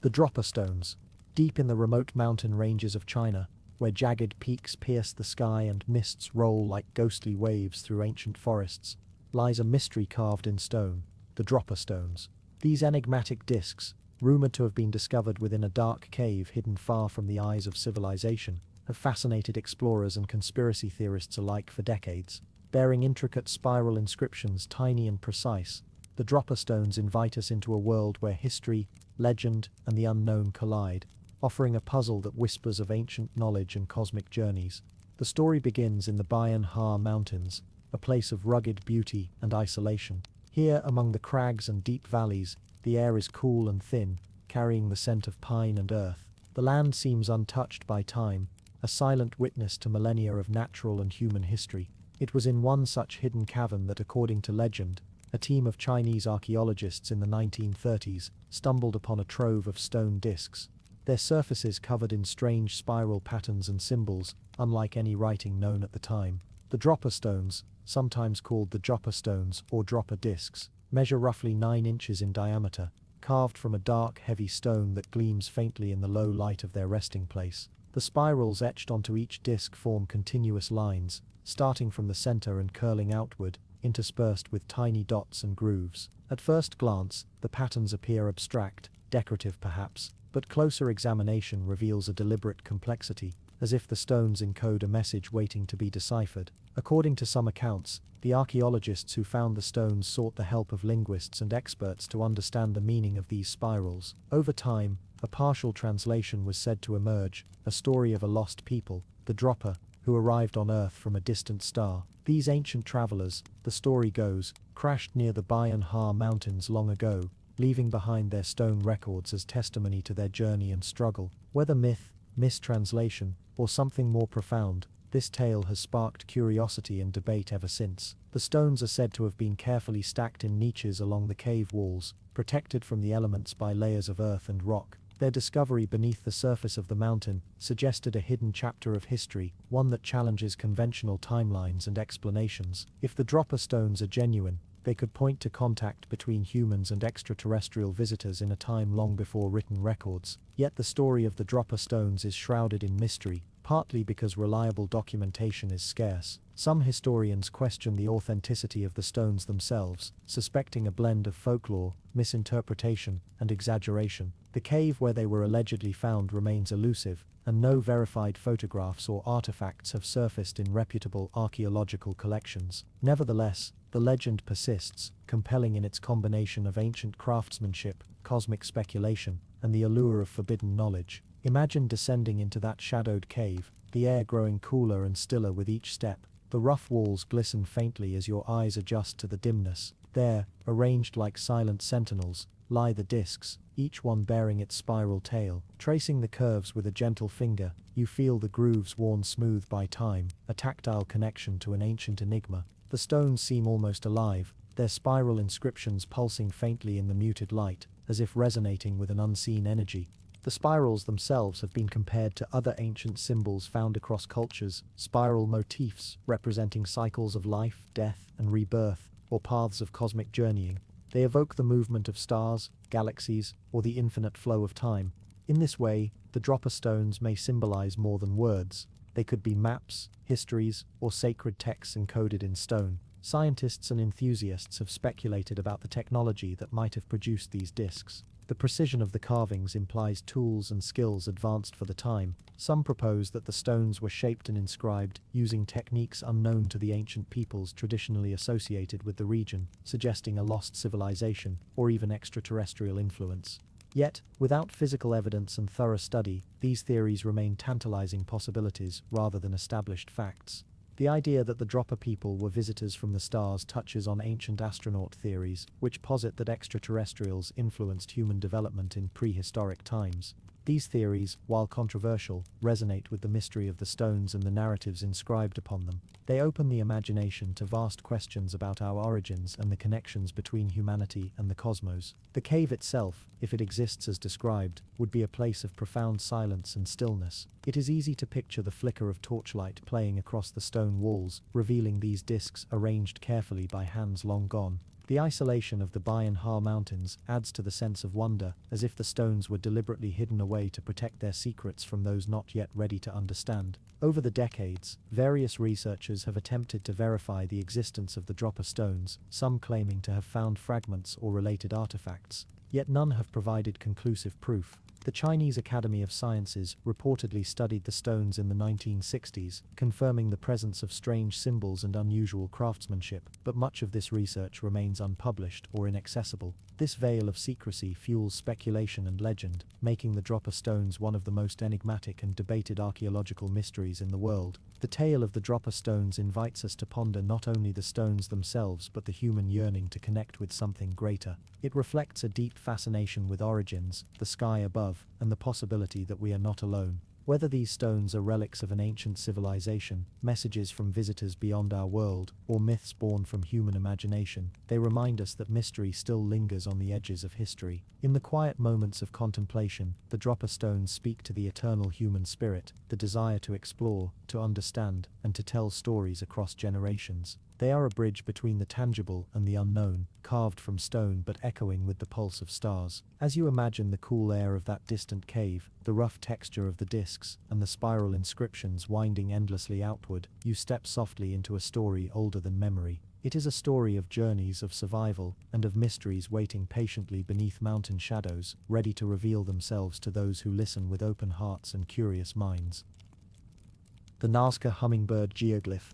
The Dropper Stones. Deep in the remote mountain ranges of China, where jagged peaks pierce the sky and mists roll like ghostly waves through ancient forests, lies a mystery carved in stone, the Dropper Stones. These enigmatic discs, rumored to have been discovered within a dark cave hidden far from the eyes of civilization, have fascinated explorers and conspiracy theorists alike for decades. Bearing intricate spiral inscriptions, tiny and precise, the Dropper Stones invite us into a world where history, legend, and the unknown collide, offering a puzzle that whispers of ancient knowledge and cosmic journeys. The story begins in the Bayan Ha Mountains, a place of rugged beauty and isolation. Here, among the crags and deep valleys, the air is cool and thin, carrying the scent of pine and earth. The land seems untouched by time, a silent witness to millennia of natural and human history. It was in one such hidden cavern that, according to legend, a team of Chinese archaeologists in the 1930s stumbled upon a trove of stone discs, their surfaces covered in strange spiral patterns and symbols, unlike any writing known at the time. The Dropper Stones, sometimes called the Dropper Stones or Dropper Discs, measure roughly 9 inches in diameter, carved from a dark, heavy stone that gleams faintly in the low light of their resting place. The spirals etched onto each disc form continuous lines, starting from the center and curling outward, interspersed with tiny dots and grooves. At first glance, the patterns appear abstract, decorative perhaps, but closer examination reveals a deliberate complexity, as if the stones encode a message waiting to be deciphered. According to some accounts, the archaeologists who found the stones sought the help of linguists and experts to understand the meaning of these spirals. Over time, a partial translation was said to emerge, a story of a lost people, the Dropper, who arrived on Earth from a distant star. These ancient travelers, the story goes, crashed near the Bayan Ha Mountains long ago, leaving behind their stone records as testimony to their journey and struggle. Whether myth, mistranslation, or something more profound, this tale has sparked curiosity and debate ever since. The stones are said to have been carefully stacked in niches along the cave walls, protected from the elements by layers of earth and rock. Their discovery beneath the surface of the mountain suggested a hidden chapter of history, one that challenges conventional timelines and explanations. If the Dropper Stones are genuine, they could point to contact between humans and extraterrestrial visitors in a time long before written records. Yet the story of the Dropper Stones is shrouded in mystery, partly because reliable documentation is scarce. Some historians question the authenticity of the stones themselves, suspecting a blend of folklore, misinterpretation, and exaggeration. The cave where they were allegedly found remains elusive, and no verified photographs or artifacts have surfaced in reputable archaeological collections. Nevertheless, the legend persists, compelling in its combination of ancient craftsmanship, cosmic speculation, and the allure of forbidden knowledge. Imagine descending into that shadowed cave, the air growing cooler and stiller with each step. The rough walls glisten faintly as your eyes adjust to the dimness. There, arranged like silent sentinels, lie the discs, each one bearing its spiral tail. Tracing the curves with a gentle finger, you feel the grooves worn smooth by time, a tactile connection to an ancient enigma. The stones seem almost alive, their spiral inscriptions pulsing faintly in the muted light, as if resonating with an unseen energy. The spirals themselves have been compared to other ancient symbols found across cultures, spiral motifs representing cycles of life, death, and rebirth, or paths of cosmic journeying. They evoke the movement of stars, galaxies, or the infinite flow of time. In this way, the Dropper Stones may symbolize more than words. They could be maps, histories, or sacred texts encoded in stone. Scientists and enthusiasts have speculated about the technology that might have produced these discs. The precision of the carvings implies tools and skills advanced for the time. Some propose that the stones were shaped and inscribed using techniques unknown to the ancient peoples traditionally associated with the region, suggesting a lost civilization or even extraterrestrial influence. Yet, without physical evidence and thorough study, these theories remain tantalizing possibilities rather than established facts. The idea that the Dropper people were visitors from the stars touches on ancient astronaut theories, which posit that extraterrestrials influenced human development in prehistoric times. These theories, while controversial, resonate with the mystery of the stones and the narratives inscribed upon them. They open the imagination to vast questions about our origins and the connections between humanity and the cosmos. The cave itself, if it exists as described, would be a place of profound silence and stillness. It is easy to picture the flicker of torchlight playing across the stone walls, revealing these discs arranged carefully by hands long gone. The isolation of the Bayan Ha Mountains adds to the sense of wonder, as if the stones were deliberately hidden away to protect their secrets from those not yet ready to understand. Over the decades, various researchers have attempted to verify the existence of the Dropper stones, some claiming to have found fragments or related artifacts, yet none have provided conclusive proof. The Chinese Academy of Sciences reportedly studied the stones in the 1960s, confirming the presence of strange symbols and unusual craftsmanship, but much of this research remains unpublished or inaccessible. This veil of secrecy fuels speculation and legend, making the Dropper stones one of the most enigmatic and debated archaeological mysteries in the world. The tale of the Dropper stones invites us to ponder not only the stones themselves but the human yearning to connect with something greater. It reflects a deep fascination with origins, the sky above, and the possibility that we are not alone. Whether these stones are relics of an ancient civilization, messages from visitors beyond our world, or myths born from human imagination, they remind us that mystery still lingers on the edges of history. In the quiet moments of contemplation, the Dropper stones speak to the eternal human spirit, the desire to explore, to understand, and to tell stories across generations. They are a bridge between the tangible and the unknown, carved from stone but echoing with the pulse of stars. As you imagine the cool air of that distant cave, the rough texture of the discs, and the spiral inscriptions winding endlessly outward, you step softly into a story older than memory. It is a story of journeys of survival, and of mysteries waiting patiently beneath mountain shadows, ready to reveal themselves to those who listen with open hearts and curious minds. The Nazca hummingbird geoglyph.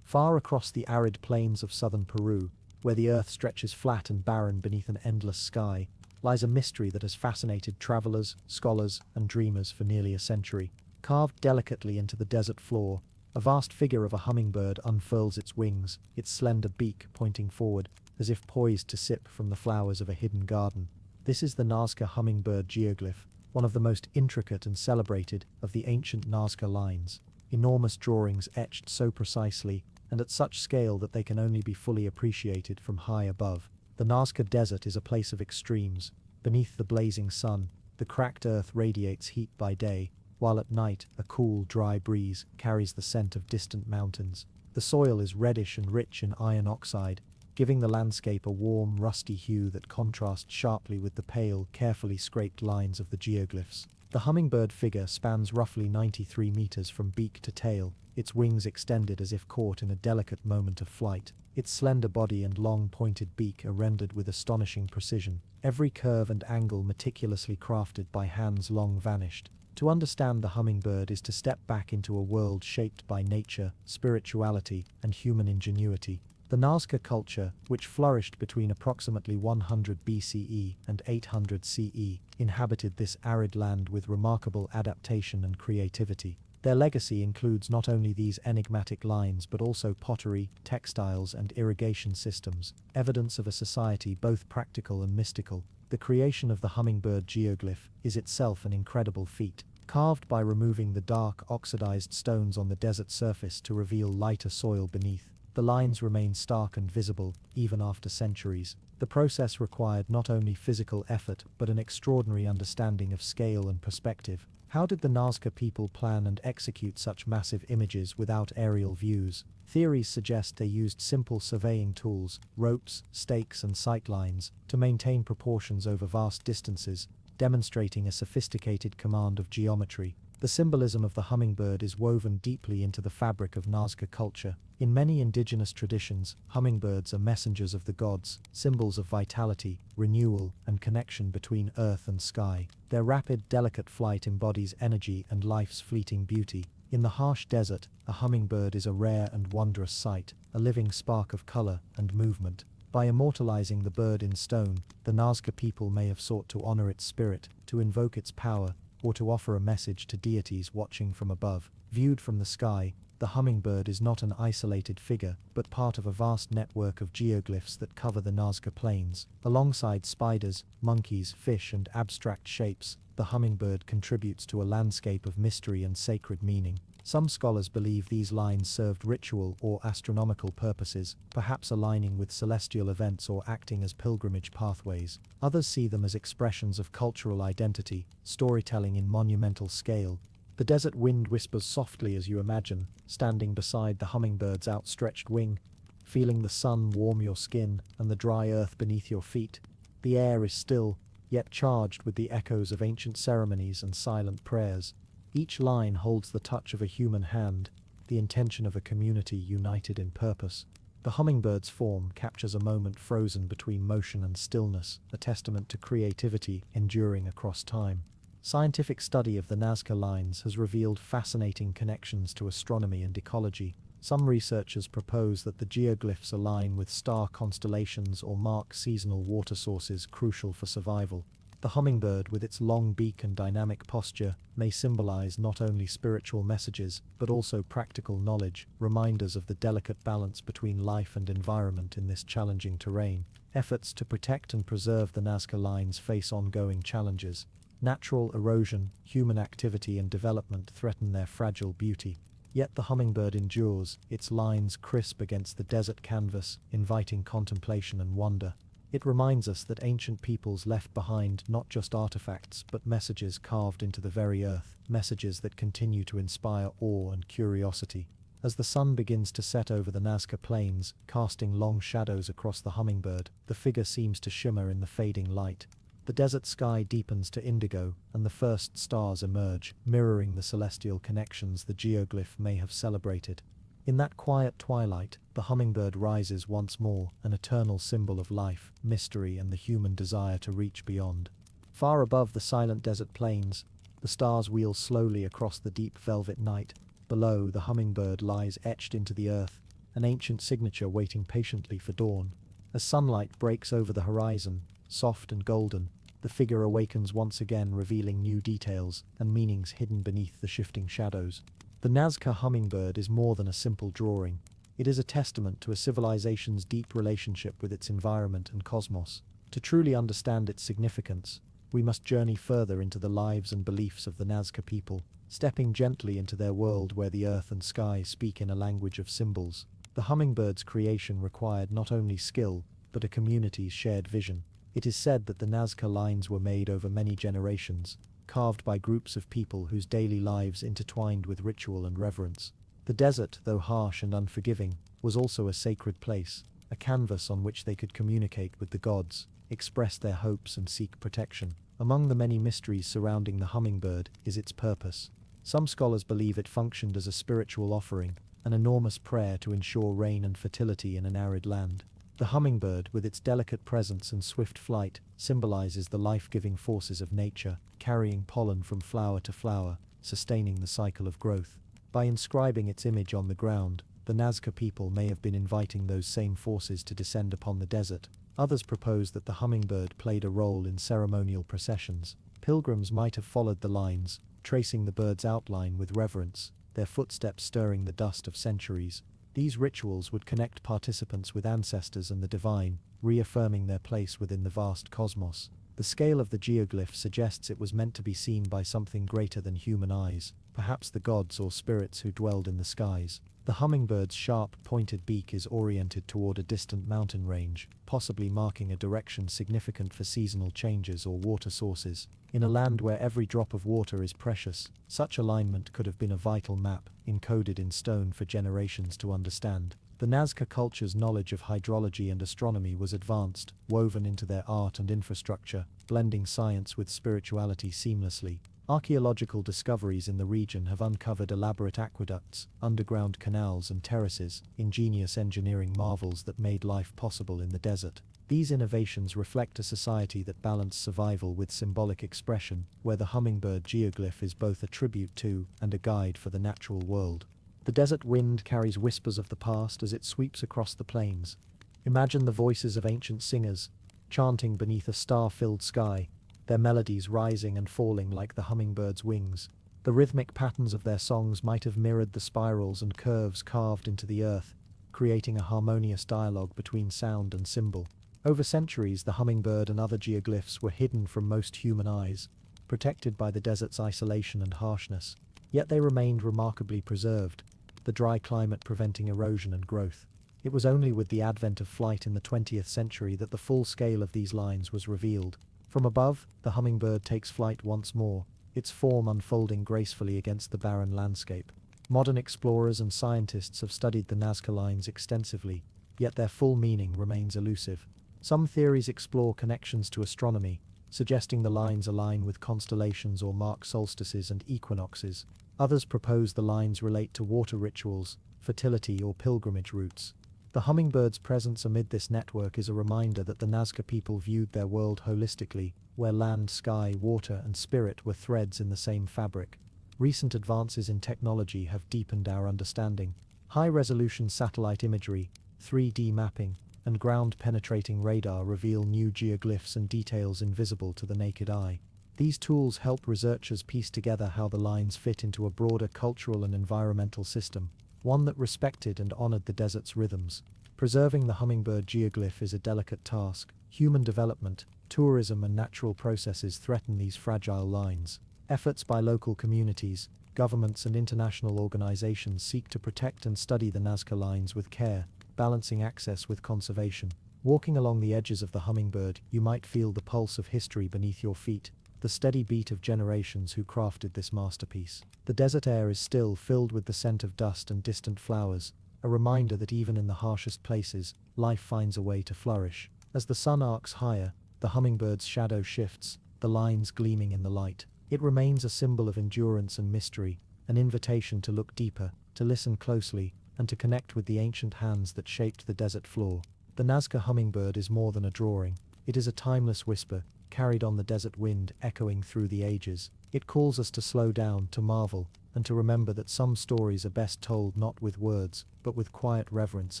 Far across the arid plains of southern Peru, where the earth stretches flat and barren beneath an endless sky, lies a mystery that has fascinated travelers, scholars, and dreamers for nearly a century. Carved delicately into the desert floor, a vast figure of a hummingbird unfurls its wings, its slender beak pointing forward, as if poised to sip from the flowers of a hidden garden. This is the Nazca hummingbird geoglyph, one of the most intricate and celebrated of the ancient Nazca lines. Enormous drawings etched so precisely and at such scale that they can only be fully appreciated from high above. The Nazca Desert is a place of extremes. Beneath the blazing sun, the cracked earth radiates heat by day, while at night a cool, dry breeze carries the scent of distant mountains. The soil is reddish and rich in iron oxide, giving the landscape a warm, rusty hue that contrasts sharply with the pale, carefully scraped lines of the geoglyphs. The hummingbird figure spans roughly 93 meters from beak to tail, its wings extended as if caught in a delicate moment of flight. Its slender body and long pointed beak are rendered with astonishing precision, every curve and angle meticulously crafted by hands long vanished. To understand the hummingbird is to step back into a world shaped by nature, spirituality, and human ingenuity. The Nazca culture, which flourished between approximately 100 BCE and 800 CE, inhabited this arid land with remarkable adaptation and creativity. Their legacy includes not only these enigmatic lines but also pottery, textiles, and irrigation systems, evidence of a society both practical and mystical. The creation of the hummingbird geoglyph is itself an incredible feat. Carved by removing the dark, oxidized stones on the desert surface to reveal lighter soil beneath, the lines remain stark and visible, even after centuries. The process required not only physical effort but an extraordinary understanding of scale and perspective. How did the Nazca people plan and execute such massive images without aerial views? Theories suggest they used simple surveying tools, ropes, stakes, and sight lines to maintain proportions over vast distances, demonstrating a sophisticated command of geometry. The symbolism of the hummingbird is woven deeply into the fabric of Nazca culture. In many indigenous traditions, hummingbirds are messengers of the gods, symbols of vitality, renewal, and connection between earth and sky. Their rapid, delicate flight embodies energy and life's fleeting beauty. In the harsh desert, a hummingbird is a rare and wondrous sight, a living spark of color and movement. By immortalizing the bird in stone, the Nazca people may have sought to honor its spirit, to invoke its power, or to offer a message to deities watching from above. Viewed from the sky, the hummingbird is not an isolated figure, but part of a vast network of geoglyphs that cover the Nazca plains. Alongside spiders, monkeys, fish, and abstract shapes, the hummingbird contributes to a landscape of mystery and sacred meaning. Some scholars believe these lines served ritual or astronomical purposes, perhaps aligning with celestial events or acting as pilgrimage pathways. Others see them as expressions of cultural identity, storytelling in monumental scale. The desert wind whispers softly as you imagine, standing beside the hummingbird's outstretched wing, feeling the sun warm your skin and the dry earth beneath your feet. The air is still, yet charged with the echoes of ancient ceremonies and silent prayers. Each line holds the touch of a human hand, the intention of a community united in purpose. The hummingbird's form captures a moment frozen between motion and stillness, a testament to creativity enduring across time. Scientific study of the Nazca lines has revealed fascinating connections to astronomy and ecology. Some researchers propose that the geoglyphs align with star constellations or mark seasonal water sources crucial for survival. The hummingbird, with its long beak and dynamic posture, may symbolize not only spiritual messages, but also practical knowledge, reminders of the delicate balance between life and environment in this challenging terrain. Efforts to protect and preserve the Nazca lines face ongoing challenges. Natural erosion, human activity, and development threaten their fragile beauty. Yet the hummingbird endures, its lines crisp against the desert canvas, inviting contemplation and wonder. It reminds us that ancient peoples left behind not just artifacts but messages carved into the very earth, messages that continue to inspire awe and curiosity. As the sun begins to set over the Nazca plains, casting long shadows across the hummingbird, the figure seems to shimmer in the fading light. The desert sky deepens to indigo, and the first stars emerge, mirroring the celestial connections the geoglyph may have celebrated. In that quiet twilight, the hummingbird rises once more, an eternal symbol of life, mystery, and the human desire to reach beyond. Far above the silent desert plains, the stars wheel slowly across the deep velvet night. Below, the hummingbird lies etched into the earth, an ancient signature waiting patiently for dawn. As sunlight breaks over the horizon, soft and golden, the figure awakens once again, revealing new details and meanings hidden beneath the shifting shadows. The Nazca hummingbird is more than a simple drawing. It is a testament to a civilization's deep relationship with its environment and cosmos. To truly understand its significance, we must journey further into the lives and beliefs of the Nazca people, stepping gently into their world where the earth and sky speak in a language of symbols. The hummingbird's creation required not only skill, but a community's shared vision. It is said that the Nazca lines were made over many generations, carved by groups of people whose daily lives intertwined with ritual and reverence. The desert, though harsh and unforgiving, was also a sacred place, a canvas on which they could communicate with the gods, express their hopes, and seek protection. Among the many mysteries surrounding the hummingbird is its purpose. Some scholars believe it functioned as a spiritual offering, an enormous prayer to ensure rain and fertility in an arid land. The hummingbird, with its delicate presence and swift flight, symbolizes the life-giving forces of nature, carrying pollen from flower to flower, sustaining the cycle of growth. By inscribing its image on the ground, the Nazca people may have been inviting those same forces to descend upon the desert. Others propose that the hummingbird played a role in ceremonial processions. Pilgrims might have followed the lines, tracing the bird's outline with reverence, their footsteps stirring the dust of centuries. These rituals would connect participants with ancestors and the divine, reaffirming their place within the vast cosmos. The scale of the geoglyph suggests it was meant to be seen by something greater than human eyes, perhaps the gods or spirits who dwelled in the skies. The hummingbird's sharp, pointed beak is oriented toward a distant mountain range, possibly marking a direction significant for seasonal changes or water sources. In a land where every drop of water is precious, such alignment could have been a vital map, encoded in stone for generations to understand. The Nazca culture's knowledge of hydrology and astronomy was advanced, woven into their art and infrastructure, blending science with spirituality seamlessly. Archaeological discoveries in the region have uncovered elaborate aqueducts, underground canals and terraces, ingenious engineering marvels that made life possible in the desert. These innovations reflect a society that balanced survival with symbolic expression, where the hummingbird geoglyph is both a tribute to and a guide for the natural world. The desert wind carries whispers of the past as it sweeps across the plains. Imagine the voices of ancient singers, chanting beneath a star-filled sky, their melodies rising and falling like the hummingbird's wings. The rhythmic patterns of their songs might have mirrored the spirals and curves carved into the earth, creating a harmonious dialogue between sound and symbol. Over centuries, the hummingbird and other geoglyphs were hidden from most human eyes, protected by the desert's isolation and harshness. Yet they remained remarkably preserved, the dry climate preventing erosion and growth. It was only with the advent of flight in the 20th century that the full scale of these lines was revealed. From above, the hummingbird takes flight once more, its form unfolding gracefully against the barren landscape. Modern explorers and scientists have studied the Nazca lines extensively, yet their full meaning remains elusive. Some theories explore connections to astronomy, suggesting the lines align with constellations or mark solstices and equinoxes. Others propose the lines relate to water rituals, fertility, or pilgrimage routes. The hummingbird's presence amid this network is a reminder that the Nazca people viewed their world holistically, where land, sky, water, and spirit were threads in the same fabric. Recent advances in technology have deepened our understanding. High-resolution satellite imagery, 3D mapping, and ground-penetrating radar reveal new geoglyphs and details invisible to the naked eye. These tools help researchers piece together how the lines fit into a broader cultural and environmental system, one that respected and honored the desert's rhythms. Preserving the hummingbird geoglyph is a delicate task. Human development, tourism, and natural processes threaten these fragile lines. Efforts by local communities, governments, and international organizations seek to protect and study the Nazca lines with care, balancing access with conservation. Walking along the edges of the hummingbird, you might feel the pulse of history beneath your feet, the steady beat of generations who crafted this masterpiece. The desert air is still filled with the scent of dust and distant flowers, a reminder that even in the harshest places, life finds a way to flourish. As the sun arcs higher, the hummingbird's shadow shifts, the lines gleaming in the light. It remains a symbol of endurance and mystery, an invitation to look deeper, to listen closely, and to connect with the ancient hands that shaped the desert floor. The Nazca hummingbird is more than a drawing. It is a timeless whisper, carried on the desert wind, echoing through the ages. It calls us to slow down, to marvel, and to remember that some stories are best told not with words, but with quiet reverence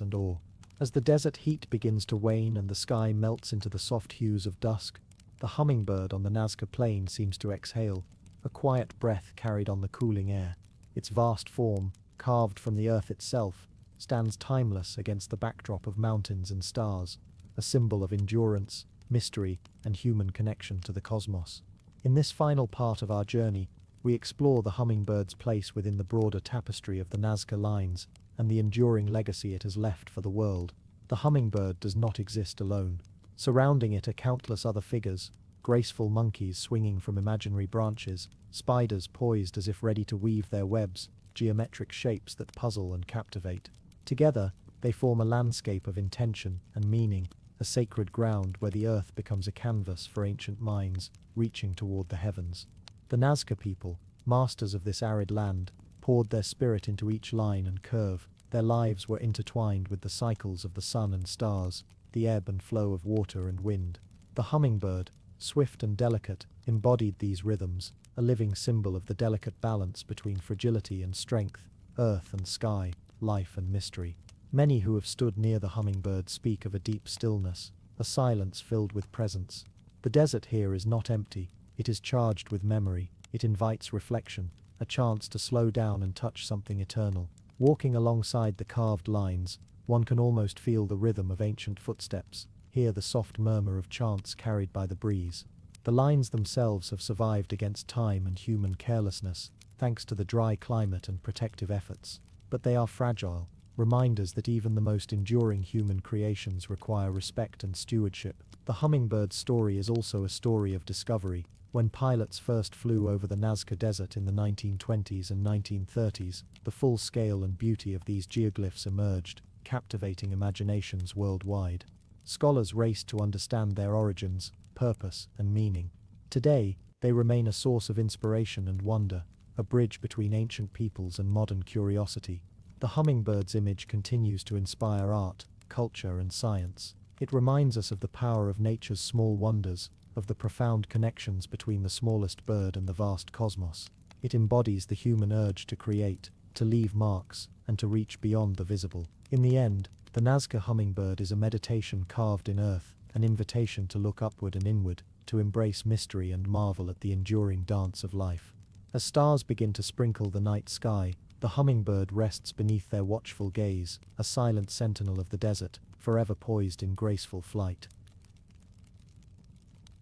and awe. As the desert heat begins to wane and the sky melts into the soft hues of dusk, the hummingbird on the Nazca plain seems to exhale, a quiet breath carried on the cooling air. Its vast form, carved from the earth itself, stands timeless against the backdrop of mountains and stars, a symbol of endurance, mystery, and human connection to the cosmos. In this final part of our journey, we explore the hummingbird's place within the broader tapestry of the Nazca lines and the enduring legacy it has left for the world. The hummingbird does not exist alone. Surrounding it are countless other figures, graceful monkeys swinging from imaginary branches, spiders poised as if ready to weave their webs, geometric shapes that puzzle and captivate. Together, they form a landscape of intention and meaning, a sacred ground where the earth becomes a canvas for ancient minds, reaching toward the heavens. The Nazca people, masters of this arid land, poured their spirit into each line and curve. Their lives were intertwined with the cycles of the sun and stars, the ebb and flow of water and wind. The hummingbird, swift and delicate, embodied these rhythms, a living symbol of the delicate balance between fragility and strength, earth and sky, life and mystery. Many who have stood near the hummingbird speak of a deep stillness, a silence filled with presence. The desert here is not empty, it is charged with memory. It invites reflection, a chance to slow down and touch something eternal. Walking alongside the carved lines, one can almost feel the rhythm of ancient footsteps, hear the soft murmur of chants carried by the breeze. The lines themselves have survived against time and human carelessness, thanks to the dry climate and protective efforts. But they are fragile, reminders that even the most enduring human creations require respect and stewardship. The hummingbird's story is also a story of discovery. When pilots first flew over the Nazca Desert in the 1920s and 1930s, the full scale and beauty of these geoglyphs emerged, captivating imaginations worldwide. Scholars raced to understand their origins, purpose, and meaning. Today, they remain a source of inspiration and wonder, a bridge between ancient peoples and modern curiosity. The hummingbird's image continues to inspire art, culture, and science. It reminds us of the power of nature's small wonders, of the profound connections between the smallest bird and the vast cosmos. It embodies the human urge to create, to leave marks, and to reach beyond the visible. In the end, the Nazca hummingbird is a meditation carved in earth, an invitation to look upward and inward, to embrace mystery and marvel at the enduring dance of life. As stars begin to sprinkle the night sky, the hummingbird rests beneath their watchful gaze, a silent sentinel of the desert, forever poised in graceful flight.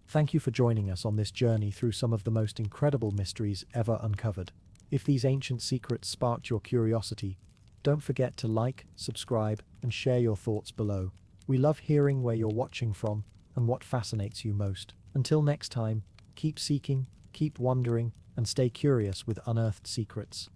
Thank you for joining us on this journey through some of the most incredible mysteries ever uncovered. If these ancient secrets sparked your curiosity, don't forget to like, subscribe, and share your thoughts below. We love hearing where you're watching from and what fascinates you most. Until next time, keep seeking, keep wondering, and stay curious with Unearthed Secrets.